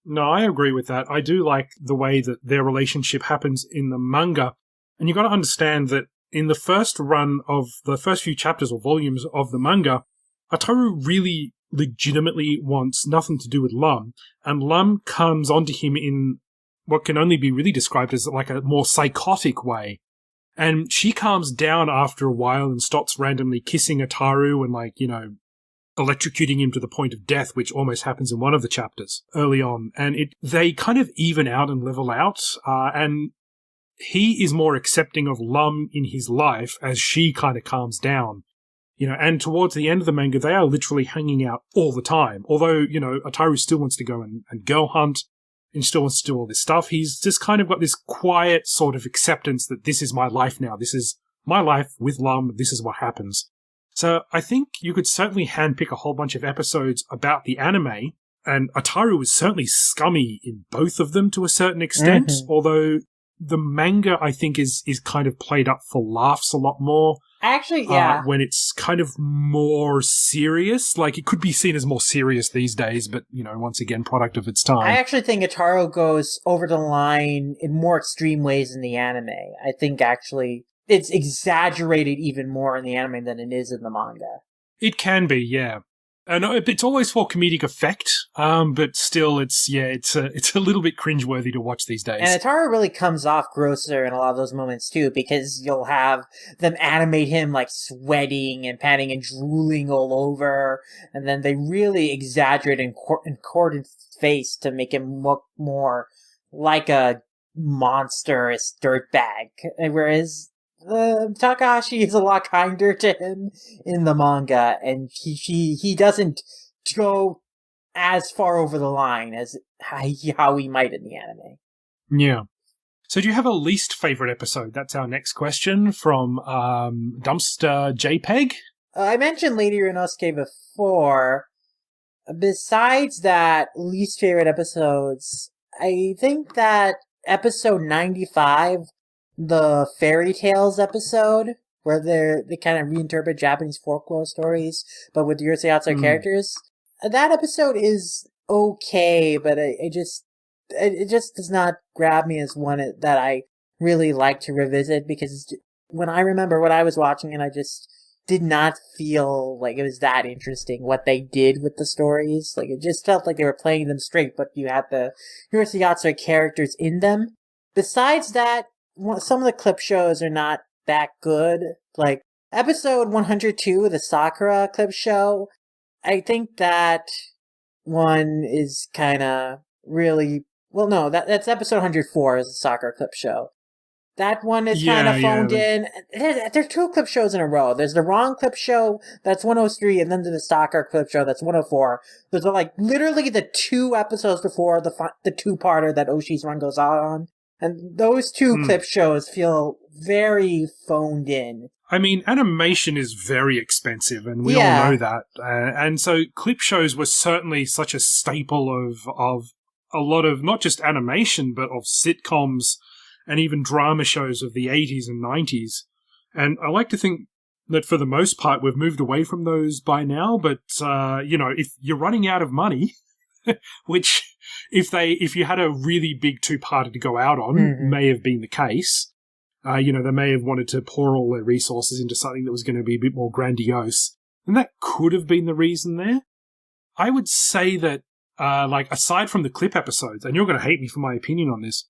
No, I agree with that. I do like the way that their relationship happens in the manga. And you've got to understand that in the first run of the first few chapters or volumes of the manga, Ataru really legitimately wants nothing to do with Lum. And Lum comes onto him in what can only be really described as a more psychotic way. And she calms down after a while and stops randomly kissing Ataru and, like, you know, electrocuting him to the point of death, which almost happens in one of the chapters early on. And they kind of even out and level out. And he is more accepting of Lum in his life as she kind of calms down. You know, and towards the end of the manga, they are literally hanging out all the time. Although, you know, Ataru still wants to go and girl hunt and still wants to do all this stuff. He's just kind of got this quiet sort of acceptance that this is my life now. This is my life with Lum. This is what happens. So I think you could certainly handpick a whole bunch of episodes about the anime, and Ataru was certainly scummy in both of them to a certain extent, although the manga, I think, is kind of played up for laughs a lot more. Actually, yeah. When it's kind of more serious. Like, it could be seen as more serious these days, but, you know, once again, product of its time. I actually think Ataru goes over the line in more extreme ways in the anime. I think, actually, it's exaggerated even more in the anime than it is in the manga. It can be, yeah. And it's always for comedic effect, but still, it's a little bit cringeworthy to watch these days. And Ataru really comes off grosser in a lot of those moments too, because you'll have them animate him like sweating and panting and drooling all over, and then they really exaggerate and contort his face to make him look more like a monstrous dirtbag, whereas Takahashi is a lot kinder to him in the manga, and he doesn't go as far over the line as how he might in the anime. Yeah. So do you have a least favorite episode? That's our next question from Dumpster JPEG. I mentioned Lady Renosuke before. Besides that, least favorite episodes, I think that episode 95, the fairy tales episode, where they kind of reinterpret Japanese folklore stories, but with the Urusei Yatsura characters. That episode is okay, but it just does not grab me as one that I really like to revisit, because when I remember what I was watching, and I just did not feel like it was that interesting what they did with the stories. Like, it just felt like they were playing them straight, but you had the Urusei Yatsura characters in them. Besides that, some of the clip shows are not that good. Like, episode 102, the Sakura clip show, I think that one is kind of really... Well, no, that's episode 104 is the Sakura clip show. That one is kind of phoned in. There are two clip shows in a row. There's the wrong clip show, that's 103, and then the Sakura clip show, that's 104. There's like literally the two episodes before the two-parter that Oshii's run goes out on. And those two clip shows feel very phoned in. I mean, animation is very expensive, and we all know that. And so clip shows were certainly such a staple of a lot of, not just animation, but of sitcoms and even drama shows of the 80s and 90s. And I like to think that for the most part, we've moved away from those by now. But, you know, if you're running out of money, which... If you had a really big two-parter to go out on, may have been the case. You know, they may have wanted to pour all their resources into something that was going to be a bit more grandiose. And that could have been the reason there. I would say that, like, aside from the clip episodes, and you're going to hate me for my opinion on this,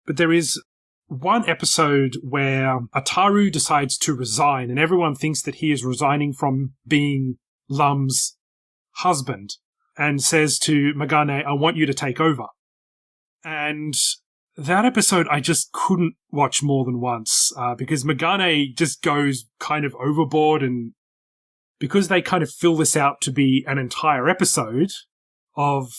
but there is one episode where Ataru decides to resign, and everyone thinks that he is resigning from being Lum's husband, and says to Megane, I want you to take over. And that episode I just couldn't watch more than once, because Megane just goes kind of overboard, and because they kind of fill this out to be an entire episode of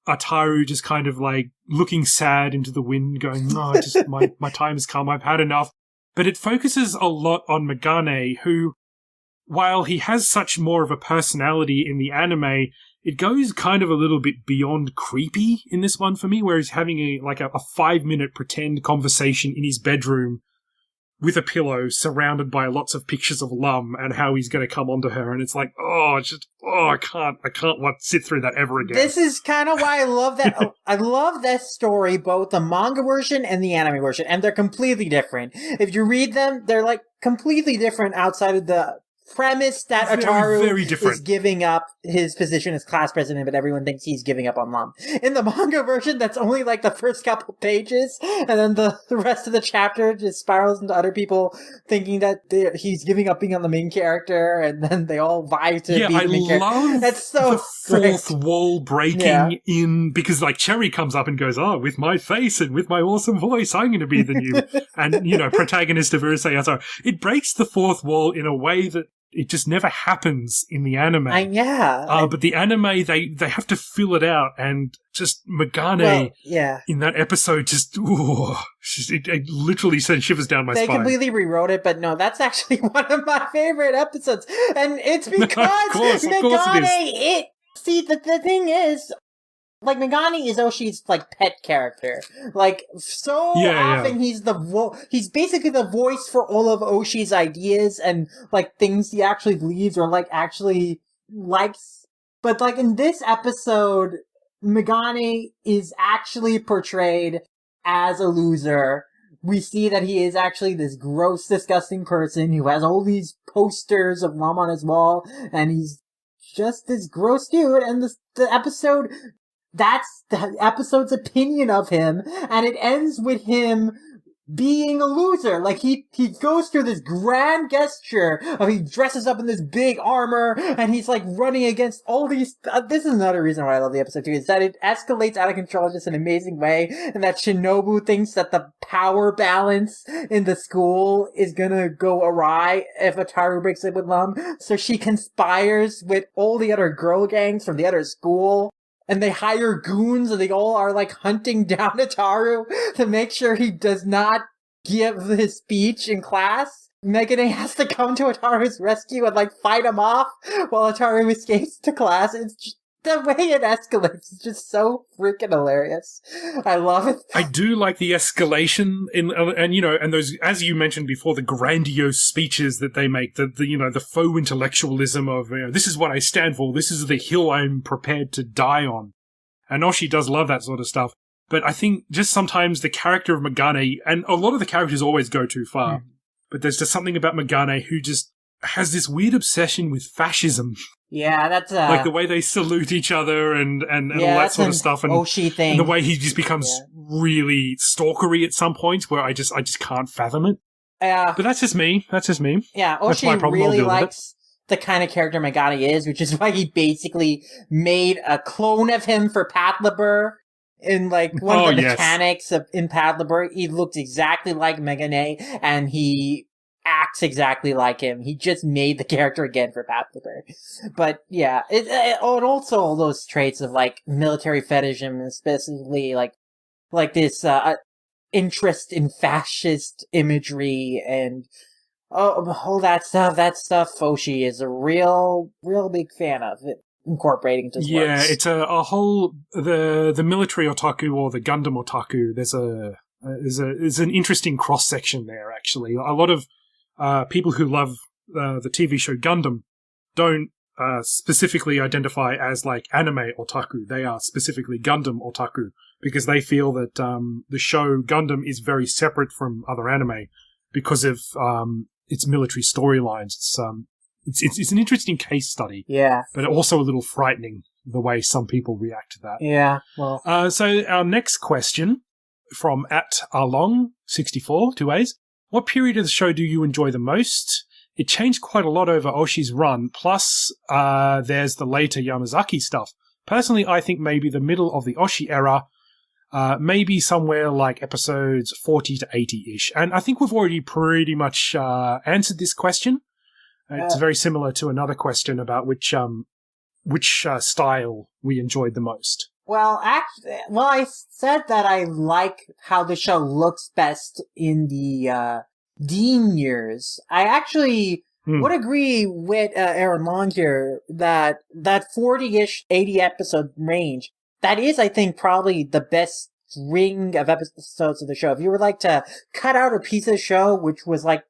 Ataru just kind of like looking sad into the wind, going, no, just my time has come, I've had enough. But it focuses a lot on Megane, who, while he has such more of a personality in the anime, it goes kind of a little bit beyond creepy in this one for me, where he's having a 5-minute pretend conversation in his bedroom with a pillow surrounded by lots of pictures of Lum and how he's going to come onto her. And it's like, I can't sit through that ever again. This is kind of why I love that. I love that story, both the manga version and the anime version, and they're completely different. If you read them, they're like completely different outside of the premise that Very, Ataru very different. is giving up his position as class president, but everyone thinks he's giving up on Lum. In the manga version, that's only like the first couple pages, and then the rest of the chapter just spirals into other people thinking that he's giving up being on the main character, and then they all vie to be the main character. I love that's so the fourth wall breaking in, because like Cherry comes up and goes, "Oh, with my face and with my awesome voice, I'm going to be the new," and protagonist of Urusei Yatsura. It breaks the fourth wall in a way that it just never happens in the anime. But the anime, they have to fill it out, and just Megane in that episode it literally sent shivers down my spine. They completely rewrote it, but no, that's actually one of my favorite episodes, and it's because Megane. See, the thing is, like, Megane is Oshii's, like, pet character. Like, often he's he's basically the voice for all of Oshii's ideas and, like, things he actually believes or, like, actually likes. But, like, in this episode, Megane is actually portrayed as a loser. We see that he is actually this gross, disgusting person who has all these posters of Lum on his wall, and he's just this gross dude, and the episode... That's the episode's opinion of him, and it ends with him being a loser. Like, he goes through this grand gesture of he dresses up in this big armor, and he's, like, running against all these... this is another reason why I love the episode, too, is that it escalates out of control in just an amazing way, and that Shinobu thinks that the power balance in the school is gonna go awry if Ataru breaks up with Lum, so she conspires with all the other girl gangs from the other school, and they hire goons, and they all are, like, hunting down Ataru to make sure he does not give his speech in class. Megane has to come to Ataru's rescue and, like, fight him off while Ataru escapes to class. It's just, the way it escalates is just so freaking hilarious. I love it. I do like the escalation and those, as you mentioned before, the grandiose speeches that they make, the faux intellectualism of, this is what I stand for, this is the hill I'm prepared to die on. And Oshii does love that sort of stuff. But I think just sometimes the character of Megane, and a lot of the characters always go too far, but there's just something about Megane who just has this weird obsession with fascism. Yeah, that's like the way they salute each other and all that sort of stuff, and Oshii thing, and the way he just becomes really stalkery at some points, where I just can't fathom it. Yeah, but that's just me. Yeah, Oshii really likes the kind of character Megane is, which is why he basically made a clone of him for Patlabur. In, like, one of the mechanics in Patlabur, he looks exactly like Megane, and he acts exactly like him. He just made the character again for Patlabur. But, yeah, and also all those traits of, like, military fetishism, especially, like this, interest in fascist imagery, and all that stuff. That stuff Oshii is a real big fan of it. Incorporating into his works. It's a whole the military otaku or the Gundam otaku. There's an interesting cross section there. Actually, a lot of people who love the TV show Gundam don't specifically identify as like anime otaku. They are specifically Gundam otaku because they feel that the show Gundam is very separate from other anime because of its military storylines. It's an interesting case study. Yeah. But also a little frightening, the way some people react to that. Yeah, well... so our next question from @Arlong64, 2 A's. What period of the show do you enjoy the most? It changed quite a lot over Oshii's run, plus there's the later Yamazaki stuff. Personally, I think maybe the middle of the Oshii era, maybe somewhere like episodes 40 to 80-ish. And I think we've already pretty much answered this question. It's very similar to another question about which style we enjoyed the most. Well, I said that I like how the show looks best in the Dean years. I actually would agree with Aaron Long here that 40-ish, 80 episode range, that is, I think, probably the best string of episodes of the show. If you would like to cut out a piece of the show, which was like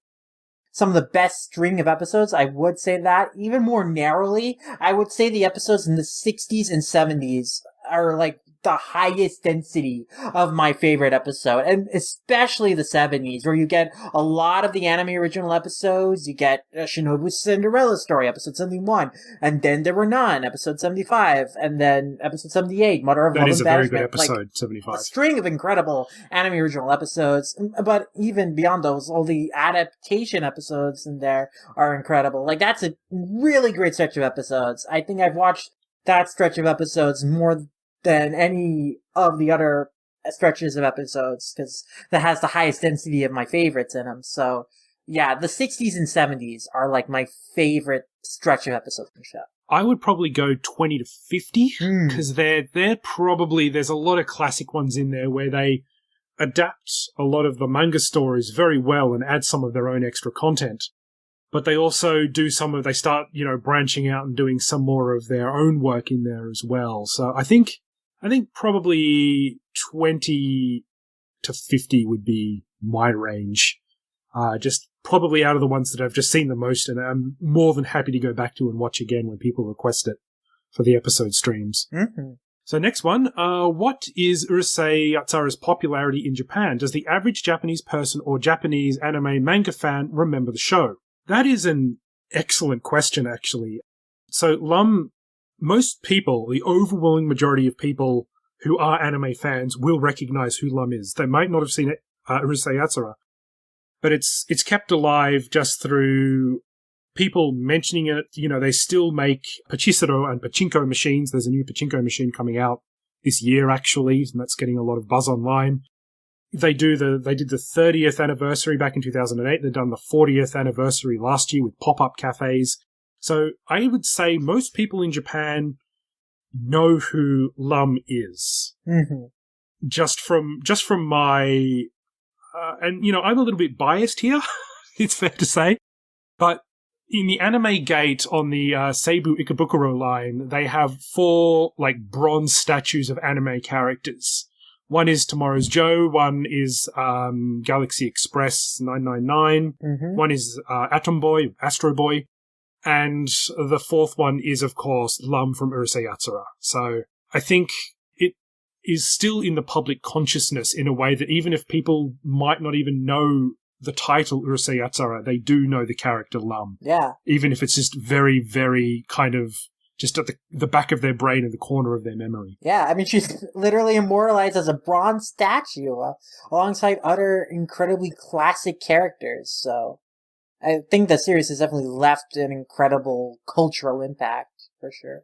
some of the best string of episodes, I would say that. Even more narrowly, I would say the episodes in the 60s and 70s are like the highest density of my favorite episode, and especially the 70s, where you get a lot of the anime original episodes. You get Shinobu's Cinderella story, episode 71, and then there were none, episode 75, and then episode 78, Mother of Love and That is a very Banishment. good episode, 75. A string of incredible anime original episodes, but even beyond those, all the adaptation episodes in there are incredible. Like, that's a really great stretch of episodes. I think I've watched that stretch of episodes more than any of the other stretches of episodes, because that has the highest density of my favorites in them. So, yeah, the 60s and 70s are like my favorite stretch of episodes in the show. I would probably go 20 to 50, because they're probably, there's a lot of classic ones in there where they adapt a lot of the manga stories very well and add some of their own extra content. But they also do they start, branching out and doing some more of their own work in there as well. So I think probably 20 to 50 would be my range. Just probably out of the ones that I've just seen the most, and I'm more than happy to go back to and watch again when people request it for the episode streams. Mm-hmm. So next one, what is Urusei Yatsura's popularity in Japan? Does the average Japanese person or Japanese anime manga fan remember the show? That is an excellent question, actually. So, Lum, most people, the overwhelming majority of people who are anime fans will recognize who Lum is. They might not have seen it, Urusei Yatsura, but it's kept alive just through people mentioning it. They still make pachisero and pachinko machines. There's a new pachinko machine coming out this year, actually, and that's getting a lot of buzz online. They did the 30th anniversary back in 2008. They've done the 40th anniversary last year with pop-up cafes. So I would say most people in Japan know who Lum is. Mm-hmm. Just from my, and I'm a little bit biased here. It's fair to say, but in the anime gate on the Seibu Ikebukuro line, they have 4 bronze statues of anime characters. One is Tomorrow's Joe, one is Galaxy Express 999, one is Atom Boy, Astro Boy, and the 4th one is, of course, Lum from Urusei Yatsura. So I think it is still in the public consciousness in a way that even if people might not even know the title Urusei Yatsura, they do know the character Lum. Yeah. Even if it's just very, very kind of just at the back of their brain and the corner of their memory. Yeah, I mean, she's literally immortalized as a bronze statue alongside other incredibly classic characters. So I think the series has definitely left an incredible cultural impact, for sure.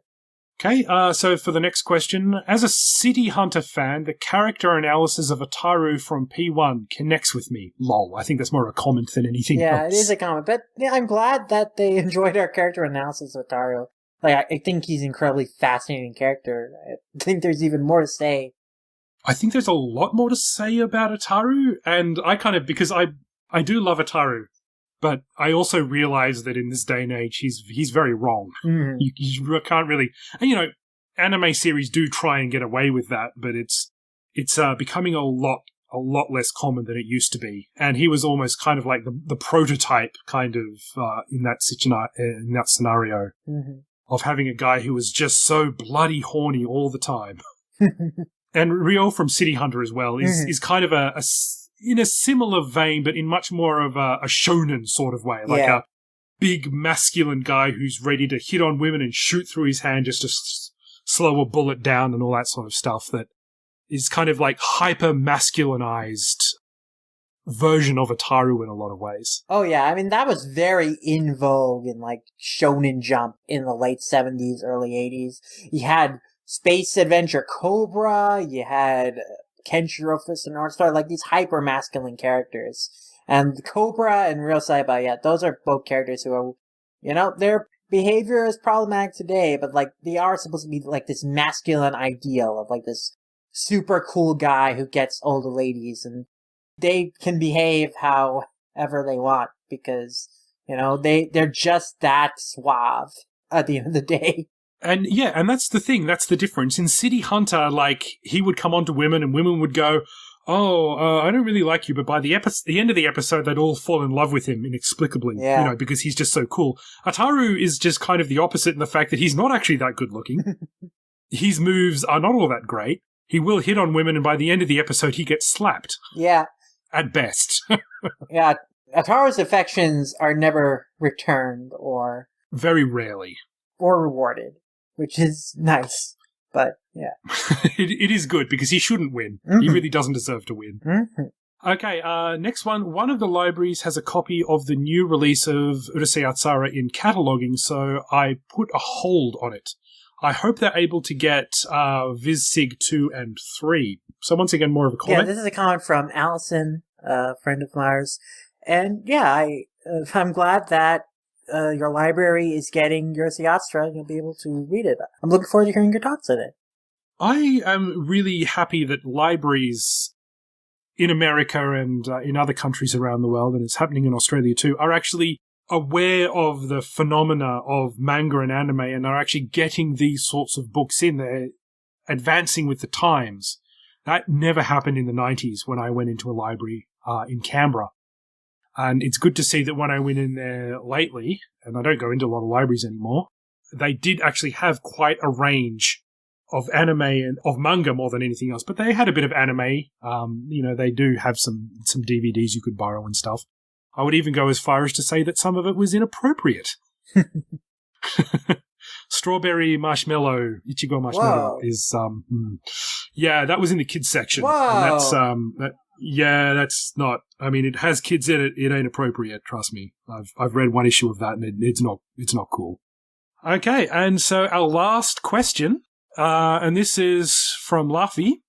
Okay, so for the next question, as a City Hunter fan, the character analysis of Ataru from P1 connects with me. Lol, I think that's more a comment than anything else. Yeah, it is a comment, but yeah, I'm glad that they enjoyed our character analysis of Ataru. I think he's an incredibly fascinating character. I think there's even more to say. I think there's a lot more to say about Ataru, and I because I do love Ataru, but I also realize that in this day and age, he's very wrong. Mm-hmm. You can't really, and anime series do try and get away with that, but it's becoming a lot less common than it used to be. And he was almost kind of like the prototype kind of in that scenario. Mm-hmm. Of having a guy who was just so bloody horny all the time. And Ryo from City Hunter as well is kind of in a similar vein, but in much more of a shonen sort of way. Like a big masculine guy who's ready to hit on women and shoot through his hand just to slow a bullet down and all that sort of stuff that is kind of like hyper-masculinized version of Ataru in a lot of ways. Oh yeah, I mean that was very in vogue in Shonen Jump in the late 70s, early 80s. You had Space Adventure Cobra, you had Kenshiro Fist and North Star, these hyper masculine characters. And Cobra and Real Saiba, those are both characters who are, their behavior is problematic today, but they are supposed to be this masculine ideal of this super cool guy who gets all the ladies, and they can behave however they want because, they're just that suave at the end of the day. And and that's the thing. That's the difference. In City Hunter, he would come on to women and women would go, I don't really like you. But by the end of the episode, they'd all fall in love with him inexplicably, because he's just so cool. Ataru is just kind of the opposite in the fact that he's not actually that good looking. His moves are not all that great. He will hit on women, and by the end of the episode, he gets slapped. Yeah. At best. Yeah. Ataru's affections are never returned or... Very rarely. Or rewarded, which is nice. But, yeah. It is good, because he shouldn't win. Mm-hmm. He really doesn't deserve to win. Mm-hmm. Okay, next one. One of the libraries has a copy of the new release of Urusei Yatsura in cataloguing, so I put a hold on it. I hope they're able to get VizSig 2 and 3. So once again, more of a comment. Yeah, this is a comment from Allison, a friend of ours. And yeah, I'm glad that your library is getting Urusei Yatsura and you'll be able to read it. I'm looking forward to hearing your thoughts on it. I am really happy that libraries in America and in other countries around the world, and it's happening in Australia too, are actually aware of the phenomena of manga and anime and are actually getting these sorts of books in. They're advancing with the times. That never happened in the 90s when I went into a library in Canberra. And it's good to see that when I went in there lately, and I don't go into a lot of libraries anymore, they did actually have quite a range of anime and of manga more than anything else. But they had a bit of anime. They do have some DVDs you could borrow and stuff. I would even go as far as to say that some of it was inappropriate. Strawberry marshmallow, Ichigo marshmallow is, that was in the kids section. Whoa. And that's not, I mean, it has kids in it. It ain't appropriate. Trust me. I've read one issue of that and it's not cool. Okay. And so our last question, and this is from Luffy,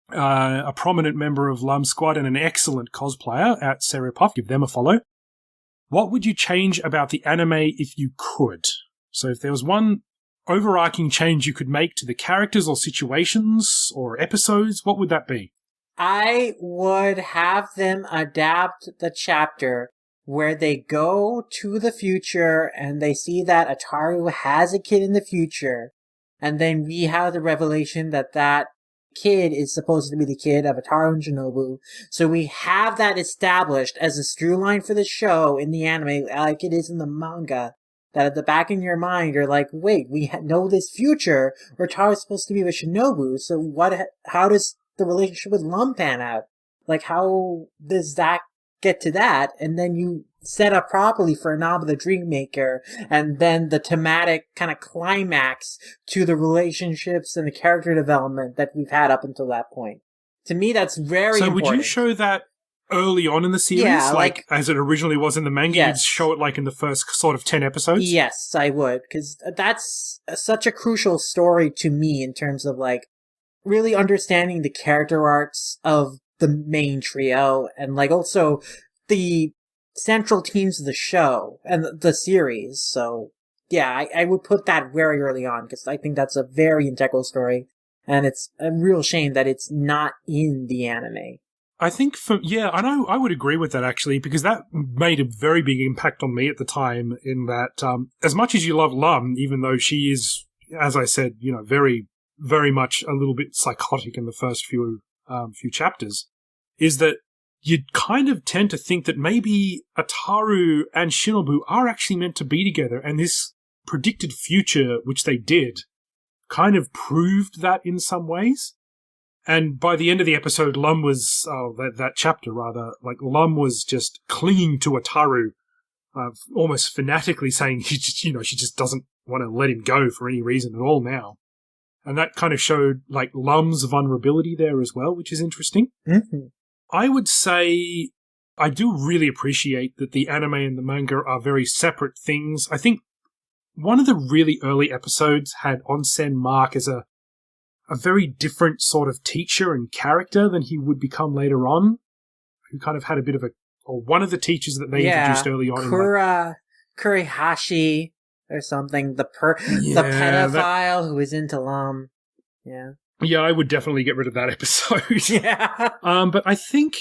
a prominent member of Lum Squad and an excellent cosplayer at Seripuff. Give them a follow. What would you change about the anime if you could? So if there was one overarching change you could make to the characters or situations or episodes, what would that be? I would have them adapt the chapter where they go to the future and they see that Ataru has a kid in the future. And then we have the revelation that that kid is supposed to be the kid of Ataru and Shinobu. So we have that established as a through line for the show in the anime, like it is in the manga. That at the back of your mind, you're like, wait, we know this future where Ataru's supposed to be with Shinobu. So how does the relationship with Lum pan out? Like, how does that get to that? And then you set up properly for Inaba the Dreammaker, and then the thematic kind of climax to the relationships and the character development that we've had up until that point. To me, that's very important. So would you show that early on in the series? Yeah, like as it originally was in the manga? Yes. You'd show it like in the first sort of 10 episodes? Yes, I would, because that's such a crucial story to me in terms of like really understanding the character arcs of the main trio and like also the central themes of the show and the series. So yeah, I would put that very early on because I think that's a very integral story and it's a real shame that it's not in the anime. I think I would agree with that actually, because that made a very big impact on me at the time in that, as much as you love Lum, even though she is, as I said, very, very much a little bit psychotic in the first few chapters, is that you kind of tend to think that maybe Ataru and Shinobu are actually meant to be together, and this predicted future, which they did, kind of proved that in some ways. And by the end of the episode, Lum was, that chapter rather, like Lum was just clinging to Ataru, almost fanatically saying she just doesn't want to let him go for any reason at all now. And that kind of showed like Lum's vulnerability there as well, which is interesting. Mm-hmm. I would say I do really appreciate that the anime and the manga are very separate things. I think one of the really early episodes had Onsen Mark as a very different sort of teacher and character than he would become later on, who kind of had a bit of one of the teachers that they introduced early on. Kurihashi or something, the pedophile who is into Lum. Yeah. Yeah, I would definitely get rid of that episode. Yeah. But I think,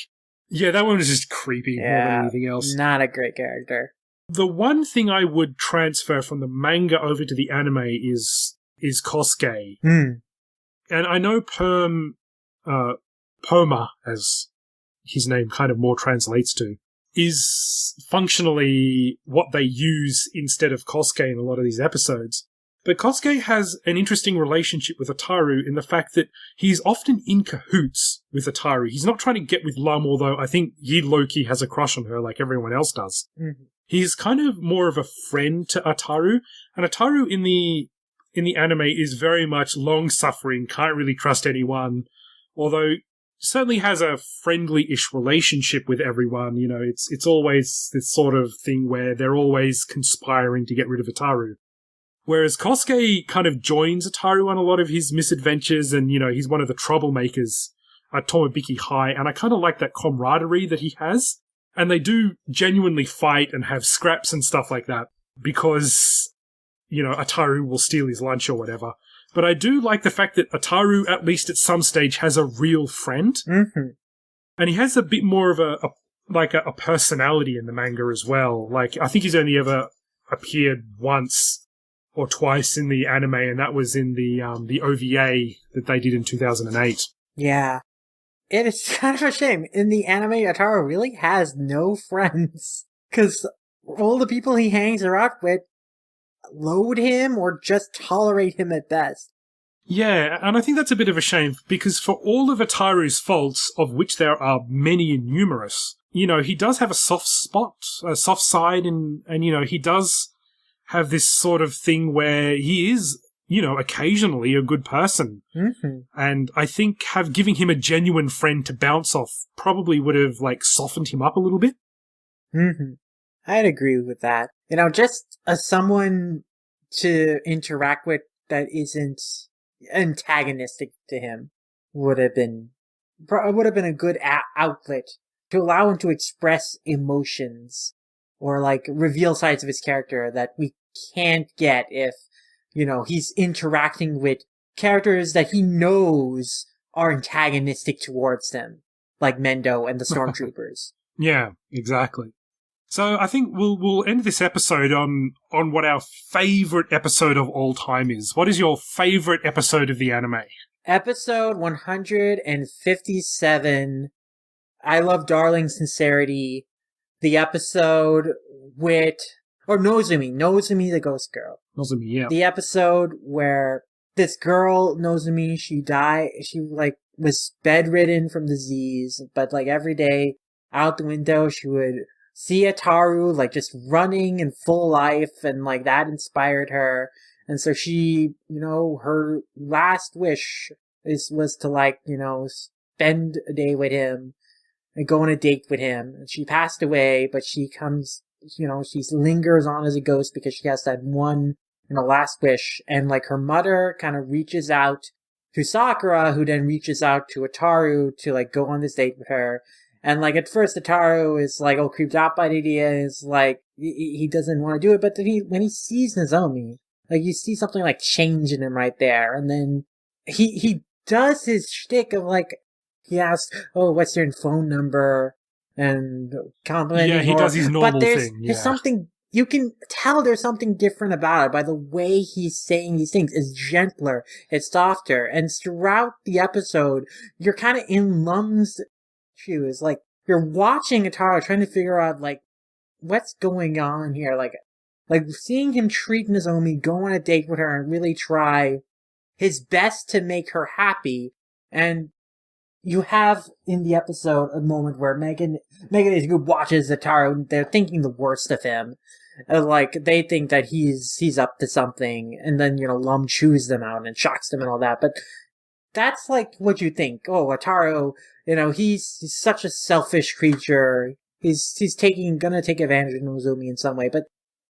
that one was just creepy more than anything else. Not a great character. The one thing I would transfer from the manga over to the anime is Kosuke. Mm. And I know Poma, as his name kind of more translates to, is functionally what they use instead of Kosuke in a lot of these episodes. But Kosuke has an interesting relationship with Ataru in the fact that he's often in cahoots with Ataru. He's not trying to get with Lum, although I think he low-key has a crush on her like everyone else does. Mm-hmm. He's kind of more of a friend to Ataru, and Ataru in the anime is very much long-suffering, can't really trust anyone, although certainly has a friendly-ish relationship with everyone. You know, it's always this sort of thing where they're always conspiring to get rid of Ataru. Whereas Kosuke kind of joins Ataru on a lot of his misadventures, and, you know, he's one of the troublemakers at Tomobiki High, and I kind of like that camaraderie that he has. And they do genuinely fight and have scraps and stuff like that because, you know, Ataru will steal his lunch or whatever. But I do like the fact that Ataru, at least at some stage, has a real friend. Mm-hmm. And he has a bit more of a personality in the manga as well. Like, I think he's only ever appeared once or twice in the anime, and that was in the OVA that they did in 2008. Yeah. It is kind of a shame. In the anime, Ataru really has no friends. Because all the people he hangs around with loathe him or just tolerate him at best. Yeah, and I think that's a bit of a shame, because for all of Ataru's faults, of which there are many and numerous, you know, he does have a soft spot, a soft side, and you know, he does have this sort of thing where he is, you know, occasionally a good person. Mm-hmm. And I think giving him a genuine friend to bounce off probably would have, like, softened him up a little bit. Mm-hmm. I'd agree with that. You know, just as someone to interact with that isn't antagonistic to him would have been a good outlet to allow him to express emotions or, like, reveal sides of his character that we can't get if, you know, he's interacting with characters that he knows are antagonistic towards him, like Mendo and the Stormtroopers. Yeah, exactly. So I think we'll end this episode on what our favorite episode of all time is. What is your favorite episode of the anime? Episode 157. I love Darling's sincerity. The episode with Nozumi the ghost girl. Nozumi, yeah. The episode where this girl, Nozumi, she like was bedridden from disease, but like every day out the window she would see Ataru like just running in full life, and like that inspired her. And so she, you know, her last wish was to, like, you know, spend a day with him and go on a date with him. And she passed away, but she comes, you know, she lingers on as a ghost because she has that one, you know, last wish. And like her mother kind of reaches out to Sakura, who then reaches out to Ataru to like go on this date with her. And like at first Ataru is like all creeped out by the idea, is like he doesn't want to do it, but then when he sees Nozomi, like you see something like change in him right there. And then he does his shtick of like, he asks, "Oh, what's your phone number?" and complimenting her. Yeah, he does his normal but thing. Yeah. There's something, you can tell there's something different about it by the way he's saying these things. It's gentler, it's softer, and throughout the episode, you're kind of in Lum's shoes. Like, you're watching Ataru trying to figure out, like, what's going on here. Like seeing him treat Nozomi, go on a date with her, and really try his best to make her happy. And you have in the episode a moment where Megan watches Ataru, and they're thinking the worst of him. Like, they think that he's up to something, and then, you know, Lum chews them out and shocks them and all that. But that's like what you think. Oh, Ataru, you know, he's such a selfish creature. He's gonna take advantage of Nozomi in some way. But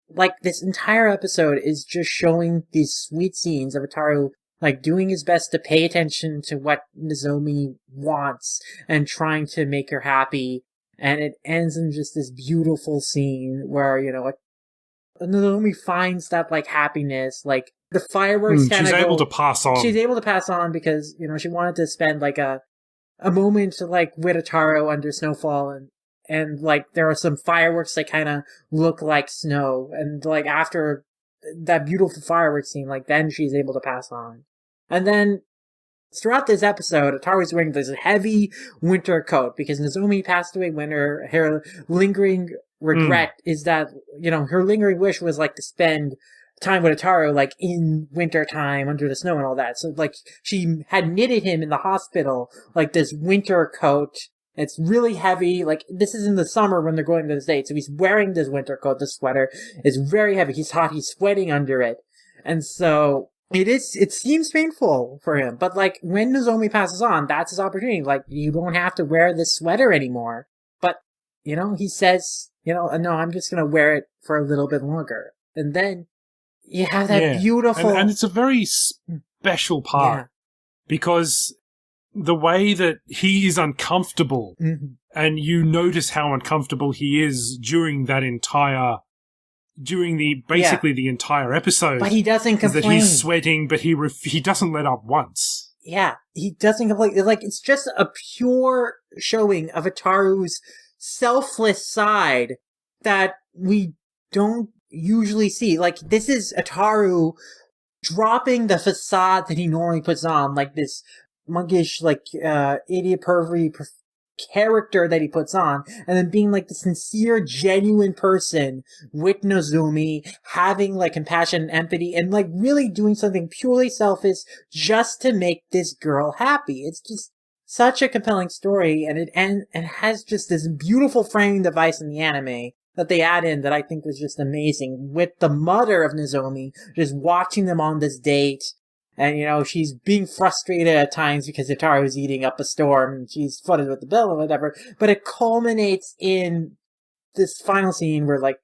like, this entire episode is just showing these sweet scenes of Ataru like doing his best to pay attention to what Nozomi wants and trying to make her happy. And it ends in just this beautiful scene where, you know, Nozomi finds that like happiness, like the fireworks kind of she's able to pass on. She's able to pass on because, you know, she wanted to spend like a moment like with Ataru under snowfall, and like there are some fireworks that kind of look like snow, and like after that beautiful fireworks scene, like then she's able to pass on. And then throughout this episode, Ataru's wearing this heavy winter coat because Nozomi passed away when her lingering regret is that, you know, her lingering wish was like to spend time with Ataru, like, in winter time, under the snow and all that. So, like, she had knitted him in the hospital, like, this winter coat. It's really heavy. Like, this is in the summer when they're going to the States. So he's wearing this winter coat, this sweater. It's very heavy. He's hot. He's sweating under it. And so it seems painful for him. But, like, when Nozomi passes on, that's his opportunity. Like, you don't have to wear this sweater anymore. But, you know, he says, you know, no, I'm just going to wear it for a little bit longer. And then you have that beautiful... And it's a very special part because the way that he is uncomfortable and you notice how uncomfortable he is during the entire episode. But he doesn't complain. That he's sweating, but he doesn't let up once. Yeah, he doesn't complain. Like, it's just a pure showing of Ataru's selfless side that we don't usually see. Like, this is Ataru dropping the facade that he normally puts on, like this monkish, like, idiot pervy character that he puts on, and then being like the sincere, genuine person with Nozomi, having like compassion and empathy, and like really doing something purely selfish just to make this girl happy. It's just such a compelling story, and it has just this beautiful framing device in the anime that they add in that I think was just amazing, with the mother of Nozomi just watching them on this date. And, you know, she's being frustrated at times because Ataru is eating up a storm and she's flooded with the bill or whatever. But it culminates in this final scene where, like,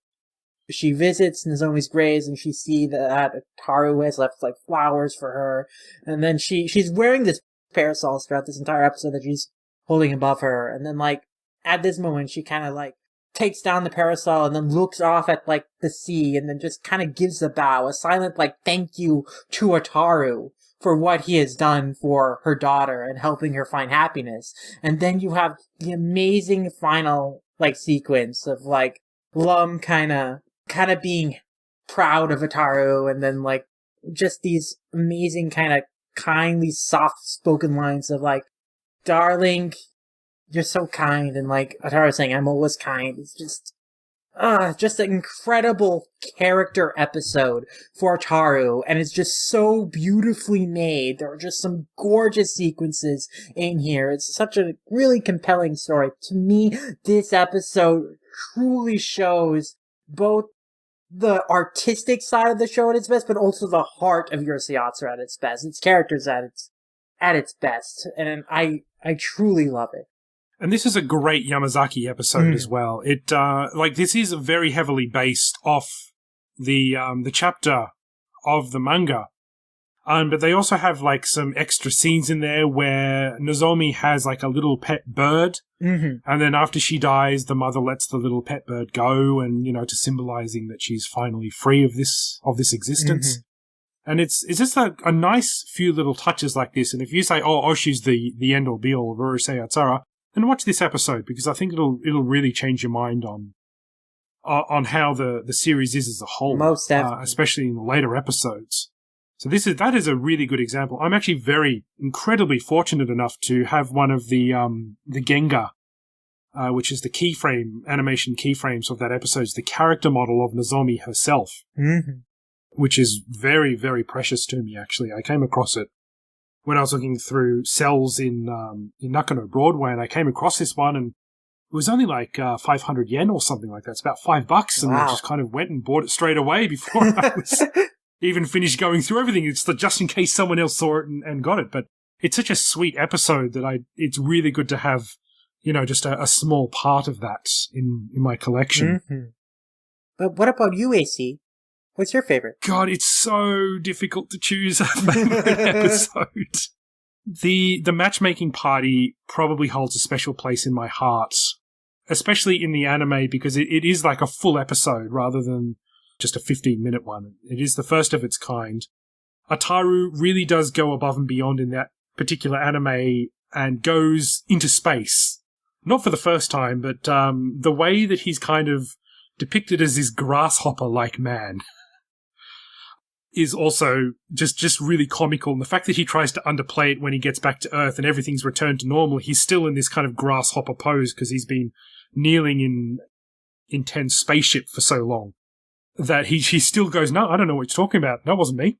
she visits Nozomi's graves and she sees that Ataru has left, like, flowers for her. And then she's wearing this parasol throughout this entire episode that she's holding above her. And then, like, at this moment, she kind of, like, takes down the parasol and then looks off at, like, the sea and then just kind of gives a bow, a silent, like, thank you to Ataru for what he has done for her daughter and helping her find happiness. And then you have the amazing final, like, sequence of, like, Lum kind of being proud of Ataru, and then, like, just these amazing kind of kindly soft-spoken lines of, like, darling, you're so kind, and like Ataru saying, I'm always kind. It's just an incredible character episode for Ataru, and it's just so beautifully made. There are just some gorgeous sequences in here. It's such a really compelling story. To me, this episode truly shows both the artistic side of the show at its best, but also the heart of Urusei Yatsura at its best. Its characters at its best, and I truly love it. And this is a great Yamazaki episode as well. It this is very heavily based off the chapter of the manga. But they also have like some extra scenes in there where Nozomi has like a little pet bird. And then after she dies, the mother lets the little pet bird go, and, you know, to symbolizing that she's finally free of this existence. And it's just a nice few little touches like this. And if you say, oh, Oshii's the end all be all of Urusei Yatsura, and watch this episode, because I think it'll really change your mind on how the series is as a whole. Most definitely. Especially in the later episodes. So that is a really good example. I'm actually incredibly fortunate enough to have one of the Genga, which is the animation keyframes of that episode, the character model of Nozomi herself, which is very, very precious to me, actually. I came across it when I was looking through cells in Nakano Broadway, and I came across this one, and it was only like 500 yen or something like that. It's about $5, and I just kind of went and bought it straight away before I was even finished going through everything. It's just in case someone else saw it and got it. But it's such a sweet episode that it's really good to have, you know, just a small part of that in my collection. But what about you, AC? What's your favorite? God, it's so difficult to choose a favorite episode. The matchmaking party probably holds a special place in my heart, especially in the anime, because it is like a full episode rather than just a 15-minute one. It is the first of its kind. Ataru really does go above and beyond in that particular anime and goes into space. Not for the first time, but the way that he's kind of depicted as this grasshopper-like man is also just really comical. And the fact that he tries to underplay it when he gets back to Earth and everything's returned to normal, he's still in this kind of grasshopper pose because he's been kneeling in intense spaceship for so long. that he still goes, no, I don't know what you're talking about. That wasn't me.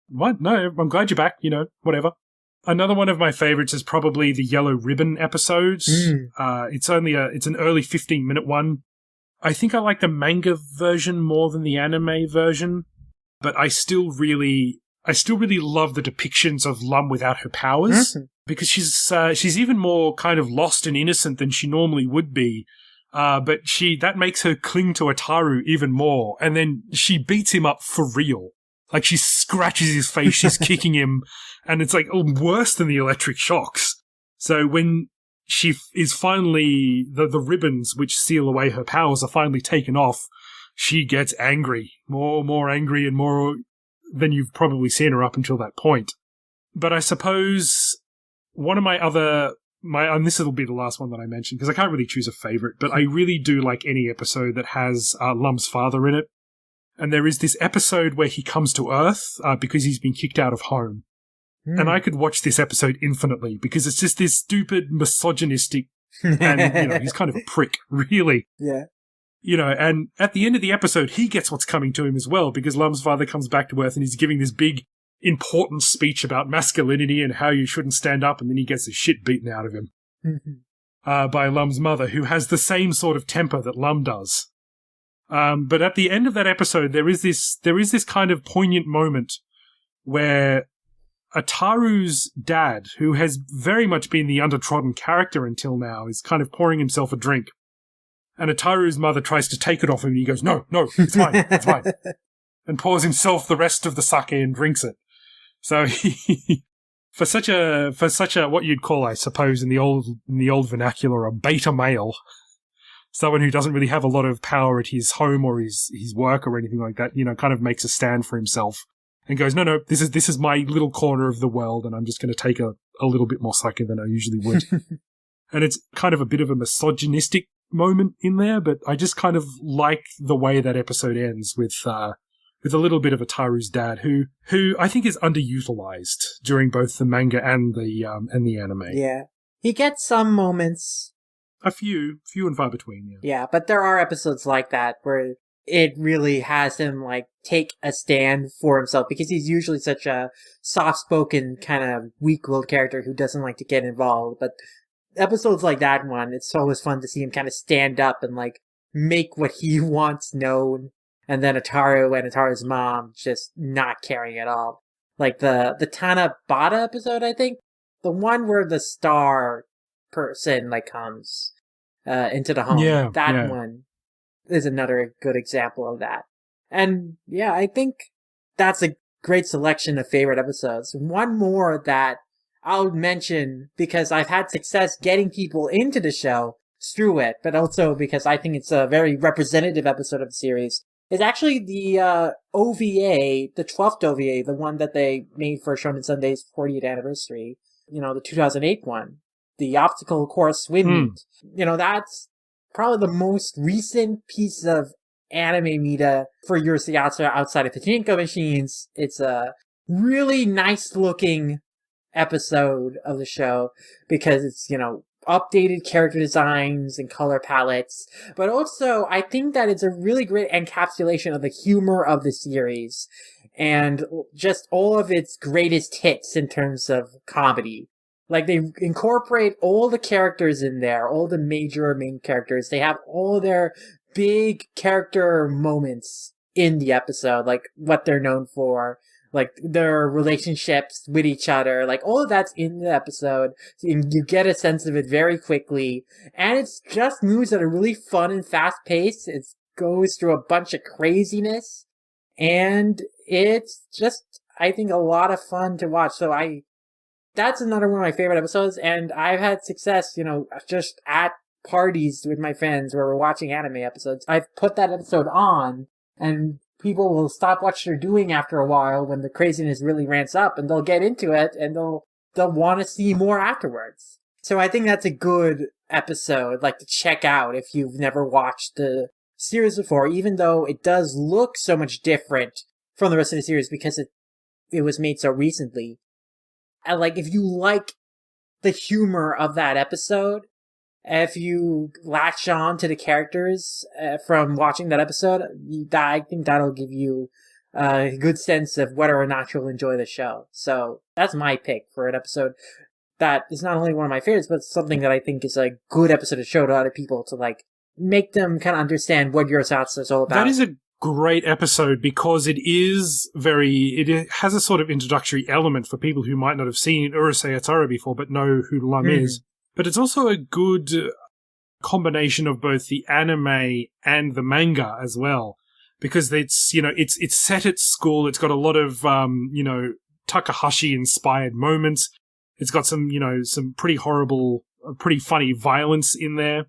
What? No, I'm glad you're back, whatever. Another one of my favorites is probably the Yellow Ribbon episode. It's an early 15-minute one. I think I like the manga version more than the anime version, but I still really love the depictions of Lum without her powers, because she's even more kind of lost and innocent than she normally would be. But that makes her cling to Ataru even more, and then she beats him up for real. Like, she scratches his face, she's kicking him, and it's like worse than the electric shocks. So when she is finally, the ribbons which seal away her powers are finally taken off, she gets angry. More angry and more than you've probably seen her up until that point. But I suppose one of and this will be the last one that I mentioned, because I can't really choose a favorite, but I really do like any episode that has Lum's father in it. And there is this episode where he comes to Earth because he's been kicked out of home. And I could watch this episode infinitely, because it's just this stupid, misogynistic, and, he's kind of a prick, really. Yeah. And at the end of the episode, he gets what's coming to him as well, because Lum's father comes back to Earth and he's giving this big, important speech about masculinity and how you shouldn't stand up, and then he gets the shit beaten out of him by Lum's mother, who has the same sort of temper that Lum does. But at the end of that episode, there is this kind of poignant moment where Ataru's dad, who has very much been the undertrodden character until now, is kind of pouring himself a drink. And Ataru's mother tries to take it off him, and he goes, no, it's mine, it's mine. And pours himself the rest of the sake and drinks it. So for such a what you'd call, I suppose, in the old vernacular, a beta male, someone who doesn't really have a lot of power at his home or his work or anything like that, kind of makes a stand for himself and goes, no, this is my little corner of the world, and I'm just going to take a little bit more sake than I usually would. And it's kind of a bit of a misogynistic moment in there, but I just kind of like the way that episode ends with a little bit of Ataru's dad, who I think is underutilized during both the manga and the anime. Yeah, he gets some moments. A few and far between. Yeah. Yeah, but there are episodes like that where it really has him take a stand for himself, because he's usually such a soft-spoken kind of weak-willed character who doesn't like to get involved. But episodes like that one, it's always fun to see him kind of stand up and make what he wants known. And then Ataru and Ataru's mom just not caring at all. Like the Tanabata episode, I think. The one where the star person comes into the home. Yeah, that one is another good example of that. And yeah, I think that's a great selection of favorite episodes. One more that I'll mention because I've had success getting people into the show through it, but also because I think it's a very representative episode of the series, is actually the OVA, the 12th OVA, the one that they made for Shonen Sunday's 40th anniversary, the 2008 one, the obstacle course swim meet. That's probably the most recent piece of anime media for Urusei Yatsura outside of pachinko machines. It's a really nice looking episode of the show because it's, updated character designs and color palettes, but also I think that it's a really great encapsulation of the humor of the series and just all of its greatest hits in terms of comedy. They incorporate all the characters in there, all the major main characters. They have all their big character moments in the episode, what they're known for, their relationships with each other, all of that's in the episode. And you get a sense of it very quickly. And it just moves at a really fun and fast pace. It goes through a bunch of craziness. And it's just, I think, a lot of fun to watch. So that's another one of my favorite episodes. And I've had success, just at parties with my friends where we're watching anime episodes. I've put that episode on and people will stop what they're doing after a while when the craziness really ramps up, and they'll get into it and they'll want to see more afterwards. So I think that's a good episode, to check out if you've never watched the series before, even though it does look so much different from the rest of the series because it was made so recently. And if you like the humor of that episode, if you latch on to the characters from watching that episode, I think that'll give you a good sense of whether or not you'll enjoy the show. So that's my pick for an episode that is not only one of my favorites, but something that I think is a good episode to show to other people to like make them kind of understand what Urusei is all about. That is a great episode because it has a sort of introductory element for people who might not have seen Urusei Yatsura before but know who Lum is. But it's also a good combination of both the anime and the manga as well, because it's set at school. It's got a lot of Takahashi inspired moments. It's got some pretty horrible, pretty funny violence in there.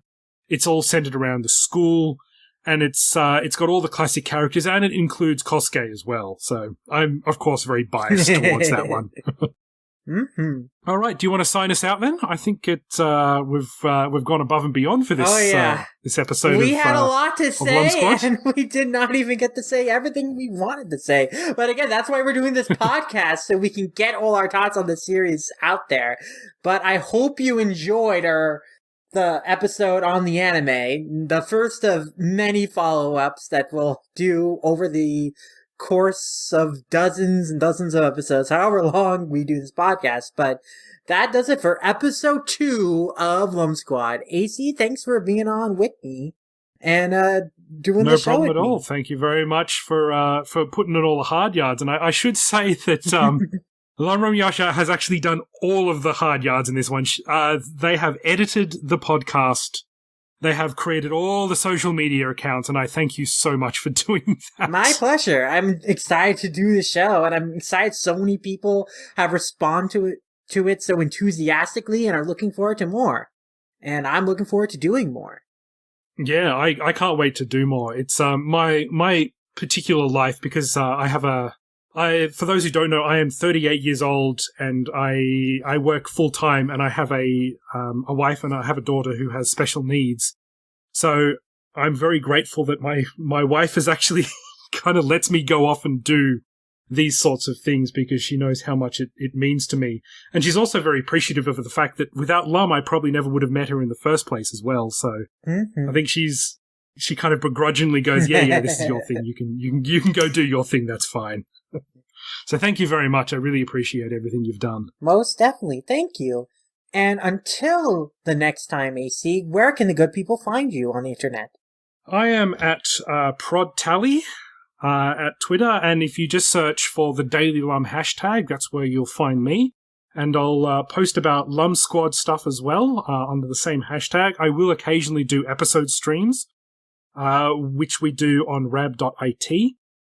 It's all centered around the school, and it's got all the classic characters, and it includes Kosuke as well. So I'm of course very biased towards that one. Mm-hmm. All right, do you want to sign us out then? I think we've gone above and beyond for this. Oh yeah, this episode. We had a lot to say, and we did not even get to say everything we wanted to say. But again, that's why we're doing this podcast, so we can get all our thoughts on the series out there. But I hope you enjoyed the episode on the anime, the first of many follow-ups that we'll do over the course of dozens and dozens of episodes, however long we do this podcast. But that does it for episode 2 of Lum Squad. AC, thanks for being on with me and doing the show. No problem at all. Thank you very much for putting in all the hard yards. And I should say that Lum Yasha has actually done all of the hard yards in this one. They have edited the podcast. They have created all the social media accounts, and I thank you so much for doing that. My pleasure. I'm excited to do the show, and I'm excited so many people have responded to it so enthusiastically and are looking forward to more. And I'm looking forward to doing more. Yeah, I can't wait to do more. It's my particular life, because for those who don't know, I am 38 years old, and I work full time, and I have a wife, and I have a daughter who has special needs. So I'm very grateful that my wife has actually kind of lets me go off and do these sorts of things, because she knows how much it means to me. And she's also very appreciative of the fact that without Lum, I probably never would have met her in the first place as well. So I think she kind of begrudgingly goes, yeah, this is your thing. You can go do your thing. That's fine. So thank you very much. I really appreciate everything you've done. Most definitely. Thank you. And until the next time, AC, where can the good people find you on the internet? I am at ProdTally at Twitter, and if you just search for the Daily Lum hashtag, that's where you'll find me. And I'll post about Lum Squad stuff as well under the same hashtag. I will occasionally do episode streams, which we do on rab.it.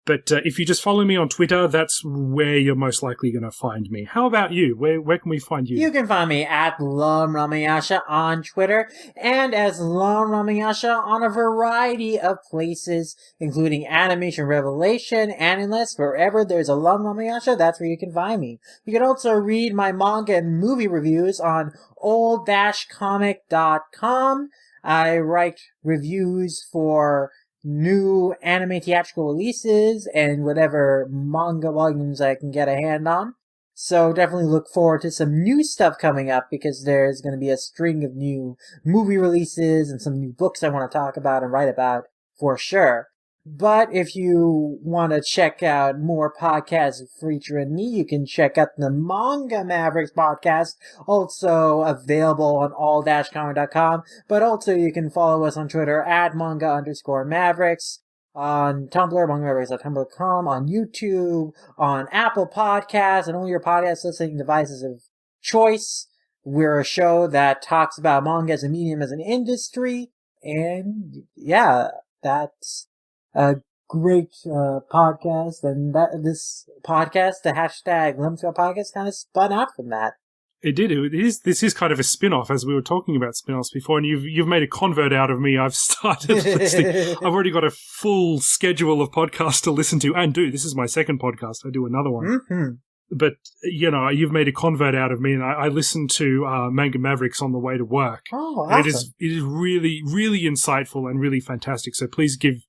But if you just follow me on Twitter, that's where you're most likely going to find me. How about you? Where can we find you? You can find me at Lum Ramayasha on Twitter, and as Lum Ramayasha on a variety of places, including Animation Revelation, Animalist, wherever there's a Lum Ramayasha, that's where you can find me. You can also read my manga and movie reviews on old-comic.com. I write reviews for new anime theatrical releases and whatever manga volumes I can get a hand on. So definitely look forward to some new stuff coming up, because there's going to be a string of new movie releases and some new books I want to talk about and write about for sure. But if you want to check out more podcasts featuring me, you can check out the Manga Mavericks podcast, also available on all-comic.com. But also you can follow us on Twitter at manga_mavericks, on Tumblr, mangamavericks.tumblr.com, on YouTube, on Apple Podcasts, and all your podcast listening devices of choice. We're a show that talks about manga as a medium, as an industry, and yeah, that's a great podcast, and this podcast, the hashtag Lum Squad podcast, kind of spun out from that. It did. This is kind of a spin-off, as we were talking about spin-offs before, and you've made a convert out of me. I've started listening. I've already got a full schedule of podcasts to listen to and do. This is my second podcast. I do another one. Mm-hmm. But, you've made a convert out of me, and I listen to Manga Mavericks on the way to work. Oh, awesome. It is really, really insightful and really fantastic, so please give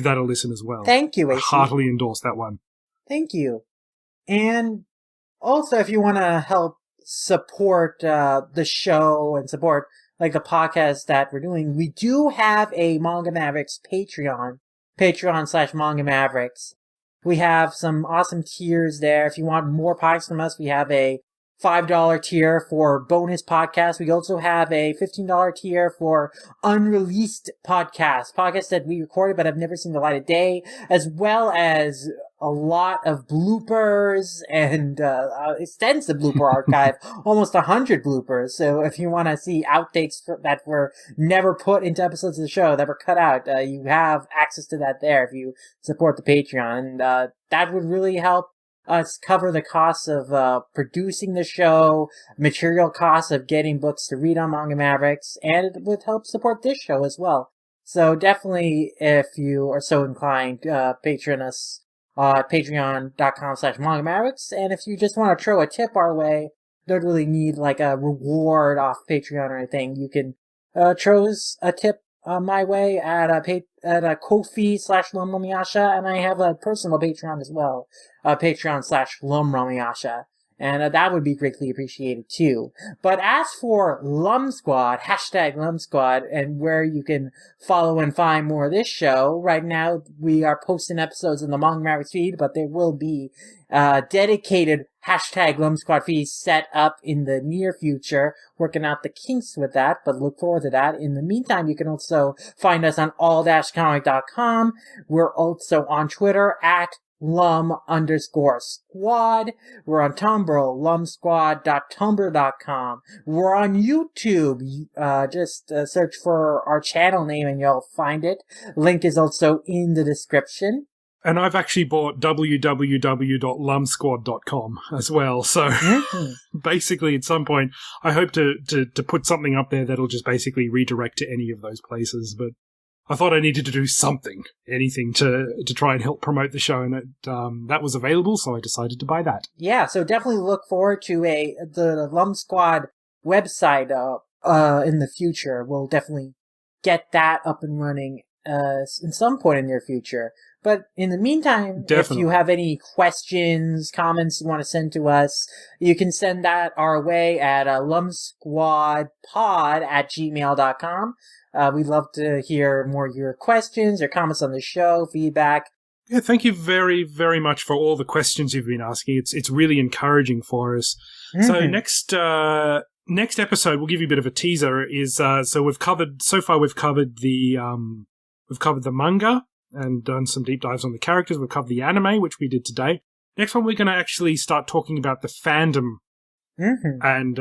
that a listen as well. Thank you, AC. I heartily endorse that one. Thank you. And also, if you want to help support the show and support like the podcast that we're doing, we do have a Manga Mavericks Patreon/Manga Mavericks. We have some awesome tiers there. If you want more podcasts from us, we have a $5 tier for bonus podcasts. We also have a $15 tier for unreleased podcasts that we recorded but have never seen the light of day, as well as a lot of bloopers and extensive blooper archive, almost 100 bloopers. So if you want to see outtakes that were never put into episodes of the show, that were cut out, you have access to that there if you support the Patreon. And that would really help us cover the costs of producing the show, material costs of getting books to read on Manga Mavericks, and it would help support this show as well. So definitely, if you are so inclined, patron us at patreon.com/Manga Mavericks, and if you just want to throw a tip our way, don't really need like a reward off Patreon or anything, you can throw a tip my way at Ko-fi/LumRamiasha, and I have a personal Patreon as well, Patreon/LumRamiasha, and that would be greatly appreciated too. But as for Lum Squad, #Lum Squad, and where you can follow and find more of this show, right now we are posting episodes in the Manga Mavericks feed, but there will be dedicated #Lum Squad feed set up in the near future, working out the kinks with that, but look forward to that. In the meantime, you can also find us on all-comic.com. We're also on Twitter at Lum_squad. We're on Tumblr, lumsquad.tumblr.com. We're on YouTube. Just search for our channel name and you'll find it. Link is also in the description. And I've actually bought www.lumsquad.com as well. So basically, at some point, I hope to put something up there that'll just basically redirect to any of those places. But I thought I needed to do anything to try and help promote the show, and that was available, so I decided to buy that. Yeah, so definitely look forward to the Lum Squad website in the future. We'll definitely get that up and running in some point in the near future. But in the meantime, if you have any questions, comments you want to send to us, you can send that our way at lumsquadpod@gmail.com. We'd love to hear more of your questions or comments on the show, feedback. Yeah, thank you very, very much for all the questions you've been asking. It's really encouraging for us. Mm-hmm. So next episode, we'll give you a bit of a teaser. So we've covered the manga and done some deep dives on the characters. We've covered the anime, which we did today. Next one, we're going to actually start talking about the fandom and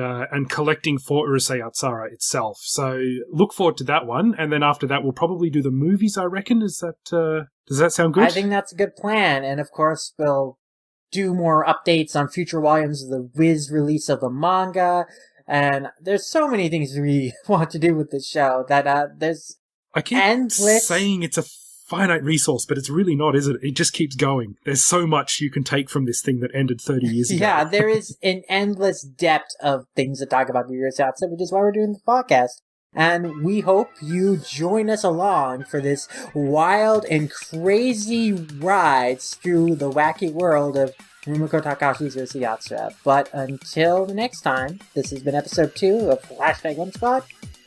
collecting for Urusei Yatsura itself. So look forward to that one. And then after that, we'll probably do the movies, I reckon. Does that sound good? I think that's a good plan. And of course, we'll do more updates on future volumes of the Viz release of the manga. And there's so many things we want to do with this show that there's I keep saying it's a finite resource, but it's really not, is it? It just keeps going. There's so much you can take from this thing that ended 30 years ago. Yeah, there is an endless depth of things to talk about Urusei Yatsura, which is why we're doing the podcast. And we hope you join us along for this wild and crazy ride through the wacky world of Rumiko Takahashi's Urusei Yatsura. But until the next time, this has been episode 2 of #Lum Squad.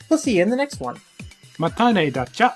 We'll see you in the next one. Matane dacha.